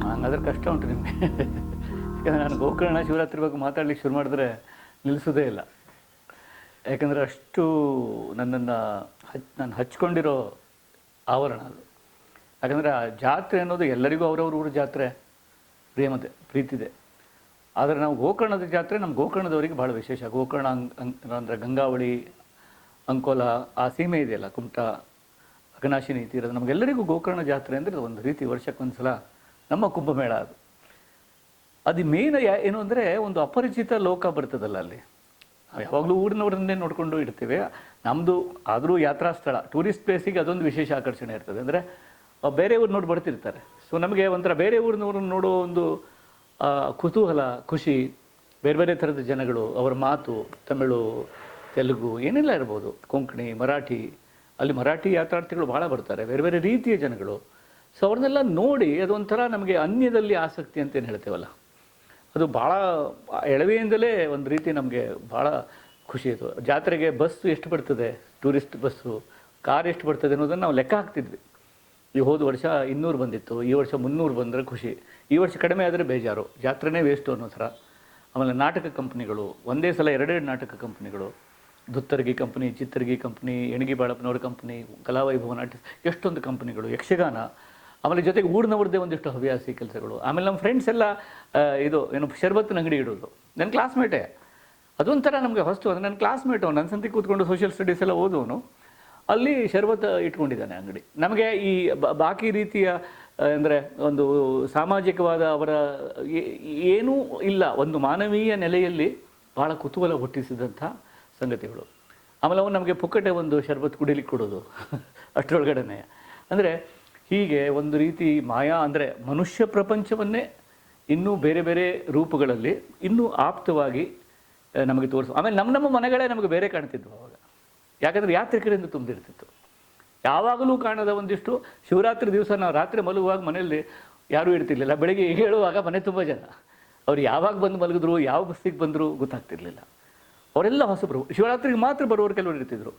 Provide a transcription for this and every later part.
ಹಂಗಾದ್ರೆ ಕಷ್ಟ ಉಂಟು ನಿಮಗೆ. ಯಾಕಂದರೆ ನಾನು ಗೋಕರ್ಣ ಶಿವರಾತ್ರಿ ಬಗ್ಗೆ ಮಾತಾಡ್ಲಿಕ್ಕೆ ಶುರು ಮಾಡಿದ್ರೆ ನಿಲ್ಲಿಸೋದೇ ಇಲ್ಲ. ಯಾಕಂದರೆ ಅಷ್ಟು ನನ್ನನ್ನು ನಾನು ಹಚ್ಕೊಂಡಿರೋ ಆವರಣ ಅದು. ಯಾಕಂದರೆ ಆ ಜಾತ್ರೆ ಅನ್ನೋದು ಎಲ್ಲರಿಗೂ ಅವ್ರವ್ರ ಊರ ಜಾತ್ರೆ ಪ್ರೀತಿದೆ. ಆದರೆ ನಾವು ಗೋಕರ್ಣದ ಜಾತ್ರೆ ನಮ್ಮ ಗೋಕರ್ಣದವರಿಗೆ ಭಾಳ ವಿಶೇಷ. ಗೋಕರ್ಣ ಅಂದರೆ ಗಂಗಾವಳಿ, ಅಂಕೋಲ ಆ ಸೀಮೆ ಇದೆಯಲ್ಲ, ಕುಮಟಾ, ಅಘನಾಶಿನಿ ತೀರದ ನಮಗೆಲ್ಲರಿಗೂ ಗೋಕರ್ಣ ಜಾತ್ರೆ ಅಂದರೆ ಒಂದು ರೀತಿ ವರ್ಷಕ್ಕೊಂದು ಸಲ ನಮ್ಮ ಕುಂಭಮೇಳ ಅದು. ಅದು ಮೇನ್ ಏನು ಅಂದರೆ ಒಂದು ಅಪರಿಚಿತ ಲೋಕ ಬರ್ತದಲ್ಲ ಅಲ್ಲಿ. ಯಾವಾಗಲೂ ಊರಿನವ್ರನ್ನೇ ನೋಡಿಕೊಂಡು ಇಡ್ತೇವೆ. ನಮ್ಮದು ಆದರೂ ಯಾತ್ರಾ ಸ್ಥಳ, ಟೂರಿಸ್ಟ್ ಪ್ಲೇಸಿಗೆ ಅದೊಂದು ವಿಶೇಷ ಆಕರ್ಷಣೆ ಇರ್ತದೆ. ಅಂದರೆ ಬೇರೆ ಊರು ನೋಡಿ ಬರ್ತಿರ್ತಾರೆ. ಸೊ ನಮಗೆ ಒಂಥರ ಬೇರೆ ಊರಿನವ್ರನ್ನ ನೋಡೋ ಒಂದು ಕುತೂಹಲ, ಖುಷಿ, ಬೇರೆ ಬೇರೆ ಥರದ ಜನಗಳು, ಅವರ ಮಾತು, ತಮಿಳು, ತೆಲುಗು ಏನೆಲ್ಲ ಇರ್ಬೋದು, ಕೊಂಕಣಿ, ಮರಾಠಿ. ಅಲ್ಲಿ ಮರಾಠಿ ಯಾತ್ರಾರ್ಥಿಗಳು ಭಾಳ ಬರ್ತಾರೆ, ಬೇರೆ ಬೇರೆ ರೀತಿಯ ಜನಗಳು. ಸೊ ಅವ್ರನ್ನೆಲ್ಲ ನೋಡಿ ಅದೊಂಥರ ನಮಗೆ ಅನ್ಯದಲ್ಲಿ ಆಸಕ್ತಿ ಅಂತೇನು ಹೇಳ್ತೇವಲ್ಲ, ಅದು ಭಾಳ ಎಳವೆಯಿಂದಲೇ ಒಂದು ರೀತಿ ನಮಗೆ ಭಾಳ ಖುಷಿ ಇತ್ತು. ಜಾತ್ರೆಗೆ ಬಸ್ಸು ಎಷ್ಟು ಬರ್ತದೆ, ಟೂರಿಸ್ಟ್ ಬಸ್ಸು, ಕಾರ್ ಎಷ್ಟು ಬರ್ತದೆ ಅನ್ನೋದನ್ನು ನಾವು ಲೆಕ್ಕ ಹಾಕ್ತಿದ್ವಿ. ಈ ಹೋದ ವರ್ಷ 200 ಬಂದಿತ್ತು, ಈ ವರ್ಷ 300 ಬಂದರೆ ಖುಷಿ, ಈ ವರ್ಷ ಕಡಿಮೆ ಆದರೆ ಬೇಜಾರು, ಜಾತ್ರೆನೇ ವೇಸ್ಟು ಅನ್ನೋ ಥರ. ಆಮೇಲೆ ನಾಟಕ ಕಂಪ್ನಿಗಳು, ಒಂದೇ ಸಲ 2 ನಾಟಕ ಕಂಪ್ನಿಗಳು, ದುತ್ತರ್ಗಿ ಕಂಪ್ನಿ, ಚಿತ್ತರ್ಗಿ ಕಂಪ್ನಿ, ಎಣಗಿ ಬಾಳಪ್ಪನವ್ರ ಕಂಪ್ನಿ, ಕಲಾವೈಭವ ನಾಟ್ಯ, ಎಷ್ಟೊಂದು ಕಂಪ್ನಿಗಳು, ಯಕ್ಷಗಾನ. ಆಮೇಲೆ ಜೊತೆಗೆ ಊರಿನವ್ರದ್ದೇ ಒಂದಿಷ್ಟು ಹವ್ಯಾಸಿ ಕೆಲಸಗಳು. ಆಮೇಲೆ ನಮ್ಮ ಫ್ರೆಂಡ್ಸ್ ಎಲ್ಲ ಇದು ಏನು ಶರ್ಬತ್ತಿನ ಅಂಗಡಿ ಇಡೋದು. ನನ್ನ ಕ್ಲಾಸ್ಮೇಟೇ, ಅದೊಂಥರ ನಮಗೆ ಫಸ್ಟು. ಅಂದರೆ ನನ್ನ ಕ್ಲಾಸ್ಮೇಟು ನನ್ನ ಸಂತಿ ಕೂತ್ಕೊಂಡು ಸೋಷಿಯಲ್ ಸ್ಟಡೀಸ್ ಎಲ್ಲ ಓದೋನು, ಅಲ್ಲಿ ಶರ್ಬತ್ ಇಟ್ಕೊಂಡಿದ್ದಾನೆ ಅಂಗಡಿ. ನಮಗೆ ಈ ಬಾಕಿ ರೀತಿಯ ಅಂದರೆ ಒಂದು ಸಾಮಾಜಿಕವಾದ ಅವರ ಏನೂ ಇಲ್ಲ, ಒಂದು ಮಾನವೀಯ ನೆಲೆಯಲ್ಲಿ ಭಾಳ ಕುತೂಹಲ ಹುಟ್ಟಿಸಿದಂಥ ಸಂಗತಿಗಳು. ಆಮೇಲೆ ಅವನು ನಮಗೆ ಪುಕ್ಕಟೆ ಒಂದು ಶರ್ಬತ್ ಕುಡಿಲಿಕ್ಕೆ ಕೊಡೋದು ಅಷ್ಟರೊಳಗಡೆ. ಅಂದರೆ ಹೀಗೆ ಒಂದು ರೀತಿ ಮಾಯಾ, ಅಂದರೆ ಮನುಷ್ಯ ಪ್ರಪಂಚವನ್ನೇ ಇನ್ನೂ ಬೇರೆ ಬೇರೆ ರೂಪಗಳಲ್ಲಿ ಇನ್ನೂ ಆಪ್ತವಾಗಿ ನಮಗೆ ತೋರಿಸು. ಆಮೇಲೆ ನಮ್ಮ ಮನೆಗಳೇ ನಮಗೆ ಬೇರೆ ಕಾಣ್ತಿದ್ವು ಅವಾಗ. ಯಾಕಂದರೆ ಯಾತ್ರಿಕರಿಂದ ತುಂಬಿರ್ತಿತ್ತು. ಯಾವಾಗಲೂ ಕಾಣದ ಒಂದಿಷ್ಟು ಶಿವರಾತ್ರಿ ದಿವಸ ನಾವು ರಾತ್ರಿ ಮಲಗುವಾಗ ಮನೆಯಲ್ಲಿ ಯಾರೂ ಇರ್ತಿರ್ಲಿಲ್ಲ. ಬೆಳಗ್ಗೆ ಹೇಳುವಾಗ ಮನೆ ತುಂಬ ಜನ, ಅವ್ರು ಯಾವಾಗ ಬಂದು ಮಲಗಿದ್ರು, ಯಾವ ಬಸ್ಸಿಗೆ ಬಂದರೂ ಗೊತ್ತಾಗ್ತಿರ್ಲಿಲ್ಲ. ಅವರೆಲ್ಲ ಹೊಸಬರು, ಶಿವರಾತ್ರಿಗೆ ಮಾತ್ರ ಬರೋರು ಕೆಲವರು ಇರ್ತಿದ್ರು.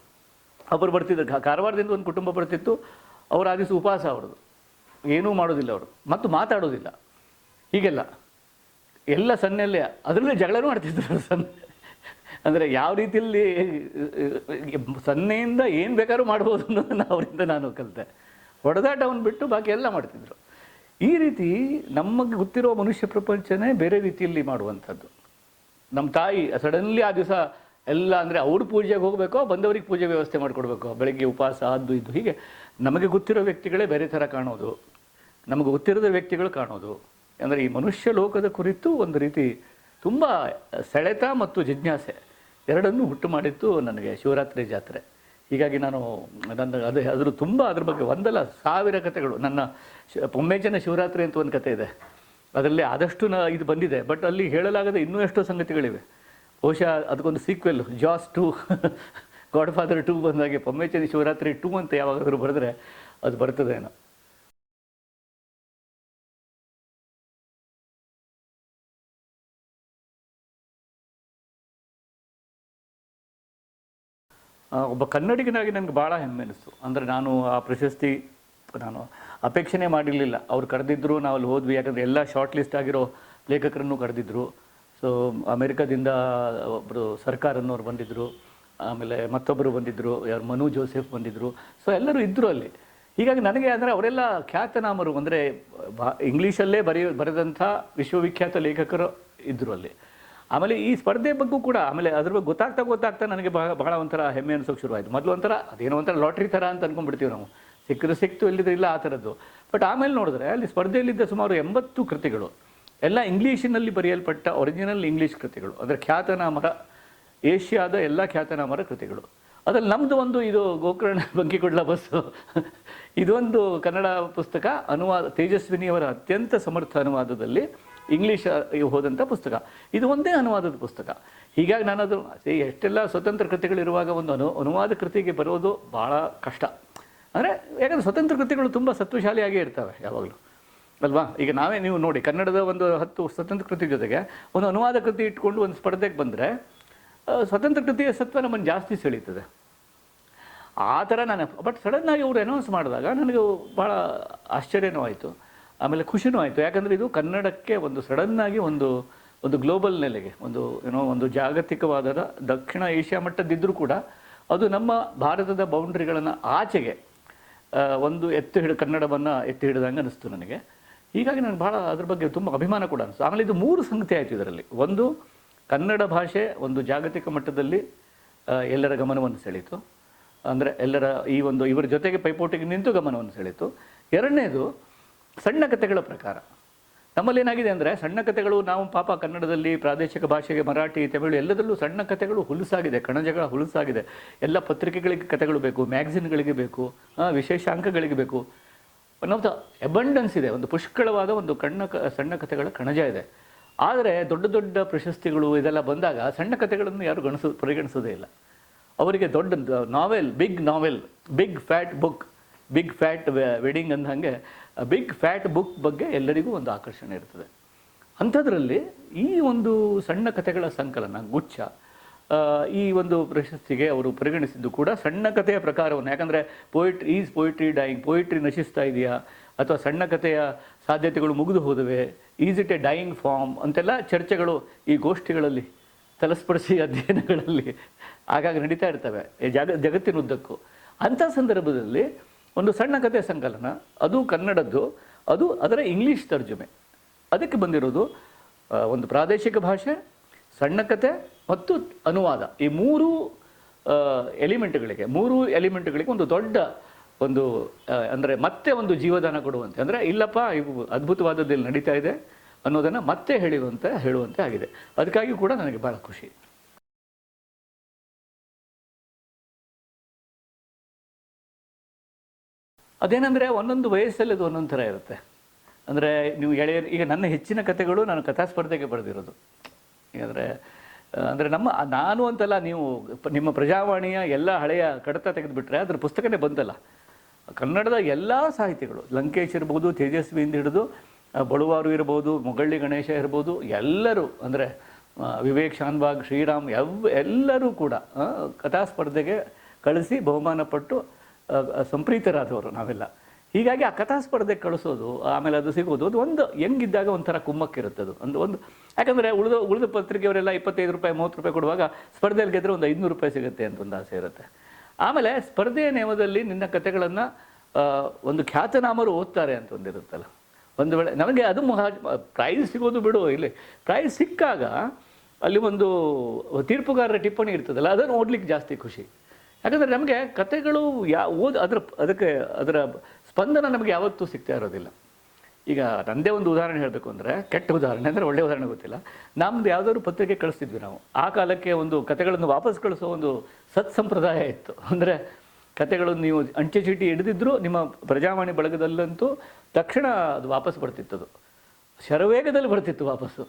ಒಬ್ಬರು ಬರ್ತಿದ್ರು, ಕಾರವಾರದಿಂದ ಒಂದು ಕುಟುಂಬ ಬರ್ತಿತ್ತು. ಅವರು ಆ ದಿವಸ ಉಪವಾಸ, ಅವ್ರದ್ದು ಏನೂ ಮಾಡೋದಿಲ್ಲ ಅವರು, ಮತ್ತು ಮಾತಾಡೋದಿಲ್ಲ. ಹೀಗೆಲ್ಲ ಎಲ್ಲ ಸನ್ನೆಲ್ಲೇ, ಅದರಲ್ಲೇ ಜಗಳನೂ ಆಡ್ತಿದ್ರು ಸನ್ನೆ. ಅಂದರೆ ಯಾವ ರೀತಿಯಲ್ಲಿ ಸನ್ನೆಯಿಂದ ಏನು ಬೇಕಾದ್ರೂ ಮಾಡ್ಬೋದು ಅನ್ನೋದನ್ನು ಅವರಿಂದ ನಾನು ಕಲಿತೆ. ಹೊಡೆದಾಟವನ್ನು ಬಿಟ್ಟು ಬಾಕಿ ಎಲ್ಲ ಮಾಡ್ತಿದ್ರು. ಈ ರೀತಿ ನಮಗೆ ಗೊತ್ತಿರೋ ಮನುಷ್ಯ ಪ್ರಪಂಚನೇ ಬೇರೆ ರೀತಿಯಲ್ಲಿ ಮಾಡುವಂಥದ್ದು. ನಮ್ಮ ತಾಯಿ ಸಡನ್ಲಿ ಆ ದಿವಸ ಎಲ್ಲ, ಅಂದರೆ ಅವ್ರ ಪೂಜೆಗೆ ಹೋಗಬೇಕೋ, ಬಂದವರಿಗೆ ಪೂಜೆ ವ್ಯವಸ್ಥೆ ಮಾಡಿಕೊಡ್ಬೇಕು, ಬೆಳಗ್ಗೆ ಉಪವಾಸ ಅದು ಇದು. ಹೀಗೆ ನಮಗೆ ಗೊತ್ತಿರೋ ವ್ಯಕ್ತಿಗಳೇ ಬೇರೆ ಥರ ಕಾಣೋದು, ನಮಗೆ ಗೊತ್ತಿರೋದ ವ್ಯಕ್ತಿಗಳು ಕಾಣೋದು. ಅಂದರೆ ಈ ಮನುಷ್ಯ ಲೋಕದ ಕುರಿತು ಒಂದು ರೀತಿ ತುಂಬ ಸೆಳೆತ ಮತ್ತು ಜಿಜ್ಞಾಸೆ ಎರಡನ್ನೂ ಹುಟ್ಟು ಮಾಡಿತ್ತು ನನಗೆ ಶಿವರಾತ್ರಿ ಜಾತ್ರೆ. ಹೀಗಾಗಿ ನಾನು ಅದ್ರ ತುಂಬ ಅದ್ರ ಬಗ್ಗೆ 1,000 ಕಥೆಗಳು. ನನ್ನ ಪೊಮ್ಮೇಜನ ಶಿವರಾತ್ರಿ ಅಂತ ಒಂದು ಕತೆ ಇದೆ, ಅದರಲ್ಲಿ ಆದಷ್ಟು ಇದು ಬಂದಿದೆ. ಬಟ್ ಅಲ್ಲಿ ಹೇಳಲಾಗದ ಇನ್ನೂ ಎಷ್ಟೋ ಸಂಗತಿಗಳಿವೆ. ಬಹುಶಃ ಅದಕ್ಕೊಂದು ಸೀಕ್ವೆಲ್, ಜಾಸ್ 2, ಗಾಡ್ ಫಾದರ್ 2 ಬಂದಾಗೆ ಪೊಮ್ಮೇಚನ ಶಿವರಾತ್ರಿ 2 ಅಂತ ಯಾವಾಗಾದರೂ ಬರೆದ್ರೆ ಅದು ಬರ್ತದೇನೋ. ಒಬ್ಬ ಕನ್ನಡಿಗನಾಗಿ ನನಗೆ ಭಾಳ ಹೆಮ್ಮೆ ಅನಿಸ್ತು. ಅಂದರೆ ನಾನು ಆ ಪ್ರಶಸ್ತಿ ನಾನು ಅಪೇಕ್ಷೆನೇ ಮಾಡಿರಲಿಲ್ಲ. ಅವ್ರು ಕರೆದಿದ್ದರು, ನಾವು ಅಲ್ಲಿ ಹೋದ್ವಿ. ಯಾಕಂದರೆ ಎಲ್ಲ ಶಾರ್ಟ್ ಲಿಸ್ಟ್ ಆಗಿರೋ ಲೇಖಕರನ್ನು ಕರೆದಿದ್ದರು. ಸೊ ಅಮೇರಿಕಾದಿಂದ ಒಬ್ಬರು ಸರ್ಕಾರ ಅನ್ನೋರು ಬಂದಿದ್ದರು, ಆಮೇಲೆ ಮತ್ತೊಬ್ಬರು ಬಂದಿದ್ದರು, ಯಾರು ಮನು ಜೋಸೆಫ್ ಬಂದಿದ್ದರು. ಸೊ ಎಲ್ಲರೂ ಇದ್ದರು ಅಲ್ಲಿ. ಹೀಗಾಗಿ ನನಗೆ ಅಂದರೆ ಅವರೆಲ್ಲ ಖ್ಯಾತನಾಮರು, ಅಂದರೆ ಇಂಗ್ಲೀಷಲ್ಲೇ ಬರೆದಂಥ ವಿಶ್ವವಿಖ್ಯಾತ ಲೇಖಕರು ಇದ್ದರು ಅಲ್ಲಿ. ಆಮೇಲೆ ಈ ಸ್ಪರ್ಧೆ ಬಗ್ಗೆ ಕೂಡ ಆಮೇಲೆ ಅದ್ರ ಬಗ್ಗೆ ಗೊತ್ತಾಗ್ತಾ ನನಗೆ ಬಹಳ ಒಂಥರ ಹೆಮ್ಮೆ ಅನ್ಸೋಕೆ ಶುರುವಾಯಿತು. ಮೊದಲು ಒಂಥರ ಅದೇನೋ ಒಂಥರ ಲಾಟ್ರಿ ಥರ ಅಂತ ಅಂದ್ಕೊಂಡ್ಬಿಡ್ತೀವಿ ನಾವು, ಸಿಕ್ತು ಇಲ್ಲಿದ್ರೆ ಇಲ್ಲ ಆ ಥರದ್ದು. ಬಟ್ ಆಮೇಲೆ ನೋಡಿದ್ರೆ ಅಲ್ಲಿ ಸ್ಪರ್ಧೆಯಲ್ಲಿದ್ದ ಸುಮಾರು 80 ಕೃತಿಗಳು ಎಲ್ಲ ಇಂಗ್ಲೀಷಿನಲ್ಲಿ ಬರೆಯಲ್ಪಟ್ಟ ಒರಿಜಿನಲ್ ಇಂಗ್ಲೀಷ್ ಕೃತಿಗಳು. ಅಂದರೆ ಖ್ಯಾತನಾಮರ, ಏಷ್ಯಾದ ಎಲ್ಲ ಖ್ಯಾತನಾಮರ ಕೃತಿಗಳು. ಅದ್ರಲ್ಲಿ ನಮ್ಮದು ಒಂದು ಇದು ಗೋಕರ್ಣ ಬಂಕಿಕೊಡ್ಲ ಬಸ್ಸು ಇದೊಂದು ಕನ್ನಡ ಪುಸ್ತಕ, ಅನುವಾದ ತೇಜಸ್ವಿನಿಯವರ ಅತ್ಯಂತ ಸಮರ್ಥ ಅನುವಾದದಲ್ಲಿ ಇಂಗ್ಲೀಷ್ ಹೋದಂಥ ಪುಸ್ತಕ. ಇದು ಒಂದೇ ಅನುವಾದದ ಪುಸ್ತಕ. ಹೀಗಾಗಿ ನಾನದು ಎಷ್ಟೆಲ್ಲ ಸ್ವತಂತ್ರ ಕೃತಿಗಳಿರುವಾಗ ಒಂದು ಅನುವಾದ ಕೃತಿಗೆ ಬರೋದು ಭಾಳ ಕಷ್ಟ. ಅಂದರೆ ಯಾಕಂದರೆ ಸ್ವತಂತ್ರ ಕೃತಿಗಳು ತುಂಬ ಸತ್ವಶಾಲಿಯಾಗೇ ಇರ್ತವೆ ಯಾವಾಗಲೂ, ಅಲ್ವಾ? ಈಗ ನೀವು ನೋಡಿ, ಕನ್ನಡದ ಒಂದು 10 ಸ್ವತಂತ್ರ ಕೃತಿ ಜೊತೆಗೆ ಒಂದು ಅನುವಾದ ಕೃತಿ ಇಟ್ಕೊಂಡು ಒಂದು ಸ್ಪರ್ಧೆಗೆ ಬಂದರೆ ಸ್ವತಂತ್ರ ಕೃತಿಯ ಸತ್ವ ನಮ್ಮನ್ನು ಜಾಸ್ತಿ ಸೆಳೀತದೆ. ಆ ಥರ ಬಟ್ ಸಡನ್ನಾಗಿ ಅವರು ಅನೌನ್ಸ್ ಮಾಡಿದಾಗ ನನಗೆ ಭಾಳ ಆಶ್ಚರ್ಯನೂ ಆಯಿತು. ಆಮೇಲೆ ಖುಷಿನೂ ಆಯಿತು. ಯಾಕಂದರೆ ಇದು ಕನ್ನಡಕ್ಕೆ ಒಂದು ಸಡನ್ನಾಗಿ ಒಂದು ಒಂದು ಗ್ಲೋಬಲ್ ನೆಲೆಗೆ ಒಂದು ಒಂದು ಜಾಗತಿಕವಾದ ದಕ್ಷಿಣ ಏಷ್ಯಾ ಮಟ್ಟದಿದ್ದರೂ ಕೂಡ ಅದು ನಮ್ಮ ಭಾರತದ ಬೌಂಡ್ರಿಗಳನ್ನು ಆಚೆಗೆ ಒಂದು ಕನ್ನಡವನ್ನು ಎತ್ತಿ ಹಿಡಿದಂಗೆ ಅನ್ನಿಸ್ತು ನನಗೆ. ಹೀಗಾಗಿ ನನಗೆ ಭಾಳ ಅದ್ರ ಬಗ್ಗೆ ತುಂಬ ಅಭಿಮಾನ ಕೂಡ ಅನಿಸ್ತು. ಆಮೇಲೆ ಇದು 3 ಸಂಗತಿ ಆಯಿತು ಇದರಲ್ಲಿ. ಒಂದು, ಕನ್ನಡ ಭಾಷೆ ಒಂದು ಜಾಗತಿಕ ಮಟ್ಟದಲ್ಲಿ ಎಲ್ಲರ ಗಮನವನ್ನು ಸೆಳೀತು. ಅಂದರೆ ಎಲ್ಲರ ಇವರ ಜೊತೆಗೆ ಪೈಪೋಟಿಗೆ ನಿಂತು ಗಮನವನ್ನು ಸೆಳೀತು. ಎರಡನೇದು, ಸಣ್ಣ ಕಥೆಗಳ ಪ್ರಕಾರ. ನಮ್ಮಲ್ಲಿ ಏನಾಗಿದೆ ಅಂದರೆ, ಸಣ್ಣ ಕಥೆಗಳು ನಾವು ಪಾಪ ಕನ್ನಡದಲ್ಲಿ ಪ್ರಾದೇಶಿಕ ಭಾಷೆಗೆ ಮರಾಠಿ, ತಮಿಳು ಎಲ್ಲದರಲ್ಲೂ ಸಣ್ಣ ಕಥೆಗಳು ಹುಲುಸಾಗಿದೆ, ಕಣಜಗಳ ಹುಲುಸಾಗಿದೆ. ಎಲ್ಲ ಪತ್ರಿಕೆಗಳಿಗೆ ಕಥೆಗಳು ಬೇಕು, ಮ್ಯಾಗ್ಝಿನ್ಗಳಿಗೆ ಬೇಕು, ವಿಶೇಷಾಂಕಗಳಿಗೆ ಬೇಕು. ಒನ್ ಆಫ್ ದ ಅಬಂಡೆನ್ಸ್ ಇದೆ, ಒಂದು ಪುಷ್ಕಳವಾದ ಒಂದು ಸಣ್ಣ ಕಥೆಗಳ ಕಣಜ ಇದೆ. ಆದರೆ ದೊಡ್ಡ ದೊಡ್ಡ ಪ್ರಶಸ್ತಿಗಳು ಇದೆಲ್ಲ ಬಂದಾಗ ಸಣ್ಣ ಕಥೆಗಳನ್ನು ಯಾರು ಪರಿಗಣಿಸೋದೇ ಇಲ್ಲ. ಅವರಿಗೆ ದೊಡ್ಡ novel, big fat book, big fat wedding ಅಂದ ಹಾಗೆ ಬಿಗ್ ಫ್ಯಾಟ್ ಬುಕ್ ಬಗ್ಗೆ ಎಲ್ಲರಿಗೂ ಒಂದು ಆಕರ್ಷಣೆ ಇರ್ತದೆ. ಅಂಥದ್ರಲ್ಲಿ ಈ ಒಂದು ಸಣ್ಣ ಕಥೆಗಳ ಸಂಕಲನ ಗುಚ್ಛ ಈ ಒಂದು ಪ್ರಶಸ್ತಿಗೆ ಅವರು ಪರಿಗಣಿಸಿದ್ದು ಕೂಡ ಸಣ್ಣ ಕಥೆಯ ಪ್ರಕಾರವನ್ನು. ಯಾಕಂದರೆ ಪೋಯಿಟ್ರಿ ಡೈಯಿಂಗ್, ಪೋಯಿಟ್ರಿ ನಶಿಸ್ತಾ ಇದೆಯಾ, ಅಥವಾ ಸಣ್ಣ ಕಥೆಯ ಸಾಧ್ಯತೆಗಳು ಮುಗಿದು ಹೋದವೆ, is it a dying form ಅಂತೆಲ್ಲ ಚರ್ಚೆಗಳು ಈ ಗೋಷ್ಠಿಗಳಲ್ಲಿ, ತಲಸ್ಪರ್ಶಿ ಅಧ್ಯಯನಗಳಲ್ಲಿ ಆಗಾಗ ನಡೀತಾ ಇರ್ತವೆ ಜಗತ್ತಿನುದ್ದಕ್ಕೂ. ಅಂಥ ಸಂದರ್ಭದಲ್ಲಿ ಒಂದು ಸಣ್ಣ ಕಥೆಯ ಸಂಕಲನ, ಅದು ಕನ್ನಡದ್ದು, ಅದು ಅದರ ಇಂಗ್ಲೀಷ್ ತರ್ಜುಮೆ, ಅದಕ್ಕೆ ಬಂದಿರೋದು ಒಂದು ಪ್ರಾದೇಶಿಕ ಭಾಷೆ, ಸಣ್ಣ ಕಥೆ ಮತ್ತು ಅನುವಾದ. ಈ 3 ಎಲಿಮೆಂಟ್ಗಳಿಗೆ ಒಂದು ದೊಡ್ಡ ಒಂದು ಅಂದರೆ ಮತ್ತೆ ಒಂದು ಜೀವದಾನ ಕೊಡುವಂತೆ, ಅಂದರೆ ಇಲ್ಲಪ್ಪ ಇವು ಅದ್ಭುತವಾದದ್ದಲ್ಲಿ ನಡೀತಾ ಇದೆ ಅನ್ನೋದನ್ನು ಮತ್ತೆ ಹೇಳುವಂತೆ ಆಗಿದೆ. ಅದಕ್ಕಾಗಿ ಕೂಡ ನನಗೆ ಭಾಳ ಖುಷಿ. ಅದೇನೆಂದರೆ ಒಂದೊಂದು ವಯಸ್ಸಲ್ಲಿ ಅದು ಒಂದೊಂದು ಥರ ಇರುತ್ತೆ. ಅಂದರೆ ನೀವು ಈಗ ನನ್ನ ಹೆಚ್ಚಿನ ಕಥೆಗಳು ನಾನು ಕಥಾ ಸ್ಪರ್ಧೆಗೆ ಬರೆದಿರೋದು. ಅಂದರೆ ನಾನು ಅಂತಲ್ಲ, ನೀವು ನಿಮ್ಮ ಪ್ರಜಾವಾಣಿಯ ಎಲ್ಲ ಹಳೆಯ ಕಡತ ತೆಗೆದುಬಿಟ್ರೆ ಅದ್ರ ಪುಸ್ತಕನೇ ಬಂತಲ್ಲ. ಕನ್ನಡದ ಎಲ್ಲ ಸಾಹಿತಿಗಳು, ಲಂಕೇಶ್ ಇರ್ಬೋದು, ತೇಜಸ್ವಿಯಿಂದ ಹಿಡಿದು ಬಳುವಾರು ಇರ್ಬೋದು, ಮೊಗಳ್ಳಿ ಗಣೇಶ ಇರ್ಬೋದು, ಎಲ್ಲರೂ, ಅಂದರೆ ವಿವೇಕ್ ಶಾನ್ಭಾಗ್, ಶ್ರೀರಾಮ್, ಎಲ್ಲರೂ ಕೂಡ ಕಥಾ ಸ್ಪರ್ಧೆಗೆ ಕಳಿಸಿ ಬಹುಮಾನ ಪಟ್ಟು ಸಂಪ್ರೀತರಾದವರು ನಾವೆಲ್ಲ. ಹೀಗಾಗಿ ಆ ಕಥಾ ಸ್ಪರ್ಧೆಗೆ ಕಳಿಸೋದು, ಆಮೇಲೆ ಅದು ಸಿಗೋದು, ಅದು ಒಂದು ಹೆಂಗಿದ್ದಾಗ ಒಂಥರ ಕುಮ್ಮಕ್ಕಿರುತ್ತೆ. ಅದು ಒಂದು ಯಾಕಂದರೆ ಉಳಿದ ಪತ್ರಿಕೆಯವರೆಲ್ಲ 25 ರೂಪಾಯಿ 30 ರೂಪಾಯಿ ಕೊಡುವಾಗ ಸ್ಪರ್ಧೆಯಲ್ಲಿ ಗೆದ್ದರೆ ಒಂದು 500 ರೂಪಾಯಿ ಸಿಗುತ್ತೆ ಅಂತ ಒಂದು ಆಸೆ ಇರುತ್ತೆ. ಆಮೇಲೆ ಸ್ಪರ್ಧೆಯ ನೇಮದಲ್ಲಿ ನಿನ್ನ ಕಥೆಗಳನ್ನು ಒಂದು ಖ್ಯಾತನಾಮರು ಓದ್ತಾರೆ ಅಂತ ಒಂದಿರುತ್ತಲ್ಲ. ಒಂದು ವೇಳೆ ನಮಗೆ ಅದು ಪ್ರೈಸ್ ಸಿಗೋದು ಬಿಡು, ಇಲ್ಲಿ ಪ್ರೈಸ್ ಸಿಕ್ಕಾಗ ಅಲ್ಲಿ ಒಂದು ತೀರ್ಪುಗಾರರ ಟಿಪ್ಪಣಿ ಇರ್ತದಲ್ಲ, ಅದನ್ನು ಓದಲಿಕ್ಕೆ ಜಾಸ್ತಿ ಖುಷಿ. ಯಾಕಂದರೆ ನಮಗೆ ಕಥೆಗಳು ಅದರ ಸ್ಪಂದನ ನಮಗೆ ಯಾವತ್ತೂ ಸಿಗ್ತಾ ಇರೋದಿಲ್ಲ. ಈಗ ನನ್ನದೇ ಒಂದು ಉದಾಹರಣೆ ಹೇಳಬೇಕು ಅಂದರೆ, ಕೆಟ್ಟ ಉದಾಹರಣೆ ಅಂದರೆ ಒಳ್ಳೆಯ ಉದಾಹರಣೆ ಗೊತ್ತಿಲ್ಲ. ನಮ್ಮದು ಯಾವುದಾದ್ರು ಪತ್ರಿಕೆ ಕಳಿಸ್ತಿದ್ವಿ ನಾವು. ಆ ಕಾಲಕ್ಕೆ ಒಂದು ಕಥೆಗಳನ್ನು ವಾಪಸ್ ಕಳಿಸೋ ಒಂದು ಸಂಪ್ರದಾಯ ಇತ್ತು. ಅಂದರೆ ಕಥೆಗಳನ್ನು ನೀವು ಅಂಚೆ ಚೀಟಿ ಹಿಡಿದಿದ್ರು ನಿಮ್ಮ ಪ್ರಜಾವಾಣಿ ಬಳಗದಲ್ಲಂತೂ ತಕ್ಷಣ ಅದು ವಾಪಸ್ ಬರ್ತಿತ್ತು. ಶರವೇಗದಲ್ಲಿ ಬರ್ತಿತ್ತು ವಾಪಸ್ಸು.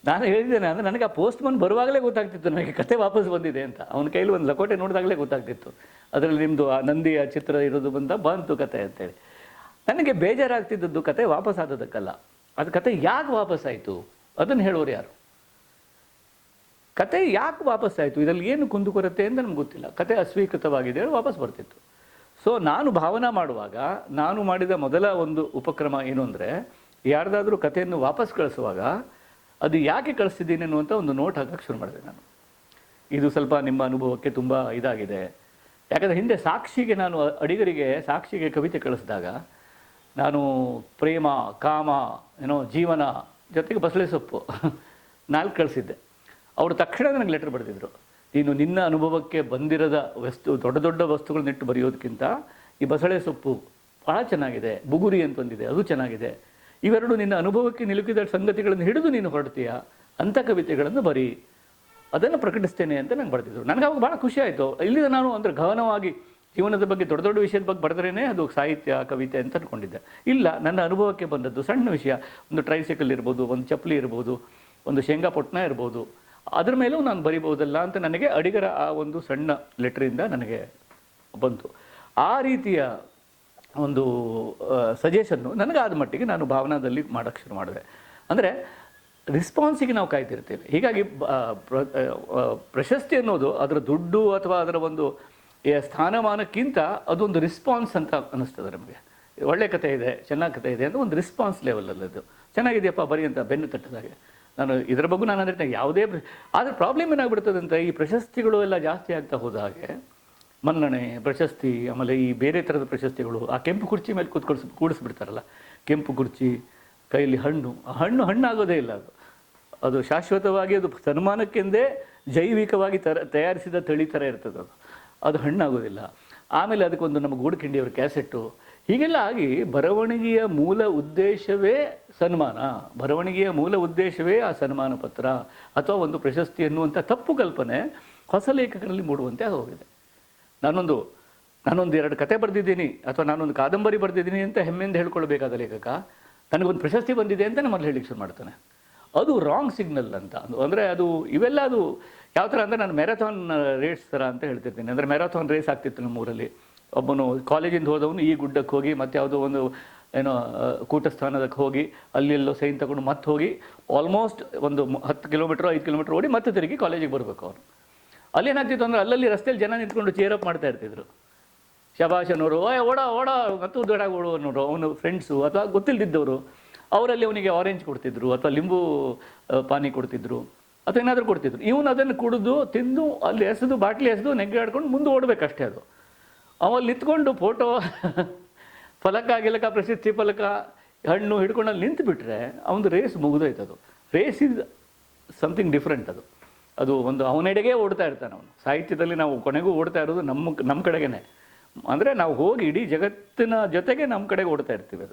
ನಾನು ಹೇಳಿದ್ದೇನೆ ಅಂದರೆ, ನನಗೆ ಆ ಪೋಸ್ಟ್ಮನ್ ಬರುವಾಗಲೇ ಗೊತ್ತಾಗ್ತಿತ್ತು ನನಗೆ ಕತೆ ವಾಪಸ್ ಬಂದಿದೆ ಅಂತ. ಅವನ ಕೈಲಿ ಒಂದು ಲಕೋಟೆ ನೋಡಿದಾಗಲೇ ಗೊತ್ತಾಗ್ತಿತ್ತು, ಅದರಲ್ಲಿ ನಿಮ್ಮದು ಆ ನಂದಿಯ ಚಿತ್ರ ಇರೋದು ಬಂತು ಕತೆ ಅಂತೇಳಿ. ನನಗೆ ಬೇಜಾರಾಗ್ತಿದ್ದದ್ದು ಕತೆ ವಾಪಸ್ ಆದದಕ್ಕಲ್ಲ, ಅದು ಕತೆ ಯಾಕೆ ವಾಪಸ್ ಆಯಿತು ಅದನ್ನು ಹೇಳೋರು ಯಾರು? ಕತೆ ಯಾಕೆ ವಾಪಸ್ ಆಯಿತು, ಇದರಲ್ಲಿ ಏನು ಕುಂದುಕೊರತೆ ಅಂತ ನಮ್ಗೆ ಗೊತ್ತಿಲ್ಲ. ಕತೆ ಅಸ್ವೀಕೃತವಾಗಿದೆ ಹೇಳಿ ವಾಪಸ್ ಬರ್ತಿತ್ತು. ಸೊ ನಾನು ಭಾವನಾ ಮಾಡುವಾಗ ನಾನು ಮಾಡಿದ ಮೊದಲ ಒಂದು ಉಪಕ್ರಮ ಏನು ಅಂದರೆ, ಯಾರ್ದಾದ್ರೂ ಕಥೆಯನ್ನು ವಾಪಸ್ ಕಳಿಸುವಾಗ ಅದು ಯಾಕೆ ಕಳಿಸ್ತಿದ್ದೀನಿ ಅನ್ನುವಂಥ ಒಂದು ನೋಟ್ ಹಾಕಕ್ಕೆ ಶುರು ಮಾಡಿದೆ ನಾನು. ಇದು ಸ್ವಲ್ಪ ನಿಮ್ಮ ಅನುಭವಕ್ಕೆ ತುಂಬ ಇದಾಗಿದೆ. ಯಾಕಂದರೆ ಹಿಂದೆ ಸಾಕ್ಷಿಗೆ ನಾನು ಅಡಿಗರಿಗೆ ಸಾಕ್ಷಿಗೆ ಕವಿತೆ ಕಳಿಸಿದಾಗ ನಾನು ಪ್ರೇಮ, ಕಾಮ, ಜೀವನ ಜೊತೆಗೆ ಬಸಳೆ ಸೊಪ್ಪು 4 ಕಳಿಸಿದ್ದೆ. ಅವರು ತಕ್ಷಣ ನನಗೆ ಲೆಟರ್ ಬರೆದಿದ್ರು, ನೀನು ನಿನ್ನ ಅನುಭವಕ್ಕೆ ಬಂದಿರದ ದೊಡ್ಡ ದೊಡ್ಡ ವಸ್ತುಗಳನ್ನಿಟ್ಟು ಬರೆಯೋದಕ್ಕಿಂತ ಈ ಬಸಳೆ ಸೊಪ್ಪು ಭಾಳ ಚೆನ್ನಾಗಿದೆ, ಬುಗುರಿ ಅಂತ ಬಂದಿದೆ ಅದು ಚೆನ್ನಾಗಿದೆ, ಇವೆರಡು ನಿನ್ನ ಅನುಭವಕ್ಕೆ ನಿಲುಕಿದ ಸಂಗತಿಗಳನ್ನು ಹಿಡಿದು ನೀನು ಹೊರಡ್ತೀಯ, ಅಂಥ ಕವಿತೆಗಳನ್ನು ಬರೀ, ಅದನ್ನು ಪ್ರಕಟಿಸ್ತೇನೆ ಅಂತ ನಂಗೆ ಬರೆದಿದ್ರು. ನನಗೆ ಅವಾಗ ಭಾಳ ಖುಷಿ ಆಯಿತು. ಇಲ್ಲಿಂದ ನಾನು ಅಂದರೆ ಗಹನವಾಗಿ ಜೀವನದ ಬಗ್ಗೆ ದೊಡ್ಡ ದೊಡ್ಡ ವಿಷಯದ ಬಗ್ಗೆ ಬರೆದ್ರೇ ಅದು ಸಾಹಿತ್ಯ ಕವಿತೆ ಅಂತ ಅಂದ್ಕೊಂಡಿದ್ದೆ. ಇಲ್ಲ, ನನ್ನ ಅನುಭವಕ್ಕೆ ಬಂದದ್ದು ಸಣ್ಣ ವಿಷಯ, ಒಂದು ಟ್ರೈಸೈಕಲ್ ಇರ್ಬೋದು, ಒಂದು ಚಪ್ಪಲಿ ಇರ್ಬೋದು, ಒಂದು ಶೇಂಗಾ ಪೊಟ್ನ ಇರ್ಬೋದು, ಅದ್ರ ಮೇಲೂ ನಾನು ಬರಿಬೋದಲ್ಲ ಅಂತ ನನಗೆ ಅಡಿಗರ ಆ ಒಂದು ಸಣ್ಣ ಲೆಟ್ರಿಂದ ನನಗೆ ಬಂತು. ಆ ರೀತಿಯ ಒಂದು ಸಜೆಷನ್ನು ನನಗಾದ ಮಟ್ಟಿಗೆ ನಾನು ಭಾವನಾದಲ್ಲಿ ಮಾಡೋಕ್ಕೆ ಶುರು ಮಾಡಿದೆ. ಅಂದರೆ ರೆಸ್ಪಾನ್ಸಿಗೆ ನಾವು ಕಾಯ್ತಿರ್ತೇವೆ. ಹೀಗಾಗಿ ಪ್ರಶಸ್ತಿ ಅನ್ನೋದು ಅದರ ದುಡ್ಡು ಅಥವಾ ಅದರ ಒಂದು ಸ್ಥಾನಮಾನಕ್ಕಿಂತ ಅದೊಂದು ರೆಸ್ಪಾನ್ಸ್ ಅಂತ ಅನ್ನಿಸ್ತದೆ ನಮಗೆ. ಒಳ್ಳೆ ಕಥೆ ಇದೆ, ಚೆನ್ನಾಗಿ ಕಥೆ ಇದೆ ಅಂತ ಒಂದು ರೆಸ್ಪಾನ್ಸ್ ಲೆವೆಲಲ್ಲಿ ಅದು ಚೆನ್ನಾಗಿದೆಯಪ್ಪ ಬರೀ ಅಂತ ಬೆನ್ನು ತಟ್ಟಿದಾಗೆ ನಾನು ಇದರ ಬಗ್ಗೆ ನಾನು ಅಂದರೆ ಯಾವುದೇ ಆದರೆ ಪ್ರಾಬ್ಲಮ್ ಏನಾಗ್ಬಿಡ್ತದೆ ಅಂತ ಈ ಪ್ರಶಸ್ತಿಗಳು ಎಲ್ಲ ಜಾಸ್ತಿ ಆಗ್ತಾ ಹೋದ ಹಾಗೆ ಮನ್ನಣೆ ಪ್ರಶಸ್ತಿ ಆಮೇಲೆ ಈ ಬೇರೆ ಥರದ ಪ್ರಶಸ್ತಿಗಳು ಆ ಕೆಂಪು ಕುರ್ಚಿ ಮೇಲೆ ಕೂಡಿಸ್ಬಿಡ್ತಾರಲ್ಲ, ಕೆಂಪು ಕುರ್ಚಿ ಕೈಯಲ್ಲಿ ಹಣ್ಣು, ಆ ಹಣ್ಣಾಗೋದೇ ಇಲ್ಲ ಅದು ಶಾಶ್ವತವಾಗಿ ಅದು ಸನ್ಮಾನಕ್ಕೆಂದೇ ಜೈವಿಕವಾಗಿ ತಯಾರಿಸಿದ ತಳಿ ಥರ ಇರ್ತದೆ ಅದು ಹಣ್ಣಾಗೋದಿಲ್ಲ. ಆಮೇಲೆ ಅದಕ್ಕೊಂದು ನಮ್ಮ ಗೂಡು ಕಿಂಡಿಯವರ ಕ್ಯಾಸೆಟ್ಟು ಹೀಗೆಲ್ಲ ಆಗಿ ಬರವಣಿಗೆಯ ಮೂಲ ಉದ್ದೇಶವೇ ಸನ್ಮಾನ, ಬರವಣಿಗೆಯ ಮೂಲ ಉದ್ದೇಶವೇ ಆ ಸನ್ಮಾನ ಪತ್ರ ಅಥವಾ ಒಂದು ಪ್ರಶಸ್ತಿ ಎನ್ನುವಂಥ ತಪ್ಪು ಕಲ್ಪನೆ ಹೊಸ ಲೇಖಕರಲ್ಲಿ ಮೂಡುವಂತೆ ಹೋಗಿದೆ. ನಾನೊಂದು 2 ಕತೆ ಬರೆದಿದ್ದೀನಿ ಅಥವಾ ನಾನೊಂದು ಕಾದಂಬರಿ ಬರೆದಿದ್ದೀನಿ ಅಂತ ಹೆಮ್ಮೆಯಿಂದ ಹೇಳ್ಕೊಳ್ಬೇಕಾದ ಲೇಖಕ ನನಗೊಂದು ಪ್ರಶಸ್ತಿ ಬಂದಿದೆ ಅಂತ ನಮ್ಮಲ್ಲಿ ಹೇಳಲಿಕ್ಕೆ ಶುರು ಮಾಡ್ತಾನೆ. ಅದು ರಾಂಗ್ ಸಿಗ್ನಲ್ ಅಂತ. ಅಂದರೆ ಅದು ಇವೆಲ್ಲ ಅದು ಯಾವ ಥರ ಅಂದರೆ ನಾನು ಮ್ಯಾರಥಾನ್ ರೇಸ್ ಥರ ಅಂತ ಹೇಳ್ತಿರ್ತೀನಿ. ಅಂದರೆ ಮ್ಯಾರಥಾನ್ ರೇಸ್ ಆಗ್ತಿತ್ತು ನಮ್ಮೂರಲ್ಲಿ. ಒಬ್ಬನು ಕಾಲೇಜಿಂದ ಹೋದವನು ಈ ಗುಡ್ಡಕ್ಕೆ ಹೋಗಿ ಮತ್ತು ಯಾವುದೋ ಒಂದು ಏನೋ ಕೂಟಸ್ಥಾನದಕ್ಕೆ ಹೋಗಿ ಅಲ್ಲೆಲ್ಲೋ ಸೈನ್ ತಗೊಂಡು ಮತ್ತೆ ಹೋಗಿ ಆಲ್ಮೋಸ್ಟ್ ಒಂದು 10 ಕಿಲೋಮೀಟ್ರ್ 5 ಕಿಲೋಮೀಟ್ರ್ ಓಡಿ ಮತ್ತೆ ತಿರುಗಿ ಕಾಲೇಜಿಗೆ ಬರಬೇಕು ಅವನು. ಅಲ್ಲೇನಾಗ್ತಿತ್ತು ಅಂದರೆ ಅಲ್ಲಲ್ಲಿ ರಸ್ತೆಯಲ್ಲಿ ಜನ ನಿಂತ್ಕೊಂಡು ಚೇರಪ್ ಮಾಡ್ತಾ ಇರ್ತಿದ್ರು. ಶಬಾಷ್ ಅನ್ನೋರು, ಓಡ ಮತ್ತು ದೊಡ್ಡ ಓಡು ಅನ್ನೋರು ಅವನು ಫ್ರೆಂಡ್ಸು ಅಥವಾ ಗೊತ್ತಿಲ್ಲದಿದ್ದವರು ಅವರಲ್ಲಿ ಅವನಿಗೆ ಆರೆಂಜ್ ಕೊಡ್ತಿದ್ರು ಅಥವಾ ಲಿಂಬು ಪಾನಿ ಕೊಡ್ತಿದ್ರು ಅಥವಾ ಏನಾದರೂ ಕೊಡ್ತಿದ್ರು. ಇವನು ಅದನ್ನು ಕುಡಿದು ತಿಂದು ಅಲ್ಲಿ ಎಸೆದು ಬಾಟ್ಲಿ ಎಸೆದು ನೆಗ್ಗಾಡ್ಕೊಂಡು ಮುಂದೆ ಓಡಬೇಕಷ್ಟೇ. ಅದು ಅವಲ್ಲಿ ನಿಂತ್ಕೊಂಡು ಫೋಟೋ ಫಲಕ ಗಿಲಕ ಪ್ರಶಸ್ತಿ ಫಲಕ ಹಣ್ಣು ಹಿಡ್ಕೊಂಡು ಅಲ್ಲಿ ನಿಂತುಬಿಟ್ರೆ ಅವನದು ರೇಸ್ ಮುಗಿದೋಯ್ತದು. Race is something different. ಅದು ಒಂದು ಅವನೆಡೆಗೆ ಓಡ್ತಾ ಇರ್ತಾನೆ ಅವನು. ಸಾಹಿತ್ಯದಲ್ಲಿ ನಾವು ಕೊನೆಗೂ ಓಡ್ತಾ ಇರೋದು ನಮ್ಮ ಕಡೆಗೇ. ಅಂದರೆ ನಾವು ಹೋಗಿ ಇಡೀ ಜಗತ್ತಿನ ಜೊತೆಗೆ ನಮ್ಮ ಕಡೆಗೆ ಓಡ್ತಾ ಇರ್ತೀವಿ.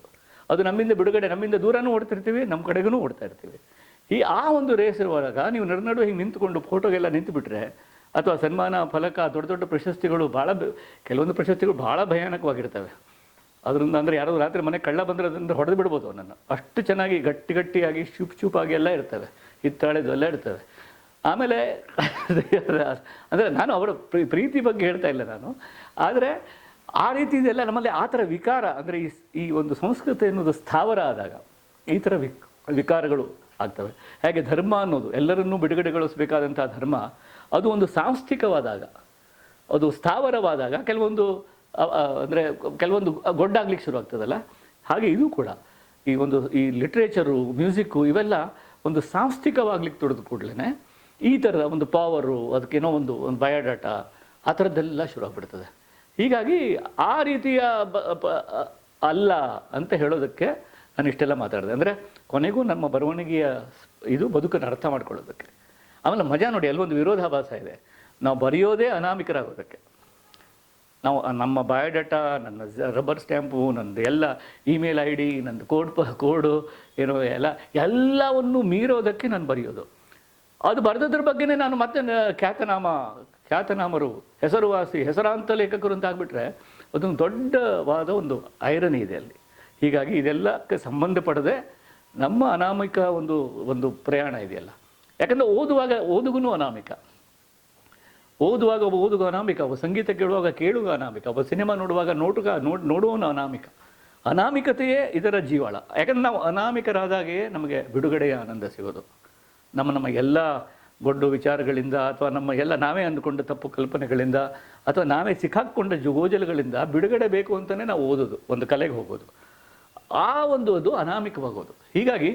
ಅದು ನಮ್ಮಿಂದ ಬಿಡುಗಡೆ, ನಮ್ಮಿಂದ ದೂರನೂ ಓಡ್ತಿರ್ತೀವಿ, ನಮ್ಮ ಕಡೆಗೂ ಓಡ್ತಾ ಇರ್ತೀವಿ. ಆ ಒಂದು ರೇಸ್ ಇರುವಾಗ ನೀವು ನಡುವೆ ಹಿಂಗೆ ನಿಂತ್ಕೊಂಡು ಫೋಟೋಗೆಲ್ಲ ನಿಂತುಬಿಟ್ರೆ ಅಥವಾ ಸನ್ಮಾನ ಫಲಕ ದೊಡ್ಡ ಪ್ರಶಸ್ತಿಗಳು ಕೆಲವೊಂದು ಪ್ರಶಸ್ತಿಗಳು ಭಾಳ ಭಯಾನಕವಾಗಿರ್ತವೆ. ಅದರಿಂದ ಅಂದರೆ ಯಾರೋ ರಾತ್ರಿ ಮನೆ ಕಳ್ಳ ಬಂದರೆ ಅದರಿಂದ ಹೊಡೆದು ಬಿಡ್ಬೋದು ಅವನನ್ನು. ಅಷ್ಟು ಚೆನ್ನಾಗಿ ಗಟ್ಟಿಯಾಗಿ ಚೂಪಾಗಿ ಎಲ್ಲ ಇರ್ತವೆ, ಹಿತ್ತಾಳೆದು ಎಲ್ಲ ಇರ್ತವೆ. ಆಮೇಲೆ ಅಂದರೆ ನಾನು ಅವರ ಪ್ರೀತಿ ಬಗ್ಗೆ ಹೇಳ್ತಾ ಇಲ್ಲ ನಾನು, ಆದರೆ ಆ ರೀತಿ ಇದೆಲ್ಲ ನಮ್ಮಲ್ಲಿ ಆ ಥರ ವಿಕಾರ ಅಂದರೆ ಈ ಒಂದು ಸಂಸ್ಕೃತಿ ಎನ್ನುವುದು ಸ್ಥಾವರ ಆದಾಗ ಈ ಥರ ವಿಕಾರಗಳು ಆಗ್ತವೆ. ಹಾಗೆ ಧರ್ಮ ಅನ್ನೋದು ಎಲ್ಲರನ್ನೂ ಬಿಡುಗಡೆಗೊಳಿಸಬೇಕಾದಂಥ ಧರ್ಮ ಅದು ಒಂದು ಸಾಂಸ್ಥಿಕವಾದಾಗ, ಅದು ಸ್ಥಾವರವಾದಾಗ ಕೆಲವೊಂದು ಗೊಡ್ಡಾಗ್ಲಿಕ್ಕೆ ಶುರು ಆಗ್ತದಲ್ಲ. ಹಾಗೆ ಇದು ಕೂಡ ಈ ಲಿಟ್ರೇಚರು ಮ್ಯೂಸಿಕ್ಕು ಇವೆಲ್ಲ ಒಂದು ಸಾಂಸ್ಥಿಕವಾಗ್ಲಿಕ್ಕೆ ತೊಡೆದು ಕೂಡಲೇ ಈ ಥರದ ಒಂದು ಪವರು ಅದಕ್ಕೇನೋ ಒಂದು ಬಯೋಡಾಟಾ ಆ ಥರದ್ದೆಲ್ಲ ಶುರು ಆಗ್ಬಿಡ್ತದೆ. ಹೀಗಾಗಿ ಆ ರೀತಿಯ ಅಲ್ಲ ಅಂತ ಹೇಳೋದಕ್ಕೆ ನಾನು ಇಷ್ಟೆಲ್ಲ ಮಾತಾಡಿದೆ. ಅಂದರೆ ಕೊನೆಗೂ ನಮ್ಮ ಬರವಣಿಗೆಯ ಇದು ಬದುಕನ್ನು ಅರ್ಥ ಮಾಡ್ಕೊಳ್ಳೋದಕ್ಕೆ. ಆಮೇಲೆ ಮಜಾ ನೋಡಿ, ಅಲ್ಲೊಂದು ವಿರೋಧಾಭಾಸ ಇದೆ. ನಾವು ಬರೆಯೋದೇ ಅನಾಮಿಕರಾಗೋದಕ್ಕೆ. ನಾವು ನಮ್ಮ ಬಯೋಡಾಟಾ, ನನ್ನ ರಬ್ಬರ್ ಸ್ಟ್ಯಾಂಪು, ನಂದು ಎಲ್ಲ ಇಮೇಲ್ ID, ನಂದು ಕೋಡು ಏನೋ ಎಲ್ಲವನ್ನು ಮೀರೋದಕ್ಕೆ ನಾನು ಬರೆಯೋದು. ಅದು ಬರೆದದ್ರ ಬಗ್ಗೆನೇ ನಾನು ಮತ್ತೆ ಖ್ಯಾತನಾಮರು, ಹೆಸರುವಾಸಿ, ಹೆಸರಾಂತ ಲೇಖಕರು ಅಂತ ಆಗಿಬಿಟ್ರೆ ಅದೊಂದು ದೊಡ್ಡವಾದ ಒಂದು ಐರನಿ ಇದೆ ಅಲ್ಲಿ. ಹೀಗಾಗಿ ಇದೆಲ್ಲಕ್ಕೆ ಸಂಬಂಧಪಡದೆ ನಮ್ಮ ಅನಾಮಿಕ ಒಂದು ಪ್ರಯಾಣ ಇದೆಯಲ್ಲ. ಯಾಕಂದರೆ ಓದುಗನೂ ಅನಾಮಿಕ. ಒಬ್ಬ ಓದುಗ ಅನಾಮಿಕ, ಒಬ್ಬ ಸಂಗೀತ ಕೇಳುವಾಗ ಕೇಳುಗ ಅನಾಮಿಕ, ಒಬ್ಬ ಸಿನಿಮಾ ನೋಡುವಾಗ ನೋಡುವವನು ಅನಾಮಿಕ. ಅನಾಮಿಕತೆಯೇ ಇದರ ಜೀವಾಳ. ಯಾಕಂದರೆ ನಾವು ಅನಾಮಿಕರಾದಾಗೆ ನಮಗೆ ಬಿಡುಗಡೆಯ ಆನಂದ ಸಿಗೋದು. ನಮ್ಮ ಎಲ್ಲ ಗೊಡ್ಡು ವಿಚಾರಗಳಿಂದ ಅಥವಾ ನಮ್ಮ ಎಲ್ಲ ನಾವೇ ಅಂದುಕೊಂಡ ತಪ್ಪು ಕಲ್ಪನೆಗಳಿಂದ ಅಥವಾ ನಾವೇ ಸಿಕ್ಕಾಕ್ಕೊಂಡ ಗೋಜಲುಗಳಿಂದ ಬಿಡುಗಡೆ ಬೇಕು ಅಂತಲೇ ನಾವು ಓದೋದು, ಒಂದು ಕಲೆಗೆ ಹೋಗೋದು. ಅದು ಅನಾಮಿಕವಾಗೋದು. ಹೀಗಾಗಿ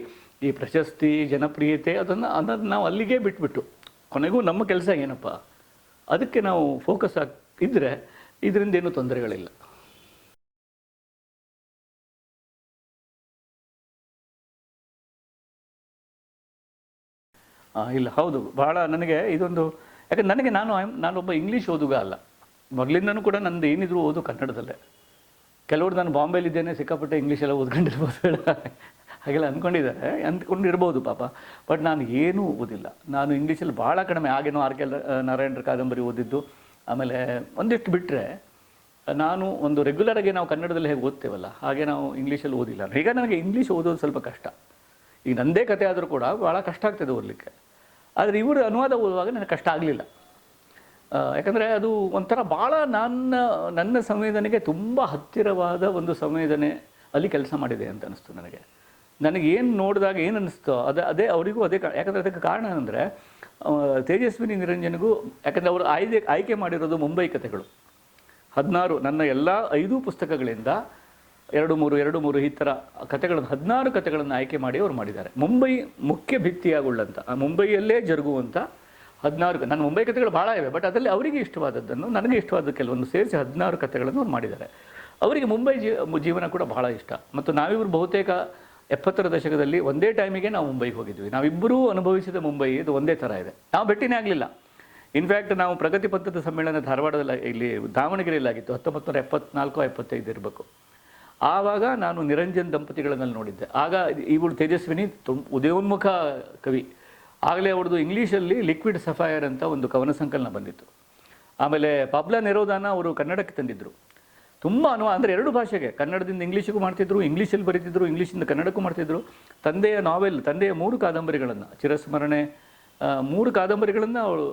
ಈ ಪ್ರಶಸ್ತಿ, ಜನಪ್ರಿಯತೆ ಅದನ್ನು ನಾವು ಅಲ್ಲಿಗೆ ಬಿಟ್ಬಿಟ್ಟು ಕೊನೆಗೂ ನಮ್ಮ ಕೆಲಸ ಏನಪ್ಪ ಅದಕ್ಕೆ ನಾವು ಫೋಕಸ್ ಇದ್ದರೆ ಇದರಿಂದ ಏನೂ ತೊಂದರೆಗಳಿಲ್ಲ. ಇಲ್ಲ, ಹೌದು, ಭಾಳ ನನಗೆ ಇದೊಂದು, ಯಾಕಂದ್ರೆ ನನಗೆ ನಾನೊಬ್ಬ ಇಂಗ್ಲೀಷ್ ಓದುಗ ಅಲ್ಲ. ಮೊದಲಿಂದನೂ ಕೂಡ ನಂದು ಏನಿದ್ರು ಓದು ಕನ್ನಡದಲ್ಲೇ. ಕೆಲವರು ನಾನು ಬಾಂಬೆಲಿದ್ದೇನೆ, ಸಿಕ್ಕಾಪಟ್ಟೆ ಇಂಗ್ಲೀಷೆಲ್ಲ ಓದ್ಕೊಂಡಿರ್ಬೋದು ಹಾಗೆಲ್ಲ ಅಂದ್ಕೊಂಡಿರ್ಬೋದು ಪಾಪ. ಬಟ್ ನಾನು ಏನೂ ಓದಿಲ್ಲ. ನಾನು ಇಂಗ್ಲೀಷಲ್ಲಿ ಭಾಳ ಕಡಿಮೆ. ಆಗೇನೋ R.K. ನಾರಾಯಣರ ಕಾದಂಬರಿ ಓದಿದ್ದು. ಆಮೇಲೆ ಒಂದಿಷ್ಟು ಬಿಟ್ಟರೆ ನಾನು ಒಂದು ರೆಗ್ಯುಲರಾಗಿ ನಾವು ಕನ್ನಡದಲ್ಲಿ ಹೇಗೆ ಓದ್ತೇವಲ್ಲ ಹಾಗೆ ನಾವು ಇಂಗ್ಲೀಷಲ್ಲಿ ಓದಿಲ್ಲ. ಈಗ ನನಗೆ ಇಂಗ್ಲೀಷ್ ಓದೋದು ಸ್ವಲ್ಪ ಕಷ್ಟ. ಈಗ ನನ್ನದೇ ಕತೆ ಆದರೂ ಕೂಡ ಭಾಳ ಕಷ್ಟ ಆಗ್ತದೆ ಓದಲಿಕ್ಕೆ. ಆದರೆ ಇವರು ಅನುವಾದ ಓದುವಾಗ ನನಗೆ ಕಷ್ಟ ಆಗಲಿಲ್ಲ. ಯಾಕಂದರೆ ಅದು ಒಂಥರ ಭಾಳ ನನ್ನ ಸಂವೇದನೆಗೆ ತುಂಬ ಹತ್ತಿರವಾದ ಒಂದು ಸಂವೇದನೆ ಅಲ್ಲಿ ಕೆಲಸ ಮಾಡಿದೆ ಅಂತ ಅನ್ನಿಸ್ತು ನನಗೆ. ನನಗೇನು ನೋಡಿದಾಗ ಏನು ಅನ್ನಿಸ್ತೋ ಅದೇ ಅವರಿಗೂ ಅದೇ. ಯಾಕಂದರೆ ಅದಕ್ಕೆ ಕಾರಣ ಅಂದರೆ ತೇಜಸ್ವಿನಿ ನಿರಂಜನ್ಗೂ, ಯಾಕಂದರೆ ಅವರು ಆಯ್ಕೆ ಮಾಡಿರೋದು ಮುಂಬೈ ಕಥೆಗಳು 16. ನನ್ನ ಎಲ್ಲ 5 ಪುಸ್ತಕಗಳಿಂದ ಎರಡು ಮೂರು ಈ ಥರ ಕಥೆಗಳನ್ನು 16 ಕಥೆಗಳನ್ನು ಆಯ್ಕೆ ಮಾಡಿ ಅವರು ಮಾಡಿದ್ದಾರೆ. ಮುಂಬೈ ಮುಖ್ಯ ಭಿತ್ತಿಯಾಗುಳ್ಳಂಥ ಮುಂಬೈಯಲ್ಲೇ ಜರುಗುವಂಥ 16 ನನ್ನ ಮುಂಬೈ ಕಥೆಗಳು ಭಾಳ ಇವೆ, ಬಟ್ ಅದರಲ್ಲಿ ಅವರಿಗೆ ಇಷ್ಟವಾದದ್ದನ್ನು ನನಗೆ ಇಷ್ಟವಾದ ಕೆಲವೊಂದು ಸೇರಿಸಿ 16 ಕಥೆಗಳನ್ನು ಅವ್ರು ಮಾಡಿದ್ದಾರೆ. ಅವರಿಗೆ ಮುಂಬೈ ಜೀವನ ಕೂಡ ಬಹಳ ಇಷ್ಟ. ಮತ್ತು ನಾವಿಬ್ಬರು ಬಹುತೇಕ 70ರ ದಶಕದಲ್ಲಿ ಒಂದೇ ಟೈಮಿಗೆ ನಾವು ಮುಂಬೈಗೆ ಹೋಗಿದ್ವಿ. ನಾವಿಬ್ಬರೂ ಅನುಭವಿಸಿದ ಮುಂಬೈ ಇದು ಒಂದೇ ಥರ ಇದೆ. ನಾವು ಭೇಟಿನೇ ಆಗಲಿಲ್ಲ. ಇನ್ಫ್ಯಾಕ್ಟ್ ನಾವು ಪ್ರಗತಿ ಪಂಥದ ಸಮ್ಮೇಳನ ಧಾರವಾಡದಲ್ಲಿ ಇಲ್ಲಿ ದಾವಣಗೆರೆಯಲ್ಲಾಗಿತ್ತು, 1974-75 ಇರಬೇಕು. ಆವಾಗ ನಾನು ನಿರಂಜನ್ ದಂಪತಿಗಳಲ್ಲಿ ನೋಡಿದ್ದೆ. ಆಗ ಇವಳು ತೇಜಸ್ವಿನಿ ಉದಯೋನ್ಮುಖ ಕವಿ. ಆಗಲೇ ಅವ್ರದ್ದು ಇಂಗ್ಲೀಷಲ್ಲಿ ಲಿಕ್ವಿಡ್ ಸಫೈರ್ ಅಂತ ಒಂದು ಕವನ ಸಂಕಲನ ಬಂದಿತ್ತು. ಆಮೇಲೆ ಪಾಬ್ಲಾ ನೆರೋದಾನ ಅವರು ಕನ್ನಡಕ್ಕೆ ತಂದಿದ್ದರು. ತುಂಬ ಅಂದರೆ 2 ಭಾಷೆಗೆ, ಕನ್ನಡದಿಂದ ಇಂಗ್ಲೀಷಿಗೂ ಮಾಡ್ತಿದ್ರು, ಇಂಗ್ಲೀಷಲ್ಲಿ ಬರೀತಿದ್ರು, ಇಂಗ್ಲೀಷಿಂದ ಕನ್ನಡಕ್ಕೂ ಮಾಡ್ತಿದ್ರು. ತಂದೆಯ 3 ಕಾದಂಬರಿಗಳನ್ನು, ಚಿರಸ್ಮರಣೆ 3 ಕಾದಂಬರಿಗಳನ್ನು ಅವಳು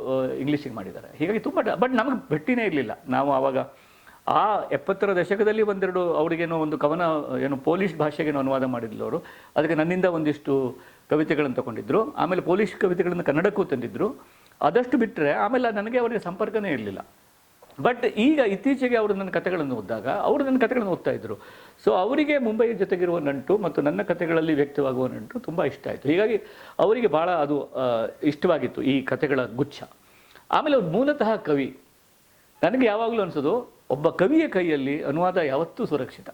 ಇಂಗ್ಲೀಷಿಗೆ ಮಾಡಿದ್ದಾರೆ. ಹೀಗಾಗಿ ತುಂಬ ಬಟ್ ನಮಗೆ ಭೇಟಿನೇ ಇರಲಿಲ್ಲ. ನಾವು ಆವಾಗ ಆ 70ರ ದಶಕದಲ್ಲಿ ಒಂದೆರಡು ಅವರಿಗೇನೋ ಒಂದು ಕವನ ಪೋಲಿಷ್ ಭಾಷೆಗೇನೋ ಅನುವಾದ ಮಾಡಿದ್ಲು ಅವರು. ಅದಕ್ಕೆ ನನ್ನಿಂದ ಒಂದಿಷ್ಟು ಕವಿತೆಗಳನ್ನು ತೊಗೊಂಡಿದ್ರು. ಆಮೇಲೆ ಪೋಲಿಷ್ ಕವಿತೆಗಳನ್ನು ಕನ್ನಡಕ್ಕೂ ತಂದಿದ್ದರು. ಅದಷ್ಟು ಬಿಟ್ಟರೆ ಆಮೇಲೆ ನನಗೆ ಅವರಿಗೆ ಸಂಪರ್ಕನೇ ಇರಲಿಲ್ಲ. ಬಟ್ ಈಗ ಇತ್ತೀಚೆಗೆ ಅವರು ನನ್ನ ಕಥೆಗಳನ್ನು ಓದಿದಾಗ ಅವರು ನನ್ನ ಕಥೆಗಳನ್ನು ಓದ್ತಾ ಇದ್ದರು. ಸೊ ಅವರಿಗೆ ಮುಂಬೈ ಜೊತೆಗಿರುವ ನಂಟು ಮತ್ತು ನನ್ನ ಕಥೆಗಳಲ್ಲಿ ವ್ಯಕ್ತವಾಗುವ ನಂಟು ತುಂಬ ಇಷ್ಟ ಆಯಿತು. ಹೀಗಾಗಿ ಅವರಿಗೆ ಭಾಳ ಅದು ಇಷ್ಟವಾಗಿತ್ತು ಈ ಕಥೆಗಳ ಗುಚ್ಛ. ಆಮೇಲೆ ಅವ್ರು ಮೂಲತಃ ಕವಿ. ನನಗೆ ಯಾವಾಗಲೂ ಅನಿಸೋದು, ಒಬ್ಬ ಕವಿಯ ಕೈಯಲ್ಲಿ ಅನುವಾದ ಯಾವತ್ತೂ ಸುರಕ್ಷಿತ.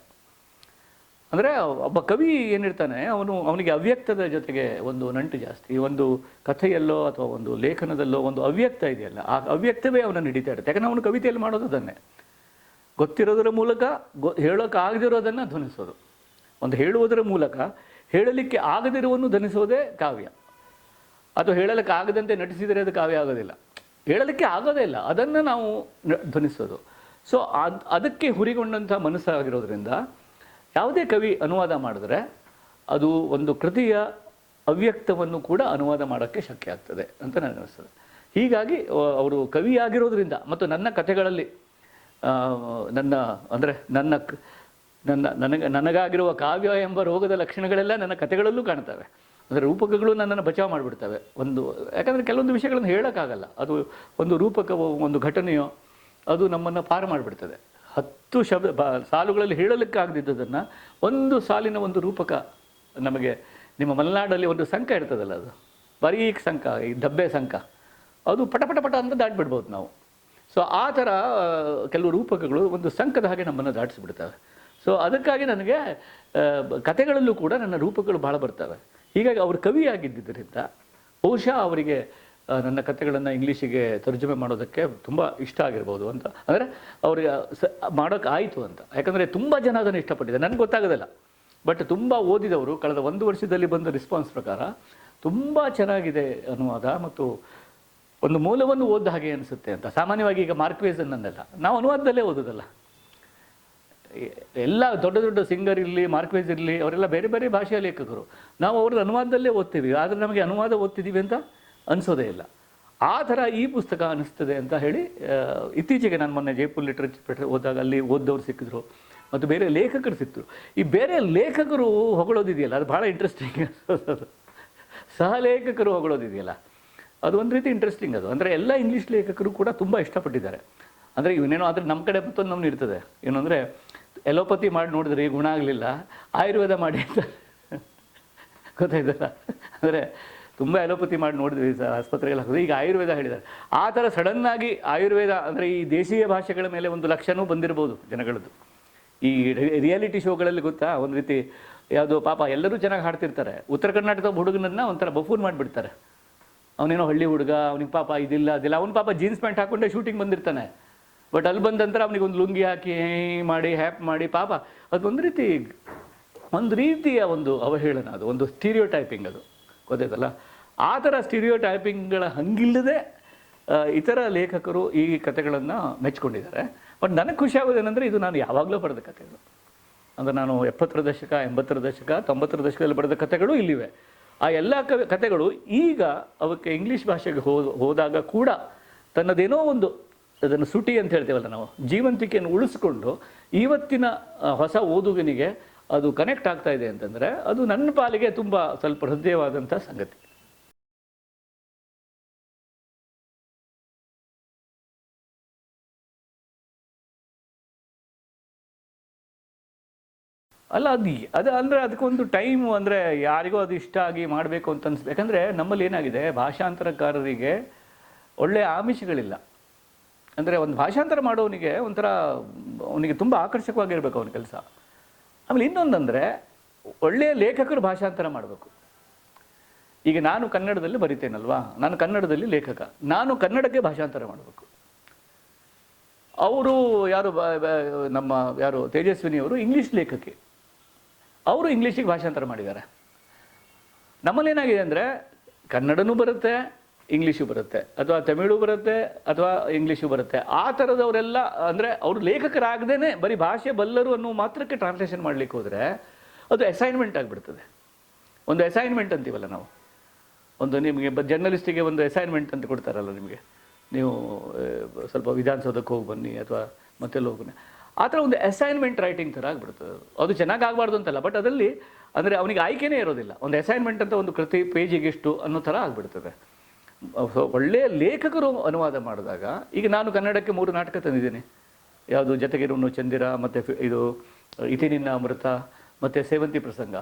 ಅಂದರೆ ಒಬ್ಬ ಕವಿ ಏನಿರ್ತಾನೆ ಅವನಿಗೆ ಅವ್ಯಕ್ತದ ಜೊತೆಗೆ ಒಂದು ನಂಟು ಜಾಸ್ತಿ. ಒಂದು ಕಥೆಯಲ್ಲೋ ಅಥವಾ ಒಂದು ಲೇಖನದಲ್ಲೋ ಒಂದು ಅವ್ಯಕ್ತ ಇದೆಯಲ್ಲ, ಆ ಅವ್ಯಕ್ತವೇ ಅವನನ್ನು ಹಿಡಿತಾ ಇರುತ್ತೆ. ಯಾಕಂದರೆ ಅವನು ಕವಿತೆಯಲ್ಲಿ ಮಾಡೋದು ಅದನ್ನೇ, ಗೊತ್ತಿರೋದರ ಮೂಲಕ ಹೇಳೋಕ್ಕಾಗದಿರೋದನ್ನು ಧ್ವನಿಸೋದು. ಒಂದು ಹೇಳುವುದರ ಮೂಲಕ ಹೇಳಲಿಕ್ಕೆ ಆಗದಿರುವನ್ನು ಧ್ವನಿಸೋದೇ ಕಾವ್ಯ. ಅಥವಾ ಹೇಳಲಿಕ್ಕೆ ಆಗದಂತೆ ನಟಿಸಿದರೆ ಅದು ಕಾವ್ಯ ಆಗೋದಿಲ್ಲ. ಹೇಳಲಿಕ್ಕೆ ಆಗೋದೇ ಇಲ್ಲ, ಅದನ್ನು ನಾವು ಧ್ವನಿಸೋದು. ಸೊ ಅದಕ್ಕೆ ಹುರಿಗೊಂಡಂಥ ಮನಸ್ಸಾಗಿರೋದ್ರಿಂದ ಯಾವುದೇ ಕವಿ ಅನುವಾದ ಮಾಡಿದ್ರೆ ಅದು ಒಂದು ಕೃತಿಯ ಅವ್ಯಕ್ತವನ್ನು ಕೂಡ ಅನುವಾದ ಮಾಡೋಕ್ಕೆ ಶಕ್ಯ ಆಗ್ತದೆ ಅಂತ ನನಗೆ ಅನಿಸ್ತದೆ. ಹೀಗಾಗಿ ಅವರು ಕವಿಯಾಗಿರೋದ್ರಿಂದ ಮತ್ತು ನನ್ನ ಕಥೆಗಳಲ್ಲಿ ನನಗಾಗಿರುವ ಕಾವ್ಯ ಎಂಬ ರೋಗದ ಲಕ್ಷಣಗಳೆಲ್ಲ ನನ್ನ ಕಥೆಗಳಲ್ಲೂ ಕಾಣ್ತವೆ. ಅಂದರೆ ರೂಪಕಗಳು ನನ್ನನ್ನು ಬಚಾವ್ ಮಾಡಿಬಿಡ್ತವೆ. ಯಾಕಂದರೆ ಕೆಲವೊಂದು ವಿಷಯಗಳನ್ನು ಹೇಳೋಕ್ಕಾಗಲ್ಲ. ಅದು ಒಂದು ರೂಪಕವೋ ಒಂದು ಘಟನೆಯೋ ಅದು ನಮ್ಮನ್ನು ಪಾರು ಮಾಡಿಬಿಡ್ತದೆ. 10 ಸಾಲುಗಳಲ್ಲಿ ಹೇಳಲಿಕ್ಕಾಗದಿದ್ದದನ್ನು ಒಂದು ಸಾಲಿನ ಒಂದು ರೂಪಕ ನಮಗೆ, ನಿಮ್ಮ ಮಲೆನಾಡಲ್ಲಿ ಒಂದು ಸಂಕ ಇರ್ತದಲ್ಲ, ಅದು ಬರೀಕ್ ಸಂಕ, ಈ ದಬ್ಬೆ ಸಂಕ, ಅದು ಪಟ ಅಂತ ದಾಟಿಬಿಡ್ಬೋದು ನಾವು. ಸೊ ಆ ಥರ ಕೆಲವು ರೂಪಕಗಳು ಒಂದು ಸಂಕದ ಹಾಗೆ ನಮ್ಮನ್ನು ದಾಟಿಸಿಬಿಡ್ತವೆ. ಸೊ ಅದಕ್ಕಾಗಿ ನನಗೆ ಕಥೆಗಳಲ್ಲೂ ಕೂಡ ನನ್ನ ರೂಪಕಗಳು ಭಾಳ ಬರ್ತವೆ. ಹೀಗಾಗಿ ಅವರು ಕವಿಯಾಗಿದ್ದರಿಂದ ಬಹುಶಃ ಅವರಿಗೆ ನನ್ನ ಕಥೆಗಳನ್ನು ಇಂಗ್ಲೀಷಿಗೆ ತರ್ಜುಮೆ ಮಾಡೋದಕ್ಕೆ ತುಂಬ ಇಷ್ಟ ಆಗಿರ್ಬೋದು ಅಂತ. ಅಂದರೆ ಅವ್ರಿಗೆ ಮಾಡೋಕ್ಕೆ ಆಯಿತು ಅಂತ. ಯಾಕಂದರೆ ತುಂಬ ಜನ ಅದನ್ನು ಇಷ್ಟಪಟ್ಟಿದ್ದಾರೆ. ನನಗೆ ಗೊತ್ತಾಗೋದಿಲ್ಲ, ಬಟ್ ತುಂಬ ಓದಿದವರು ಕಳೆದ 1 ವರ್ಷದಲ್ಲಿ ಬಂದ ರೆಸ್ಪಾನ್ಸ್ ಪ್ರಕಾರ ತುಂಬ ಚೆನ್ನಾಗಿದೆ ಅನುವಾದ ಮತ್ತು ಒಂದು ಮೂಲವನ್ನು ಓದಿದ ಹಾಗೆ ಅನಿಸುತ್ತೆ ಅಂತ. ಸಾಮಾನ್ಯವಾಗಿ ಈಗ ಮಾರ್ಕ್ವೇಸನ್ನನ್ನೆಲ್ಲ ನಾವು ಅನುವಾದದಲ್ಲೇ ಓದೋದಲ್ಲ. ಎಲ್ಲ ದೊಡ್ಡ ದೊಡ್ಡ ಸಿಂಗರ್ ಇರಲಿ, ಮಾರ್ಕ್ವೇಸ್ ಇರಲಿ, ಅವರೆಲ್ಲ ಬೇರೆ ಬೇರೆ ಭಾಷೆಯ ಲೇಖಕರು. ನಾವು ಅವ್ರದ್ದು ಅನುವಾದದಲ್ಲೇ ಓದ್ತೀವಿ, ಆದರೆ ನಮಗೆ ಅನುವಾದ ಓದ್ತಿದ್ದೀವಿ ಅಂತ ಅನಿಸೋದೇ ಇಲ್ಲ. ಆ ಥರ ಈ ಪುಸ್ತಕ ಅನ್ನಿಸ್ತದೆ ಅಂತ ಹೇಳಿ ಇತ್ತೀಚೆಗೆ ನಾನು ಮೊನ್ನೆ ಜೈಪುರ್ ಲಿಟ್ರೇಚರ್ ಓದಾಗ ಅಲ್ಲಿ ಓದ್ದವ್ರು ಸಿಕ್ಕಿದ್ರು ಮತ್ತು ಬೇರೆ ಲೇಖಕರು ಸಿಕ್ತರು. ಈ ಬೇರೆ ಲೇಖಕರು ಹೊಗಳೋದಿದೆಯಲ್ಲ, ಅದು ಭಾಳ ಇಂಟ್ರೆಸ್ಟಿಂಗ್. ಸಹ ಲೇಖಕರು ಹೊಗಳೋದಿದೆಯಲ್ಲ, ಅದು ಒಂದು ರೀತಿ ಇಂಟ್ರೆಸ್ಟಿಂಗ್. ಅದು ಅಂದರೆ ಎಲ್ಲ ಇಂಗ್ಲೀಷ್ ಲೇಖಕರು ಕೂಡ ತುಂಬ ಇಷ್ಟಪಟ್ಟಿದ್ದಾರೆ. ಅಂದರೆ ಇವನೇನೋ ಆದರೆ ನಮ್ಮ ಕಡೆ ಮತ್ತೊಂದು ನಮ್ಗೆ ಇರ್ತದೆ ಏನು ಅಂದರೆ, ಎಲೋಪತಿ ಮಾಡಿ ನೋಡಿದ್ರೆ ಗುಣ ಆಗಲಿಲ್ಲ, ಆಯುರ್ವೇದ ಮಾಡಿ ಅಂತ ಗೊತ್ತಾಯ್ತಲ್ಲ. ಅಂದರೆ ತುಂಬ ಎಲೋಪತಿ ಮಾಡಿ ನೋಡಿದ್ವಿ ಆಸ್ಪತ್ರೆಗೆಲ್ಲ ಹಾಕಿದ್ರೆ, ಈಗ ಆಯುರ್ವೇದ ಹೇಳಿದ್ದಾರೆ. ಆ ಥರ ಸಡನ್ನಾಗಿ ಆಯುರ್ವೇದ ಅಂದರೆ ಈ ದೇಶೀಯ ಭಾಷೆಗಳ ಮೇಲೆ ಒಂದು ಲಕ್ಷಣವೂ ಬಂದಿರ್ಬೋದು ಜನಗಳದ್ದು. ಈ ರಿಯಾಲಿಟಿ ಶೋಗಳಲ್ಲಿ ಗೊತ್ತಾ, ಒಂದು ರೀತಿ ಯಾವುದೋ ಪಾಪ ಎಲ್ಲರೂ ಚೆನ್ನಾಗಿ ಹಾಡ್ತಿರ್ತಾರೆ, ಉತ್ತರ ಕರ್ನಾಟಕದ ಹುಡುಗನನ್ನು ಒಂಥರ ಬಫೂನ್ ಮಾಡಿಬಿಡ್ತಾರೆ. ಅವನೇನೋ ಹಳ್ಳಿ ಹುಡುಗ, ಅವನಿಗೆ ಪಾಪ ಇದಿಲ್ಲ ಅದಿಲ್ಲ, ಅವನು ಪಾಪ ಜೀನ್ಸ್ ಪ್ಯಾಂಟ್ ಹಾಕ್ಕೊಂಡೆ ಶೂಟಿಂಗ್ ಬಂದಿರ್ತಾನೆ. ಬಟ್ ಅಲ್ಲಿ ಬಂದ ನಂತರ ಅವನಿಗೆ ಒಂದು ಲುಂಗಿ ಹಾಕಿ ಮಾಡಿ ಹ್ಯಾಪ್ ಮಾಡಿ ಪಾಪ ಅದು ಒಂದು ರೀತಿಯ ಒಂದು ಅವಹೇಳನ, ಅದು ಒಂದು ಸ್ಟೀರಿಯೋ ಟೈಪಿಂಗ್, ಅದು ಗೊತ್ತಾಯ್ತಲ್ಲ. ಆ ಥರ ಸ್ಟೀರಿಯೋ ಟೈಪಿಂಗ್ಗಳ ಹಂಗಿಲ್ಲದೆ ಇತರ ಲೇಖಕರು ಈ ಕಥೆಗಳನ್ನು ಮೆಚ್ಕೊಂಡಿದ್ದಾರೆ. ಬಟ್ ನನಗೆ ಖುಷಿ ಆಗೋದೇನೆಂದರೆ, ಇದು ನಾನು ಯಾವಾಗಲೂ ಬರೆದ ಕಥೆಗಳು. ಅಂದರೆ ನಾನು 70ರ ದಶಕ, 80ರ ದಶಕ, 90ರ ದಶಕದಲ್ಲಿ ಬರೆದ ಕಥೆಗಳು ಇಲ್ಲಿವೆ. ಆ ಎಲ್ಲ ಕಥೆಗಳು ಈಗ ಅವಕ್ಕೆ ಇಂಗ್ಲೀಷ್ ಭಾಷೆಗೆ ಹೋದಾಗ ಕೂಡ ತನ್ನದೇನೋ ಒಂದು, ಅದನ್ನು ಸುಟಿ ಅಂತ ಹೇಳ್ತೇವಲ್ಲ ನಾವು, ಜೀವಂತಿಕೆಯನ್ನು ಉಳಿಸ್ಕೊಂಡು ಇವತ್ತಿನ ಹೊಸ ಓದುಗನಿಗೆ ಅದು ಕನೆಕ್ಟ್ ಆಗ್ತಾ ಇದೆ ಅಂತಂದರೆ ಅದು ನನ್ನ ಪಾಲಿಗೆ ತುಂಬ ಸ್ವಲ್ಪ ಹೃದಯವಾದಂಥ ಸಂಗತಿ. ಅಲ್ಲ ಅದು ಅಂದರೆ ಅದಕ್ಕೊಂದು ಟೈಮು, ಅಂದರೆ ಯಾರಿಗೂ ಅದು ಇಷ್ಟ ಆಗಿ ಮಾಡಬೇಕು ಅಂತ ಅನಿಸ್ಬೇಕು. ಯಾಕಂದರೆ ನಮ್ಮಲ್ಲಿ ಏನಾಗಿದೆ, ಭಾಷಾಂತರಕಾರರಿಗೆ ಒಳ್ಳೆಯ ಆಮಿಷಗಳಿಲ್ಲ. ಅಂದರೆ ಒಂದು ಭಾಷಾಂತರ ಮಾಡೋವನಿಗೆ ಒಂಥರ ಅವನಿಗೆ ತುಂಬ ಆಕರ್ಷಕವಾಗಿರಬೇಕು ಅವನ ಕೆಲಸ. ಆಮೇಲೆ ಇನ್ನೊಂದಂದರೆ ಒಳ್ಳೆಯ ಲೇಖಕರು ಭಾಷಾಂತರ ಮಾಡಬೇಕು. ಈಗ ನಾನು ಕನ್ನಡದಲ್ಲಿ ಬರಿತೇನಲ್ವಾ, ನಾನು ಕನ್ನಡದಲ್ಲಿ ಲೇಖಕ, ನಾನು ಕನ್ನಡಕ್ಕೆ ಭಾಷಾಂತರ ಮಾಡಬೇಕು. ಅವರು ಯಾರು ನಮ್ಮ ಯಾರು ತೇಜಸ್ವಿನಿಯವರು ಇಂಗ್ಲೀಷ್ ಲೇಖಕಿ, ಅವರು ಇಂಗ್ಲೀಷಿಗೆ ಭಾಷಾಂತರ ಮಾಡಿದ್ದಾರೆ. ನಮ್ಮಲ್ಲೇನಾಗಿದೆ ಅಂದರೆ ಕನ್ನಡನೂ ಬರುತ್ತೆ, ಇಂಗ್ಲೀಷು ಬರುತ್ತೆ, ಅಥವಾ ತಮಿಳು ಬರುತ್ತೆ, ಅಥವಾ ಇಂಗ್ಲೀಷು ಬರುತ್ತೆ. ಆ ಥರದವರೆಲ್ಲ ಅಂದರೆ ಅವರು ಲೇಖಕರಾಗದೇ ಬರೀ ಭಾಷೆ ಬಲ್ಲರು ಅನ್ನೋ ಮಾತ್ರಕ್ಕೆ ಟ್ರಾನ್ಸ್ಲೇಷನ್ ಮಾಡಲಿಕ್ಕೆ ಹೋದರೆ ಅದು ಅಸೈನ್ಮೆಂಟ್ ಆಗಿಬಿಡ್ತದೆ. ಒಂದು ಅಸೈನ್ಮೆಂಟ್ ಅಂತೀವಲ್ಲ ನಾವು, ಒಂದು ನಿಮಗೆ ಜರ್ನಲಿಸ್ಟಿಗೆ ಒಂದು ಅಸೈನ್ಮೆಂಟ್ ಅಂತ ಕೊಡ್ತಾರಲ್ಲ ನಿಮಗೆ, ನೀವು ಸ್ವಲ್ಪ ವಿಧಾನಸೌಧಕ್ಕೆ ಹೋಗಿ ಬನ್ನಿ ಅಥವಾ ಮತ್ತೆಲ್ಲ ಹೋಗಿ ಬನ್ನಿ, ಆ ಥರ ಒಂದು ಅಸೈನ್ಮೆಂಟ್ ರೈಟಿಂಗ್ ಥರ ಆಗಿಬಿಡ್ತದೆ. ಅದು ಚೆನ್ನಾಗಿ ಆಗಬಾರ್ದು ಅಂತಲ್ಲ, ಬಟ್ ಅದರಲ್ಲಿ ಅಂದರೆ ಅವನಿಗೆ ಆಯ್ಕೆನೇ ಇರೋದಿಲ್ಲ. ಒಂದು ಅಸೈನ್ಮೆಂಟ್ ಅಂತ ಒಂದು ಕೃತಿ ಪೇಜಿಗೆ ಇಷ್ಟು ಅನ್ನೋ ಥರ ಆಗಿಬಿಡ್ತದೆ. ಸೊ ಒಳ್ಳೆಯ ಲೇಖಕರು ಅನುವಾದ ಮಾಡಿದಾಗ, ಈಗ ನಾನು ಕನ್ನಡಕ್ಕೆ 3 ನಾಟಕ ತಂದಿದ್ದೀನಿ. ಯಾವುದು ಜತೆಗಿರುವನು ಚಂದಿರ, ಮತ್ತು ಇದು ಇತಿ ನಿನ್ನ ಅಮೃತ, ಮತ್ತು ಸೇವಂತಿ ಪ್ರಸಂಗ.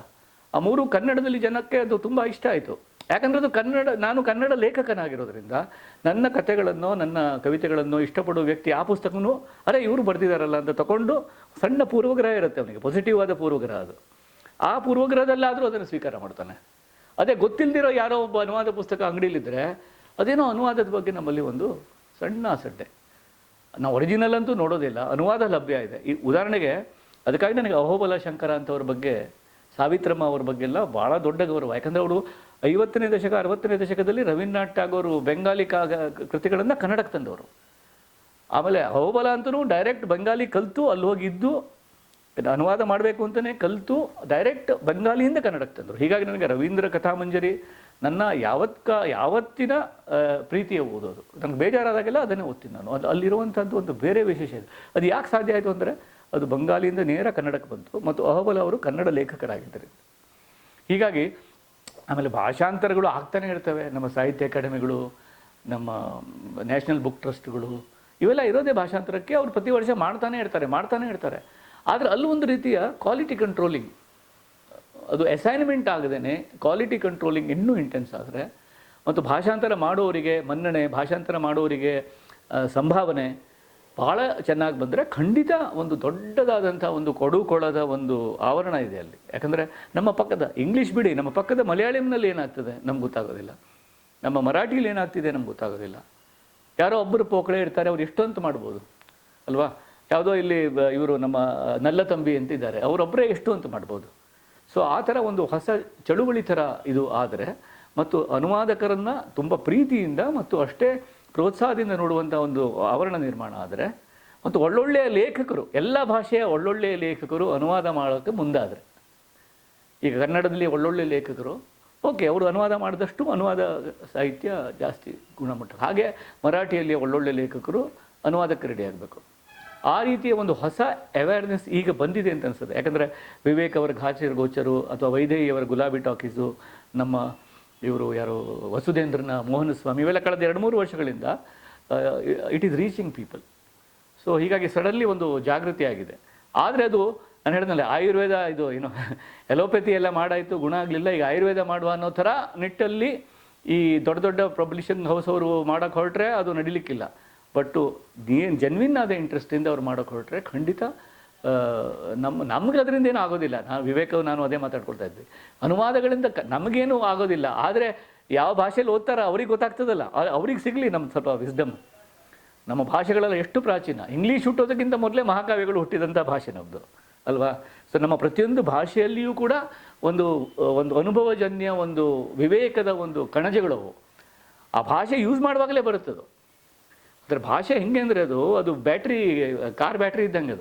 ಆ 3 ಕನ್ನಡದಲ್ಲಿ ಜನಕ್ಕೆ ಅದು ತುಂಬ ಇಷ್ಟ ಆಯಿತು. ಯಾಕಂದರೆ ಅದು ನಾನು ಕನ್ನಡ ಲೇಖಕನಾಗಿರೋದ್ರಿಂದ ನನ್ನ ಕಥೆಗಳನ್ನು, ನನ್ನ ಕವಿತೆಗಳನ್ನು ಇಷ್ಟಪಡುವ ವ್ಯಕ್ತಿ ಆ ಪುಸ್ತಕನೂ ಅರೆ ಇವರು ಬರೆದಿದ್ದಾರಲ್ಲ ಅಂತ ತಗೊಂಡು, ಸಣ್ಣ ಪೂರ್ವಗ್ರಹ ಇರುತ್ತೆ ಅವನಿಗೆ, ಪಾಸಿಟಿವ್ ಆದ ಪೂರ್ವಗ್ರಹ ಅದು. ಆ ಪೂರ್ವಗ್ರಹದಲ್ಲಾದರೂ ಅದನ್ನು ಸ್ವೀಕಾರ ಮಾಡ್ತಾನೆ. ಅದೇ ಗೊತ್ತಿಲ್ಲದಿರೋ ಯಾರೋ ಒಬ್ಬ ಅನುವಾದ ಪುಸ್ತಕ ಅಂಗಡಿಲಿದ್ದರೆ ಅದೇನೋ ಅನುವಾದದ ಬಗ್ಗೆ ನಮ್ಮಲ್ಲಿ ಒಂದು ಸಣ್ಣ ಅಸಡ್ಡೆ. ನಾವು ಒರಿಜಿನಲ್ ಅಂತೂ ನೋಡೋದಿಲ್ಲ, ಅನುವಾದ ಲಭ್ಯ ಇದೆ. ಈ ಉದಾಹರಣೆಗೆ ಅದಕ್ಕಾಗಿ ನನಗೆ ಅಹೋಬಲ ಶಂಕರ ಅಂತವ್ರ ಬಗ್ಗೆ, ಸಾವಿತ್ರಮ್ಮ ಅವ್ರ ಬಗ್ಗೆಲ್ಲ ಭಾಳ ದೊಡ್ಡ ಗೌರವ. ಯಾಕಂದರೆ ಅವರು 50ನೇ ದಶಕ 60ನೇ ದಶಕದಲ್ಲಿ ರವೀಂದ್ರನಾಥ್ ಟಾಗೋರು ಬೆಂಗಾಲಿ ಕೃತಿಗಳನ್ನು ಕನ್ನಡಕ್ಕೆ ತಂದವರು. ಆಮೇಲೆ ಅಹೋಬಲ ಅಂತಲೂ ಡೈರೆಕ್ಟ್ ಬೆಂಗಾಲಿ ಕಲಿತು ಅಲ್ಲಿ ಹೋಗಿದ್ದು, ಅನುವಾದ ಮಾಡಬೇಕು ಅಂತಲೇ ಕಲಿತು ಡೈರೆಕ್ಟ್ ಬೆಂಗಾಲಿಯಿಂದ ಕನ್ನಡಕ್ಕೆ ತಂದರು. ಹೀಗಾಗಿ ನನಗೆ ರವೀಂದ್ರ ಕಥಾಮಂಜರಿ ನನ್ನ ಯಾವತ್ತಿನ ಪ್ರೀತಿಯ ಓದೋದು. ನನಗೆ ಬೇಜಾರಾದಾಗೆಲ್ಲ ಅದನ್ನೇ ಓದ್ತೀನಿ ನಾನು. ಅದು ಅಲ್ಲಿರುವಂಥದ್ದು ಒಂದು ಬೇರೆ ವಿಶೇಷ ಇದೆ. ಅದು ಯಾಕೆ ಸಾಧ್ಯ ಆಯಿತು ಅಂದರೆ ಅದು ಬಂಗಾಲಿಯಿಂದ ನೇರ ಕನ್ನಡಕ್ಕೆ ಬಂತು, ಮತ್ತು ಅಹೋಬಲ ಅವರು ಕನ್ನಡ ಲೇಖಕರಾಗಿದ್ದಾರೆ. ಹೀಗಾಗಿ ಆಮೇಲೆ ಭಾಷಾಂತರಗಳು ಆಗ್ತಾನೆ ಇರ್ತವೆ. ನಮ್ಮ ಸಾಹಿತ್ಯ ಅಕಾಡೆಮಿಗಳು, ನಮ್ಮ ನ್ಯಾಷನಲ್ ಬುಕ್ ಟ್ರಸ್ಟ್ಗಳು, ಇವೆಲ್ಲ ಇರೋದೇ ಭಾಷಾಂತರಕ್ಕೆ. ಅವರು ಪ್ರತಿ ವರ್ಷ ಮಾಡ್ತಾನೆ ಇರ್ತಾರೆ. ಆದರೆ ಅಲ್ಲಿ ಒಂದು ರೀತಿಯ ಕ್ವಾಲಿಟಿ ಕಂಟ್ರೋಲಿಂಗ್, ಅದು ಅಸೈನ್ಮೆಂಟ್ ಆಗದೇ ಕ್ವಾಲಿಟಿ ಕಂಟ್ರೋಲಿಂಗ್ ಇನ್ನೂ ಇಂಟೆನ್ಸ್ ಆದರೆ, ಮತ್ತು ಭಾಷಾಂತರ ಮಾಡೋರಿಗೆ ಮನ್ನಣೆ, ಭಾಷಾಂತರ ಮಾಡೋರಿಗೆ ಸಂಭಾವನೆ ಭಾಳ ಚೆನ್ನಾಗಿ ಬಂದರೆ ಖಂಡಿತ ಒಂದು ದೊಡ್ಡದಾದಂಥ ಒಂದು ಕೊಡದ ಒಂದು ಆವರಣ ಇದೆ ಅಲ್ಲಿ. ಯಾಕಂದರೆ ನಮ್ಮ ಪಕ್ಕದ ಇಂಗ್ಲೀಷ್ ಬಿಡಿ, ನಮ್ಮ ಪಕ್ಕದ ಮಲಯಾಳಂನಲ್ಲಿ ಏನಾಗ್ತದೆ ನಮ್ಗೆ ಗೊತ್ತಾಗೋದಿಲ್ಲ, ನಮ್ಮ ಮರಾಠಿಲಿ ಏನಾಗ್ತಿದೆ ನಮ್ಗೆ ಗೊತ್ತಾಗೋದಿಲ್ಲ. ಯಾರೋ ಒಬ್ಬರು ಪೋಕಳೆ ಇರ್ತಾರೆ, ಅವ್ರು ಎಷ್ಟೊಂದು ಮಾಡ್ಬೋದು ಅಲ್ವಾ. ಯಾವುದೋ ಇಲ್ಲಿ ಇವರು ನಮ್ಮ ನಲ್ಲತಂಬಿ ಅಂತಿದ್ದಾರೆ, ಅವರೊಬ್ಬರೇ ಎಷ್ಟು ಅಂತ ಮಾಡ್ಬೋದು. ಸೊ ಆ ಥರ ಒಂದು ಹೊಸ ಚಳುವಳಿ ಥರ ಇದು ಆದರೆ, ಮತ್ತು ಅನುವಾದಕರನ್ನು ತುಂಬ ಪ್ರೀತಿಯಿಂದ ಮತ್ತು ಅಷ್ಟೇ ಪ್ರೋತ್ಸಾಹದಿಂದ ನೋಡುವಂಥ ಒಂದು ಆವರಣ ನಿರ್ಮಾಣ ಆದರೆ, ಮತ್ತು ಒಳ್ಳೊಳ್ಳೆಯ ಲೇಖಕರು, ಎಲ್ಲ ಭಾಷೆಯ ಒಳ್ಳೊಳ್ಳೆಯ ಲೇಖಕರು ಅನುವಾದ ಮಾಡೋಕ್ಕೆ ಮುಂದಾದರೆ, ಈಗ ಕನ್ನಡದಲ್ಲಿ ಒಳ್ಳೊಳ್ಳೆಯ ಲೇಖಕರು ಓಕೆ, ಅವರು ಅನುವಾದ ಮಾಡಿದಷ್ಟು ಅನುವಾದ ಸಾಹಿತ್ಯ ಜಾಸ್ತಿ ಗುಣಮಟ್ಟ. ಹಾಗೆ ಮರಾಠಿಯಲ್ಲಿ ಒಳ್ಳೊಳ್ಳೆ ಲೇಖಕರು ಅನುವಾದಕ್ಕೆ ರೆಡಿ ಆಗಬೇಕು. ಆ ರೀತಿಯ ಒಂದು ಹೊಸ ಅವೇರ್ನೆಸ್ ಈಗ ಬಂದಿದೆ ಅಂತ ಅನಿಸ್ತದೆ. ಯಾಕಂದರೆ ವಿವೇಕ್ ಅವರ ಘಾಚಿರ್ ಗೋಚರು, ಅಥವಾ ವೈದೇಹಿಯವರ ಗುಲಾಬಿ ಟಾಕೀಸು, ನಮ್ಮ ಇವರು ಯಾರು ವಸುಧೇಂದ್ರನ ಮೋಹನ ಸ್ವಾಮಿ, ಇವೆಲ್ಲ ಕಳೆದ 2-3 ವರ್ಷಗಳಿಂದ it is reaching people. So ಹೀಗಾಗಿ ಸಡನ್ಲಿ ಒಂದು ಜಾಗೃತಿ ಆಗಿದೆ. ಆದರೆ ಅದು ನಾನು ಹೇಳಿದ್ನಲ್ಲ, ಆಯುರ್ವೇದ ಇದು ಏನು ಎಲೋಪತಿ ಎಲ್ಲ ಮಾಡಾಯಿತು, ಗುಣ ಆಗಲಿಲ್ಲ, ಈಗ ಆಯುರ್ವೇದ ಮಾಡುವ ಅನ್ನೋ ಥರ ನಿಟ್ಟಲ್ಲಿ ಈ ದೊಡ್ಡ ದೊಡ್ಡ ಪಬ್ಲಿಷಿಂಗ್ ಹೌಸ್ ಅವರು ಮಾಡೋಕ್ಕೆ ಹೊರಟ್ರೆ ಅದು ನಡಿಲಿಕ್ಕಿಲ್ಲ. ಬಟ್ಟು ಏನು ಜೆನ್ವಿನ್ ಆದ ಇಂಟ್ರೆಸ್ಟಿಂದ ಅವ್ರು ಮಾಡೋಕ್ಕೆ ಹೊರಟ್ರೆ ಖಂಡಿತ ನಮ್ಗೆ ಅದರಿಂದ ಏನೂ ಆಗೋದಿಲ್ಲ. ನಾನು ಅದೇ ಮಾತಾಡ್ಕೊಳ್ತಾ ಇದ್ವಿ, ಅನುವಾದಗಳಿಂದ ನಮಗೇನೂ ಆಗೋದಿಲ್ಲ. ಆದರೆ ಯಾವ ಭಾಷೆಯಲ್ಲಿ ಓದ್ತಾರ ಅವ್ರಿಗೆ ಗೊತ್ತಾಗ್ತದಲ್ಲ, ಅವ್ರಿಗೆ ಸಿಗಲಿ ನಮ್ಮ ಸ್ವಲ್ಪ ವಿಸ್ಡಮ್. ನಮ್ಮ ಭಾಷೆಗಳೆಲ್ಲ ಎಷ್ಟು ಪ್ರಾಚೀನ, ಇಂಗ್ಲೀಷ್ ಹುಟ್ಟೋದಕ್ಕಿಂತ ಮೊದಲೇ ಮಹಾಕಾವ್ಯಗಳು ಹುಟ್ಟಿದಂಥ ಭಾಷೆ ನಮ್ಮದು ಅಲ್ವಾ. ಸೊ ನಮ್ಮ ಪ್ರತಿಯೊಂದು ಭಾಷೆಯಲ್ಲಿಯೂ ಕೂಡ ಒಂದು ಅನುಭವಜನ್ಯ, ಒಂದು ವಿವೇಕದ ಒಂದು ಕಣಜಗಳವು ಆ ಭಾಷೆ ಯೂಸ್ ಮಾಡುವಾಗಲೇ ಬರುತ್ತದು. ಅದರ ಭಾಷೆ ಹೆಂಗೆ ಅಂದರೆ ಅದು ಬ್ಯಾಟ್ರಿ, ಕಾರ್ ಬ್ಯಾಟ್ರಿ ಇದ್ದಂಗೆ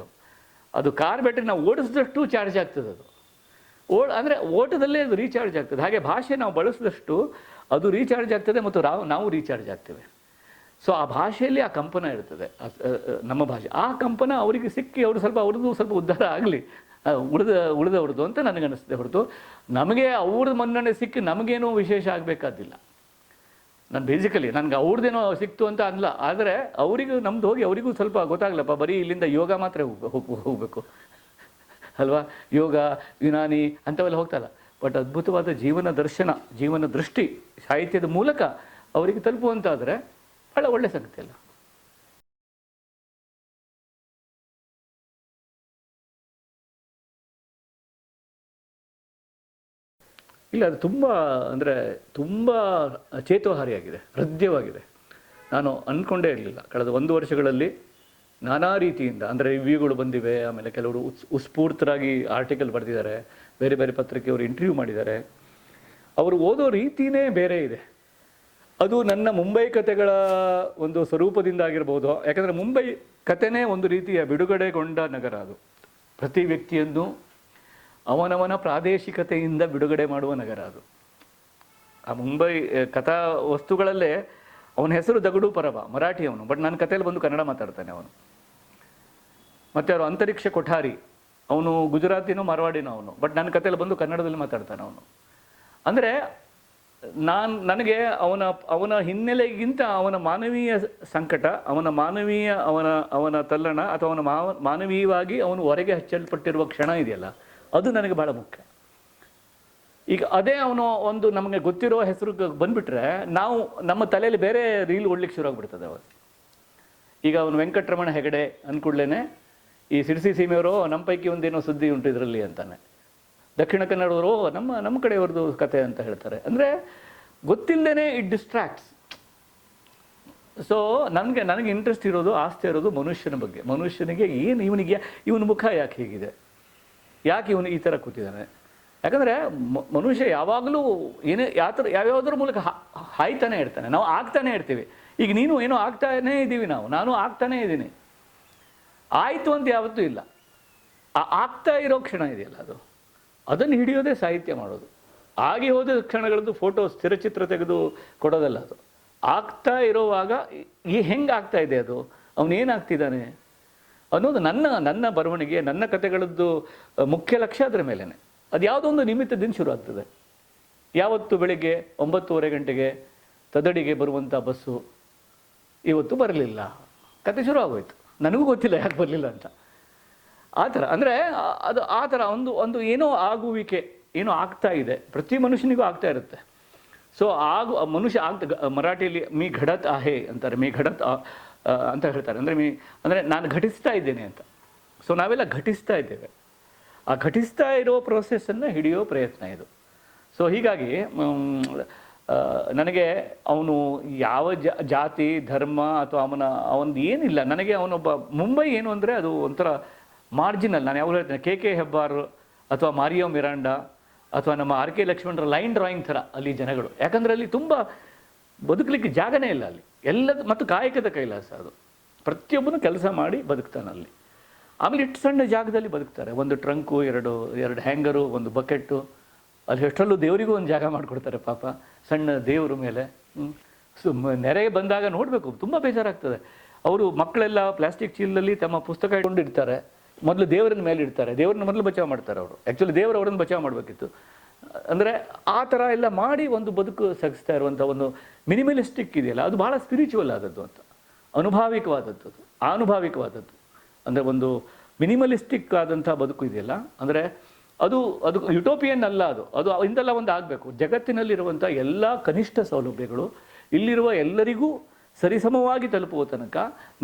ಅದು ಕಾರ್ ಬ್ಯಾಟ್ರಿ ನಾವು ಓಡಿಸಿದಷ್ಟು ಚಾರ್ಜ್ ಆಗ್ತದೆ. ಅದು ಅಂದರೆ ಓಟದಲ್ಲೇ ಅದು ರೀಚಾರ್ಜ್ ಆಗ್ತದೆ. ಹಾಗೆ ಭಾಷೆ ನಾವು ಬಳಸಿದಷ್ಟು ಅದು ರೀಚಾರ್ಜ್ ಆಗ್ತದೆ, ಮತ್ತು ನಾವು ರೀಚಾರ್ಜ್ ಆಗ್ತೇವೆ. ಸೊ ಆ ಭಾಷೆಯಲ್ಲಿ ಆ ಕಂಪನ ಇರ್ತದೆ, ನಮ್ಮ ಭಾಷೆ. ಆ ಕಂಪನ ಅವರಿಗೆ ಸಿಕ್ಕಿ ಅವರು ಅವ್ರದ್ದು ಸ್ವಲ್ಪ ಉದ್ಧಾರ ಆಗಲಿ, ಉಳಿದವ್ರದ್ದು ಅಂತ ನನಗನ್ನಿಸ್ತದೆ. ಹೊರತು ನಮಗೆ ಅವ್ರದ್ದು ಮನ್ನಣೆ ಸಿಕ್ಕಿ ನಮಗೇನೂ ವಿಶೇಷ ಆಗಬೇಕಾದಿಲ್ಲ. ನಾನು ಬೇಸಿಕಲಿ ನನಗೆ ಅವ್ರದ್ದೇನೋ ಸಿಕ್ತು ಅಂತ ಅಲ್ಲ, ಆದರೆ ಅವರಿಗೂ ನಮ್ದು ಹೋಗಿ ಅವರಿಗೂ ಸ್ವಲ್ಪ ಗೊತ್ತಾಗಲಪ್ಪ, ಬರೀ ಇಲ್ಲಿಂದ ಯೋಗ ಮಾತ್ರ ಹೋಗಬೇಕು ಅಲ್ವಾ? ಯೋಗ, ಯುನಾನಿ ಅಂಥವೆಲ್ಲ ಹೋಗ್ತಲ್ಲ. ಬಟ್ ಅದ್ಭುತವಾದ ಜೀವನ ದರ್ಶನ, ಜೀವನ ದೃಷ್ಟಿ ಸಾಹಿತ್ಯದ ಮೂಲಕ ಅವರಿಗೆ ತಲುಪುವಂತಾದರೆ ಭಾಳ ಒಳ್ಳೆಯ ಸಂಗತಿ ಅಲ್ಲ. ಇಲ್ಲ, ಅದು ತುಂಬ ಅಂದರೆ ತುಂಬ ಚೇತೋಹಾರಿಯಾಗಿದೆ, ಹೃದಯವಾಗಿದೆ. ನಾನು ಅಂದ್ಕೊಂಡೇ ಇರಲಿಲ್ಲ ಕಳೆದ 1 ವರ್ಷಗಳಲ್ಲಿ ನಾನಾ ರೀತಿಯಿಂದ, ಅಂದರೆ ರಿವ್ಯೂಗಳು ಬಂದಿವೆ, ಆಮೇಲೆ ಕೆಲವರು ಉಸ್ಫೂರ್ತರಾಗಿ ಆರ್ಟಿಕಲ್ ಬರೆದಿದ್ದಾರೆ, ಬೇರೆ ಬೇರೆ ಪತ್ರಿಕೆಯವರು ಇಂಟರ್ವ್ಯೂ ಮಾಡಿದ್ದಾರೆ. ಅವರು ಓದೋ ರೀತಿಯೇ ಬೇರೆ ಇದೆ. ಅದು ನನ್ನ ಮುಂಬೈ ಕಥೆಗಳ ಒಂದು ಸ್ವರೂಪದಿಂದ ಆಗಿರ್ಬೋದು. ಯಾಕಂದರೆ ಮುಂಬೈ ಕಥೆನೇ ಒಂದು ರೀತಿಯ ಬಿಡುಗಡೆಗೊಂಡ ನಗರ. ಅದು ಪ್ರತಿ ವ್ಯಕ್ತಿಯನ್ನು ಅವನವನ ಪ್ರಾದೇಶಿಕತೆಯಿಂದ ಬಿಡುಗಡೆ ಮಾಡುವ ನಗರ ಅದು. ಆ ಮುಂಬೈ ಕಥಾ ವಸ್ತುಗಳಲ್ಲೇ ಅವನ ಹೆಸರು ದಗಡು ಪರಬ, ಮರಾಠಿಯವನು, ಬಟ್ ನನ್ನ ಕಥೆಯಲ್ಲಿ ಬಂದು ಕನ್ನಡ ಮಾತಾಡ್ತಾನೆ ಅವನು. ಮತ್ತು ಅವರು ಅಂತರಿಕ್ಷ ಕೊಠಾರಿ, ಅವನು ಗುಜರಾತಿನೋ ಮಾರ್ವಾಡಿನೋ ಅವನು, ಬಟ್ ನನ್ನ ಕಥೆಯಲ್ಲಿ ಬಂದು ಕನ್ನಡದಲ್ಲಿ ಮಾತಾಡ್ತಾನೆ ಅವನು. ಅಂದರೆ ನನಗೆ ಅವನ ಹಿನ್ನೆಲೆಗಿಂತ ಅವನ ಮಾನವೀಯ ಸಂಕಟ, ಅವನ ತಲ್ಲಣ, ಅಥವಾ ಅವನ ಮಾನವೀಯವಾಗಿ ಅವನು ಹೊರಗೆ ಹಚ್ಚಲ್ಪಟ್ಟಿರುವ ಕ್ಷಣ ಇದೆಯಲ್ಲ, ಅದು ನನಗೆ ಭಾಳ ಮುಖ್ಯ. ಈಗ ಅದೇ ಅವನು ಒಂದು ನಮಗೆ ಗೊತ್ತಿರೋ ಹೆಸರು ಬಂದುಬಿಟ್ರೆ ನಾವು ನಮ್ಮ ತಲೆಯಲ್ಲಿ ಬೇರೆ ರೀಲ್ ಓಡ್ಲಿಕ್ಕೆ ಶುರು ಆಗ್ಬಿಡ್ತದೆ ಅವಾಗ. ಈಗ ಅವನು ವೆಂಕಟರಮಣ ಹೆಗಡೆ ಅಂದ್ಕೂಡ್ಲೇ ಈ ಸಿರ್ಸಿ ಸೀಮೆಯವರು ನಮ್ಮ ಪೈಕಿ ಒಂದೇನೋ ಸುದ್ದಿ ಉಂಟು ಇದರಲ್ಲಿ ಅಂತಾನೆ, ದಕ್ಷಿಣ ಕನ್ನಡವರು ನಮ್ಮ ಕಡೆಯವ್ರದ್ದು ಕತೆ ಅಂತ ಹೇಳ್ತಾರೆ. ಅಂದರೆ ಗೊತ್ತಿಲ್ಲದೇ ಇಟ್ ಡಿಸ್ಟ್ರಾಕ್ಟ್ಸ್. ಸೊ ನನಗೆ ಇಂಟ್ರೆಸ್ಟ್ ಇರೋದು, ಆಸ್ತಿ ಇರೋದು ಮನುಷ್ಯನ ಬಗ್ಗೆ. ಮನುಷ್ಯನಿಗೆ ಏನು, ಇವನ ಮುಖ ಯಾಕೆ ಹೀಗಿದೆ, ಯಾಕೆ ಇವನು ಈ ಥರ ಕೂತಿದ್ದಾನೆ. ಯಾಕಂದರೆ ಮನುಷ್ಯ ಯಾವಾಗಲೂ ಯಾವ್ಯಾವುದ್ರ ಮೂಲಕ ಹಾಯ್ತಾನೆ ಇರ್ತಾನೆ, ನಾವು ಆಗ್ತಾನೆ ಇರ್ತೀವಿ. ಈಗ ನೀನು ಏನೋ ಆಗ್ತಾನೇ ಇದ್ದೀವಿ, ನಾನು ಆಗ್ತಾನೇ ಇದ್ದೀನಿ. ಆಯಿತು ಅಂತ ಯಾವತ್ತೂ ಇಲ್ಲ. ಆಗ್ತಾ ಇರೋ ಕ್ಷಣ ಇದೆಯಲ್ಲ, ಅದನ್ನು ಹಿಡಿಯೋದೇ ಸಾಹಿತ್ಯ ಮಾಡೋದು. ಆಗಿ ಹೋದ ಕ್ಷಣಗಳದ್ದು ಫೋಟೋ ಸ್ಥಿರಚಿತ್ರ ತೆಗೆದು ಕೊಡೋದಲ್ಲ. ಅದು ಆಗ್ತಾ ಇರೋವಾಗ ಹೆಂಗೆ ಆಗ್ತಾ ಇದೆ, ಅದು ಅವನೇನಾಗ್ತಿದ್ದಾನೆ ಅನ್ನೋದು ನನ್ನ ಬರವಣಿಗೆ, ನನ್ನ ಕಥೆಗಳದ್ದು ಮುಖ್ಯ ಲಕ್ಷ್ಯ ಅದರ ಮೇಲೇ. ಅದು ಯಾವುದೋ ಒಂದು ನಿಮಿತ್ತದಿಂದ ಶುರು ಆಗ್ತದೆ. ಯಾವತ್ತು ಬೆಳಿಗ್ಗೆ 9:30 ಗಂಟೆಗೆ ತದಡಿಗೆ ಬರುವಂಥ ಬಸ್ಸು ಇವತ್ತು ಬರಲಿಲ್ಲ, ಕತೆ ಶುರು ಆಗೋಯ್ತು. ನನಗೂ ಗೊತ್ತಿಲ್ಲ ಯಾಕೆ ಬರಲಿಲ್ಲ ಅಂತ. ಆ ಥರ ಅಂದರೆ ಅದು ಆ ಥರ ಒಂದು ಏನೋ ಆಗುವಿಕೆ, ಏನೋ ಆಗ್ತಾ ಇದೆ. ಪ್ರತಿ ಮನುಷ್ಯನಿಗೂ ಆಗ್ತಾ ಇರುತ್ತೆ. ಸೊ ಮನುಷ್ಯ ಮರಾಠಿಯಲ್ಲಿ ಮೀ ಘಡತ್ ಆಹೆ ಅಂತಾರೆ, ಮೀ ಘಡತ್ ಅಂತ ಹೇಳ್ತಾರೆ. ಅಂದರೆ ನಾನು ಘಟಿಸ್ತಾ ಇದ್ದೇನೆ ಅಂತ. ಸೊ ನಾವೆಲ್ಲ ಘಟಿಸ್ತಾ ಇದ್ದೇವೆ. ಆ ಘಟಿಸ್ತಾ ಇರೋ ಪ್ರೋಸೆಸ್ಸನ್ನು ಹಿಡಿಯೋ ಪ್ರಯತ್ನ ಇದು. ಸೊ ಹೀಗಾಗಿ ನನಗೆ ಅವನು ಯಾವ ಜಾತಿ, ಧರ್ಮ ಅಥವಾ ಅವನದು ಏನಿಲ್ಲ. ನನಗೆ ಅವನೊಬ್ಬ ಮುಂಬೈ ಏನು ಅಂದರೆ ಅದು ಒಂಥರ ಮಾರ್ಜಿನಲ್. ನಾನು ಯಾವಾಗ ಹೇಳ್ತೇನೆ, ಕೆ ಹೆಬ್ಬಾರ್ ಅಥವಾ ಮಾರಿಯೋ ಮಿರಾಂಡಾ ಅಥವಾ ನಮ್ಮ RK ಲಕ್ಷ್ಮಣರ ಲೈನ್ ಡ್ರಾಯಿಂಗ್ ಥರ ಅಲ್ಲಿ ಜನಗಳು. ಯಾಕಂದರೆ ಅಲ್ಲಿ ತುಂಬ ಬದುಕಲಿಕ್ಕೆ ಜಾಗನೇ ಇಲ್ಲ ಅಲ್ಲಿ. ಮತ್ತು ಕಾಯಕದ ಕೈಲಾಸ ಅದು. ಪ್ರತಿಯೊಬ್ಬನು ಕೆಲಸ ಮಾಡಿ ಬದುಕ್ತಾನೆ ಅಲ್ಲಿ. ಆಮೇಲೆ ಇಷ್ಟು ಸಣ್ಣ ಜಾಗದಲ್ಲಿ ಬದುಕ್ತಾರೆ. ಒಂದು ಟ್ರಂಕು, ಎರಡು ಹ್ಯಾಂಗರು, ಒಂದು ಬಕೆಟ್ಟು. ಅಲ್ಲಿ ಎಷ್ಟರಲ್ಲೂ ದೇವರಿಗೂ ಒಂದು ಜಾಗ ಮಾಡಿಕೊಡ್ತಾರೆ ಪಾಪ, ಸಣ್ಣ ದೇವ್ರ ಮೇಲೆ. ನೆರೆಗೆ ಬಂದಾಗ ನೋಡಬೇಕು, ತುಂಬ ಬೇಜಾರಾಗ್ತದೆ. ಅವರು ಮಕ್ಕಳೆಲ್ಲ ಪ್ಲಾಸ್ಟಿಕ್ ಚೀಲದಲ್ಲಿ ತಮ್ಮ ಪುಸ್ತಕ ಇಟ್ಕೊಂಡಿರ್ತಾರೆ. ಮೊದಲು ದೇವರನ್ನ ಮೇಲೆ ಇಡ್ತಾರೆ, ದೇವ್ರನ್ನ ಮೊದಲು ಬಚಾವ್ ಮಾಡ್ತಾರೆ ಅವರು. ಆ್ಯಕ್ಚುಲಿ ದೇವರು ಅವರನ್ನು ಬಚಾವ್ ಮಾಡಬೇಕಿತ್ತು. ಅಂದರೆ ಆ ಥರ ಎಲ್ಲ ಮಾಡಿ ಒಂದು ಬದುಕು ಸಾಗಿಸ್ತಾ ಇರುವಂಥ ಒಂದು ಮಿನಿಮಲಿಸ್ಟಿಕ್ ಇದೆಯಲ್ಲ, ಅದು ಭಾಳ ಸ್ಪಿರಿಚುವಲ್ ಆದದ್ದು ಅಂತ, ಆನುಭಾವಿಕವಾದದ್ದು. ಅಂದರೆ ಒಂದು ಮಿನಿಮಲಿಸ್ಟಿಕ್ ಆದಂಥ ಬದುಕು ಇದೆಯಲ್ಲ, ಅಂದರೆ ಅದು ಯುಟೋಪಿಯನ್ ಅಲ್ಲ. ಅದು ಇಂದೆಲ್ಲ ಒಂದು ಆಗಬೇಕು. ಜಗತ್ತಿನಲ್ಲಿರುವಂಥ ಎಲ್ಲ ಕನಿಷ್ಠ ಸೌಲಭ್ಯಗಳು ಇಲ್ಲಿರುವ ಎಲ್ಲರಿಗೂ ಸರಿಸಮವಾಗಿ ತಲುಪುವ ತನಕ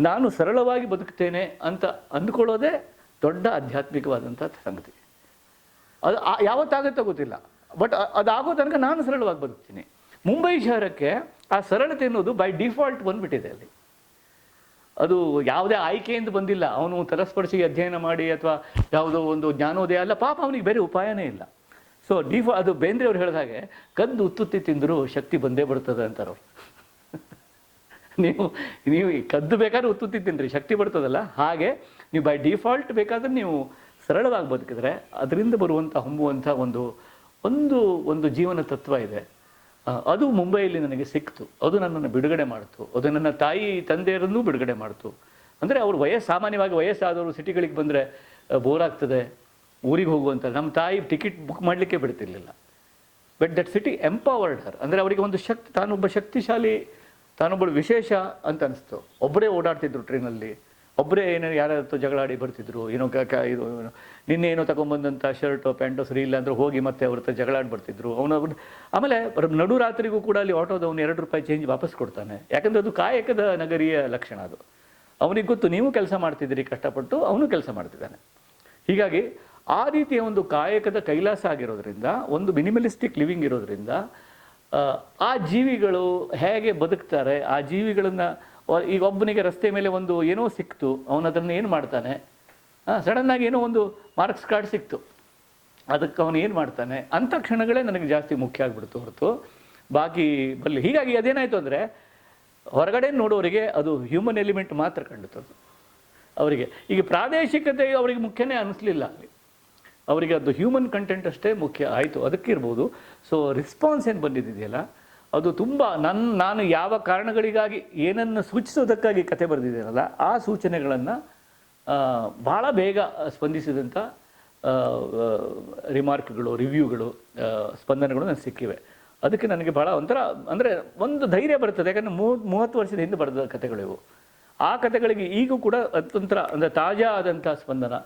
ನಾನು ಸರಳವಾಗಿ ಬದುಕ್ತೇನೆ ಅಂತ ಅಂದ್ಕೊಳ್ಳೋದೇ ದೊಡ್ಡ ಆಧ್ಯಾತ್ಮಿಕವಾದಂಥ ಸಂಗತಿ. ಅದು ಯಾವತ್ತಾಗುತ್ತೋ ಗೊತ್ತಿಲ್ಲ, ಬಟ್ ಅದಾಗೋ ತನಕ ನಾನು ಸರಳವಾಗಿ ಬದುಕ್ತೀನಿ. ಮುಂಬೈ ಶಹರಕ್ಕೆ ಆ ಸರಳತೆ ಅನ್ನೋದು ಬೈ ಡಿಫಾಲ್ಟ್ ಬಂದುಬಿಟ್ಟಿದೆ ಅಲ್ಲಿ. ಅದು ಯಾವುದೇ ಆಯ್ಕೆಯಿಂದ ಬಂದಿಲ್ಲ. ಅವನು ತಲಸ್ಪರ್ಶಿ ಅಧ್ಯಯನ ಮಾಡಿ ಅಥವಾ ಯಾವುದೋ ಒಂದು ಜ್ಞಾನೋದಯ ಅಲ್ಲ. ಪಾಪ ಅವನಿಗೆ ಬೇರೆ ಉಪಾಯನೇ ಇಲ್ಲ. ಸೊ ಅದು ಬೇಂದ್ರೆ ಅವ್ರು ಹೇಳಿದ ಹಾಗೆ, ಕದ್ದು ಉತ್ತುತ್ತಿ ತಿಂದರೂ ಶಕ್ತಿ ಬಂದೇ ಬರ್ತದೆ ಅಂತಾರವ್ರು. ನೀವು ಕದ್ದು ಬೇಕಾದ್ರೆ ಉತ್ತುತ್ತಿ ತಿನ್ನಿರಿ, ಶಕ್ತಿ ಬರ್ತದಲ್ಲ. ಹಾಗೆ ನೀವು ಬೈ ಡಿಫಾಲ್ಟ್ ಬೇಕಾದ್ರೆ ನೀವು ಸರಳವಾಗಿ ಬದುಕಿದ್ರೆ ಅದರಿಂದ ಬರುವಂಥ ಹೊಂಬುವಂಥ ಒಂದು ಜೀವನ ತತ್ವ ಇದೆ. ಅದು ಮುಂಬೈಯಲ್ಲಿ ನನಗೆ ಸಿಕ್ತು. ಅದು ನನ್ನನ್ನು ಬಿಡುಗಡೆ ಮಾಡ್ತು. ಅದು ನನ್ನ ತಾಯಿ ತಂದೆಯರನ್ನೂ ಬಿಡುಗಡೆ ಮಾಡ್ತು. ಅಂದರೆ ಅವ್ರು ಸಾಮಾನ್ಯವಾಗಿ ವಯಸ್ಸಾದವರು ಸಿಟಿಗಳಿಗೆ ಬಂದರೆ ಬೋರ್ ಆಗ್ತದೆ, ಊರಿಗೆ ಹೋಗುವಂಥ. ನಮ್ಮ ತಾಯಿ ಟಿಕೆಟ್ ಬುಕ್ ಮಾಡಲಿಕ್ಕೆ ಬಿಡ್ತಿರ್ಲಿಲ್ಲ. ಬಟ್ ದಟ್ ಸಿಟಿ ಎಂಪವರ್ಡ್ ಹರ್. ಅಂದರೆ ಅವರಿಗೆ ಒಂದು ಶಕ್ತಿ, ತಾನೊಬ್ಬ ಶಕ್ತಿಶಾಲಿ, ತಾನೊಬ್ಬಳು ವಿಶೇಷ ಅಂತ ಅನಿಸ್ತು. ಒಬ್ಬರೇ ಓಡಾಡ್ತಿದ್ರು ಟ್ರೈನಲ್ಲಿ, ಒಬ್ಬರೇ ಏನೋ ಯಾರ ಜಗಳಾಡಿ ಬರ್ತಿದ್ರು, ಏನೋ ಇದು ನಿನ್ನೆ ಏನೋ ತಗೊಂಬಂದಂಥ ಶರ್ಟು ಪ್ಯಾಂಟು ಸರಿ ಇಲ್ಲ ಅಂದರೆ ಹೋಗಿ ಮತ್ತೆ ಅವ್ರ ಹತ್ರ ಜಗಳಾಡಿ ಬರ್ತಿದ್ರು. ಆಮೇಲೆ ನಡು ರಾತ್ರಿಗೂ ಕೂಡ ಅಲ್ಲಿ ಆಟೋದ ಅವನು ₹2 ಚೇಂಜ್ ವಾಪಸ್ ಕೊಡ್ತಾನೆ. ಯಾಕಂದರೆ ಅದು ಕಾಯಕದ ನಗರಿಯ ಲಕ್ಷಣ ಅದು. ಅವನಿಗೆ ಗೊತ್ತು ನೀವು ಕೆಲಸ ಮಾಡ್ತಿದ್ದೀರಿ ಕಷ್ಟಪಟ್ಟು, ಅವನು ಕೆಲಸ ಮಾಡ್ತಿದ್ದಾನೆ. ಹೀಗಾಗಿ ಆ ರೀತಿಯ ಒಂದು ಕಾಯಕದ ಕೈಲಾಸ ಆಗಿರೋದ್ರಿಂದ, ಒಂದು ಮಿನಿಮಲಿಸ್ಟಿಕ್ ಲಿವಿಂಗ್ ಇರೋದ್ರಿಂದ ಆ ಜೀವಿಗಳು ಹೇಗೆ ಬದುಕ್ತಾರೆ, ಆ ಜೀವಿಗಳನ್ನು ಈಗ ಒಬ್ಬನಿಗೆ ರಸ್ತೆ ಮೇಲೆ ಒಂದು ಏನೋ ಸಿಕ್ತು, ಅವನು ಅದನ್ನು ಏನು ಮಾಡ್ತಾನೆ, ಸಡನ್ನಾಗಿ ಏನೋ ಒಂದು ಮಾರ್ಕ್ಸ್ ಕಾರ್ಡ್ ಸಿಕ್ತು, ಅದಕ್ಕೆ ಅವನು ಏನು ಮಾಡ್ತಾನೆ ಅಂಥ ಕ್ಷಣಗಳೇ ನನಗೆ ಜಾಸ್ತಿ ಮುಖ್ಯ ಆಗಿಬಿಡ್ತು ಹೊರತು ಬಾಕಿ ಬರಲಿ. ಹೀಗಾಗಿ ಅದೇನಾಯಿತು ಅಂದರೆ ಹೊರಗಡೆ ನೋಡೋರಿಗೆ ಅದು ಹ್ಯೂಮನ್ ಎಲಿಮೆಂಟ್ ಮಾತ್ರ ಕಂಡುತ್ತದು ಅವರಿಗೆ. ಈಗ ಪ್ರಾದೇಶಿಕತೆ ಅವರಿಗೆ ಮುಖ್ಯನೇ ಅನ್ನಿಸ್ಲಿಲ್ಲ ಅಲ್ಲಿ, ಅವರಿಗೆ ಅದು ಹ್ಯೂಮನ್ ಕಂಟೆಂಟ್ ಅಷ್ಟೇ ಮುಖ್ಯ ಆಯಿತು, ಅದಕ್ಕಿರ್ಬೋದು. ಸೊ ರೆಸ್ಪಾನ್ಸ್ ಏನು ಬಂದಿದೆಯಲ್ಲ ಅದು ತುಂಬ ನಾನು ಯಾವ ಕಾರಣಗಳಿಗಾಗಿ ಏನನ್ನು ಸೂಚಿಸೋದಕ್ಕಾಗಿ ಕತೆ ಬರೆದಿದ್ದೇನಲ್ಲ ಆ ಸೂಚನೆಗಳನ್ನು ಭಾಳ ಬೇಗ ಸ್ಪಂದಿಸಿದಂಥ ರಿಮಾರ್ಕ್ಗಳು, ರಿವ್ಯೂಗಳು, ಸ್ಪಂದನೆಗಳು ನನಗೆ ಸಿಕ್ಕಿವೆ. ಅದಕ್ಕೆ ನನಗೆ ಭಾಳ ಒಂಥರ ಅಂದರೆ ಒಂದು ಧೈರ್ಯ ಬರ್ತದೆ. ಯಾಕಂದರೆ 30 ವರ್ಷದ ಹಿಂದೆ ಬರೆದ ಕಥೆಗಳಿವು. ಆ ಕಥೆಗಳಿಗೆ ಈಗೂ ಕೂಡ ಒಂಥರ ಅಂದರೆ ತಾಜಾ ಆದಂಥ ಸ್ಪಂದನ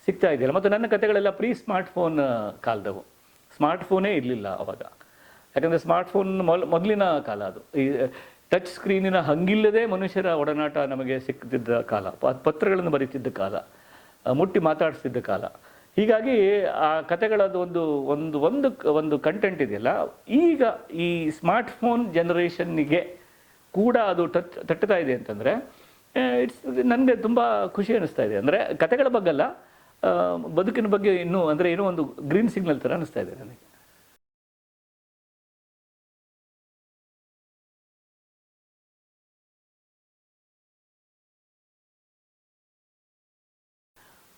ಸಿಗ್ತಾ ಇದೆಯಲ್ಲ. ಮತ್ತು ನನ್ನ ಕಥೆಗಳೆಲ್ಲ ಸ್ಮಾರ್ಟ್ಫೋನ್ ಕಾಲದವು, ಸ್ಮಾರ್ಟ್ಫೋನೇ ಇರಲಿಲ್ಲ ಅವಾಗ. ಯಾಕಂದರೆ ಸ್ಮಾರ್ಟ್ಫೋನ್ ಮೊದಲಿನ ಕಾಲ ಅದು. ಈ ಟಚ್ ಸ್ಕ್ರೀನಿನ ಹಂಗಿಲ್ಲದೆ ಮನುಷ್ಯರ ಒಡನಾಟ ನಮಗೆ ಸಿಕ್ತಿದ್ದ ಕಾಲ, ಪತ್ರಗಳನ್ನು ಬರೀತಿದ್ದ ಕಾಲ, ಮುಟ್ಟಿ ಮಾತಾಡಿಸ್ತಿದ್ದ ಕಾಲ. ಹೀಗಾಗಿ ಆ ಕಥೆಗಳದ್ದು ಒಂದು ಕಂಟೆಂಟ್ ಇದೆಯಲ್ಲ, ಈಗ ಈ ಸ್ಮಾರ್ಟ್ಫೋನ್ ಜನರೇಷನ್ನಿಗೆ ಕೂಡ ಅದು ತಟ್ಟುತ್ತಾ ಇದೆ ಅಂತಂದರೆ ನನಗೆ ತುಂಬ ಖುಷಿ ಅನ್ನಿಸ್ತಾ ಇದೆ. ಅಂದರೆ ಕಥೆಗಳ ಬಗ್ಗೆಲ್ಲ ಬದುಕಿನ ಬಗ್ಗೆ ಇನ್ನೂ ಅಂದರೆ ಏನೋ ಒಂದು ಗ್ರೀನ್ ಸಿಗ್ನಲ್ ಥರ ಅನ್ನಿಸ್ತಾ ಇದೆ ನನಗೆ.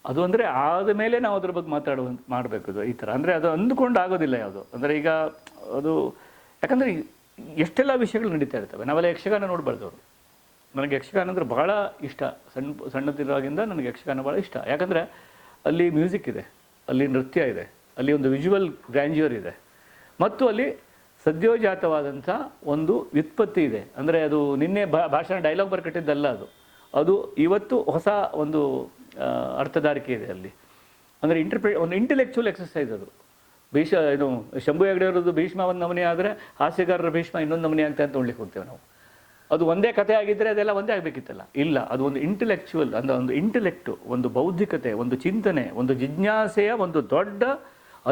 ಅದು ಅಂದರೆ ಆದ ಮೇಲೆ ನಾವು ಅದ್ರ ಬಗ್ಗೆ ಮಾಡಬೇಕು ಈ ಥರ. ಅಂದರೆ ಅದು ಅಂದುಕೊಂಡು ಆಗೋದಿಲ್ಲ ಯಾವುದು. ಅಂದರೆ ಈಗ ಅದು ಯಾಕಂದರೆ ಎಷ್ಟೆಲ್ಲ ವಿಷಯಗಳು ನಡೀತಾ ಇರ್ತವೆ. ನಾವೆಲ್ಲ ಯಕ್ಷಗಾನ ನೋಡಬಾರ್ದವರು. ನನಗೆ ಯಕ್ಷಗಾನ ಅಂದರೆ ಭಾಳ ಇಷ್ಟ. ಸಣ್ಣದಿರೋವಾಗಿಂದ ನನಗೆ ಯಕ್ಷಗಾನ ಭಾಳ ಇಷ್ಟ. ಯಾಕಂದರೆ ಅಲ್ಲಿ ಮ್ಯೂಸಿಕ್ ಇದೆ, ಅಲ್ಲಿ ನೃತ್ಯ ಇದೆ, ಅಲ್ಲಿ ಒಂದು ವಿಜುವಲ್ ಗ್ರ್ಯಾಂಡ್ಯೂರ್ ಇದೆ, ಮತ್ತು ಅಲ್ಲಿ ಸದ್ಯೋಜಾತವಾದಂಥ ಒಂದು ವ್ಯುತ್ಪತ್ತಿ ಇದೆ. ಅಂದರೆ ಅದು ನಿನ್ನೆ ಭಾಷಣ ಡೈಲಾಗ್ ಬರ್ಕಟ್ಟಿದ್ದಲ್ಲ, ಅದು ಇವತ್ತು ಹೊಸ ಒಂದು ಅರ್ಥಧಾರಿಕೆ ಇದೆ ಅಲ್ಲಿ. ಅಂದರೆ ಒಂದು ಇಂಟೆಲೆಕ್ಚುವಲ್ ಎಕ್ಸಸೈಸ್ ಅದು. ಇದು ಶಂಭು ಹೆಗಡೆ ಅವರದ್ದು ಭೀಷ್ಮ ಒಂದು ನಮೂನೆ ಆದರೆ ಹಾಸ್ಯಗಾರರ ಭೀಷ್ಮ ಇನ್ನೊಂದು ನಮೂನೆ ಅಂತ ನೋಡ್ಲಿಕ್ಕೆ ಹೋಗ್ತೇವೆ ನಾವು. ಅದು ಒಂದೇ ಕಥೆ ಆಗಿದ್ದರೆ ಅದೆಲ್ಲ ಒಂದೇ ಆಗಬೇಕಿತ್ತಲ್ಲ. ಇಲ್ಲ, ಅದು ಒಂದು ಇಂಟೆಲೆಕ್ಚುವಲ್ ಅಂದರೆ ಒಂದು ಇಂಟೆಲೆಕ್ಟು, ಒಂದು ಬೌದ್ಧಿಕತೆ, ಒಂದು ಚಿಂತನೆ, ಒಂದು ಜಿಜ್ಞಾಸೆಯ ಒಂದು ದೊಡ್ಡ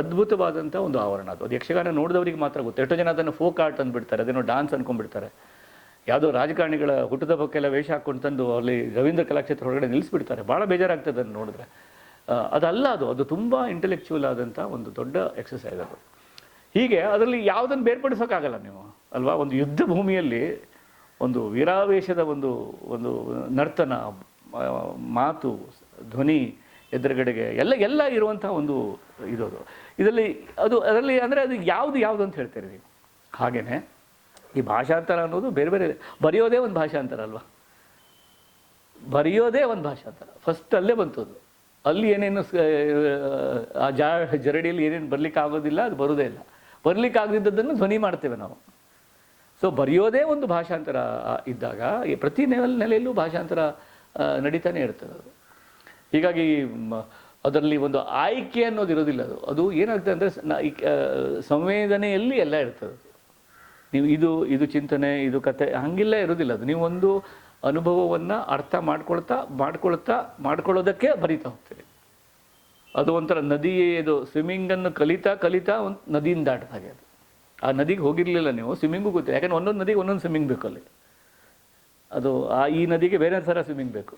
ಅದ್ಭುತವಾದಂಥ ಒಂದು ಆವರಣ ಅದು. ಯಕ್ಷಗಾನ ನೋಡಿದವರಿಗೆ ಮಾತ್ರ ಗೊತ್ತು. ಎಷ್ಟೋ ಜನ ಅದನ್ನು ಫೋಕ್ ಆರ್ಟ್ ಅಂದ್ಬಿಡ್ತಾರೆ, ಅದೇನೋ ಡಾನ್ಸ್ ಅಂದ್ಕೊಂಡ್ಬಿಡ್ತಾರೆ. ಯಾವುದೋ ರಾಜಕಾರಣಿಗಳ ಹುಟ್ಟದ ಪಕ್ಕೆಲ್ಲ ವೇಷ ಹಾಕ್ಕೊಂಡು ತಂದು ಅಲ್ಲಿ ರವೀಂದ್ರ ಕಲಾಕ್ಷೇತ್ರ ಹೊರಗಡೆ ನಿಲ್ಲಿಸ್ಬಿಡ್ತಾರೆ. ಭಾಳ ಬೇಜಾರಾಗ್ತದೆ ಅದನ್ನು ನೋಡಿದ್ರೆ. ಅದಲ್ಲ, ಅದು ತುಂಬ ಇಂಟೆಲೆಕ್ಚುವಲ್ ಆದಂಥ ಒಂದು ದೊಡ್ಡ ಎಕ್ಸಸೈಸ್ ಅದು. ಹೀಗೆ ಅದರಲ್ಲಿ ಯಾವುದನ್ನು ಬೇರ್ಪಡಿಸೋಕ್ಕಾಗಲ್ಲ ನೀವು ಅಲ್ವಾ. ಒಂದು ಯುದ್ಧ ಭೂಮಿಯಲ್ಲಿ ಒಂದು ವೀರಾವೇಶದ ಒಂದು ನರ್ತನ, ಮಾತು, ಧ್ವನಿ, ಎದುರುಗಡೆಗೆ ಎಲ್ಲ ಇರುವಂಥ ಒಂದು ಇದದು ಇದರಲ್ಲಿ ಅದರಲ್ಲಿ ಅಂದರೆ ಅದು ಯಾವುದು ಅಂತ ಹೇಳ್ತೀರಿ ನೀವು. ಹಾಗೆಯೇ ಈ ಭಾಷಾಂತರ ಅನ್ನೋದು ಬೇರೆ ಬೇರೆ, ಬರೆಯೋದೇ ಒಂದು ಭಾಷಾಂತರ ಅಲ್ವಾ. ಬರೆಯೋದೇ ಒಂದು ಭಾಷಾಂತರ. ಫಸ್ಟ್ ಅಲ್ಲೇ ಬಂತದ್ದು. ಅಲ್ಲಿ ಏನೇನು ಆ ಜರಡಿಯಲ್ಲಿ ಏನೇನು ಬರಲಿಕ್ಕೆ ಆಗೋದಿಲ್ಲ, ಅದು ಬರೋದೇ ಇಲ್ಲ. ಬರಲಿಕ್ಕೆ ಆಗದಿದ್ದದನ್ನು ಧ್ವನಿ ಮಾಡ್ತೇವೆ ನಾವು. ಸೊ ಬರೆಯೋದೇ ಒಂದು ಭಾಷಾಂತರ ಇದ್ದಾಗ ಪ್ರತಿ ನೆಲೆಯಲ್ಲೂ ಭಾಷಾಂತರ ನಡೀತಾನೆ ಇರ್ತದೆ ಅದು. ಹೀಗಾಗಿ ಅದರಲ್ಲಿ ಒಂದು ಆಯ್ಕೆ ಅನ್ನೋದು ಇರೋದಿಲ್ಲ. ಅದು ಏನಾಗ್ತದೆ ಅಂದರೆ ಸಂವೇದನೆಯಲ್ಲಿ ಎಲ್ಲ ಇರ್ತದೆ. ನೀವು ಇದು ಚಿಂತನೆ, ಇದು ಕತೆ ಹಂಗಿಲ್ಲ ಇರೋದಿಲ್ಲ. ಅದು ನೀವು ಒಂದು ಅನುಭವವನ್ನು ಅರ್ಥ ಮಾಡ್ಕೊಳ್ಳೋದಕ್ಕೆ ಬರೀತಾ ಹೋಗ್ತೀರಿ. ಅದು ಒಂಥರ ನದಿ, ಇದು ಸ್ವಿಮ್ಮಿಂಗನ್ನು ಕಲಿತಾ ಒಂದು ನದಿಯಿಂದ ದಾಟಿದ ಹಾಗೆ. ಅದು ಆ ನದಿಗೆ ಹೋಗಿರಲಿಲ್ಲ ನೀವು, ಸ್ವಿಮ್ಮಿಂಗು ಗೊತ್ತಿಲ್ಲ. ಯಾಕಂದರೆ ಒಂದೊಂದು ನದಿಗೆ ಒಂದೊಂದು ಸ್ವಿಮ್ಮಿಂಗ್ ಬೇಕು ಅಲ್ಲಿ. ಅದು ಈ ನದಿಗೆ ಬೇರೆ ಥರ ಸ್ವಿಮ್ಮಿಂಗ್ ಬೇಕು.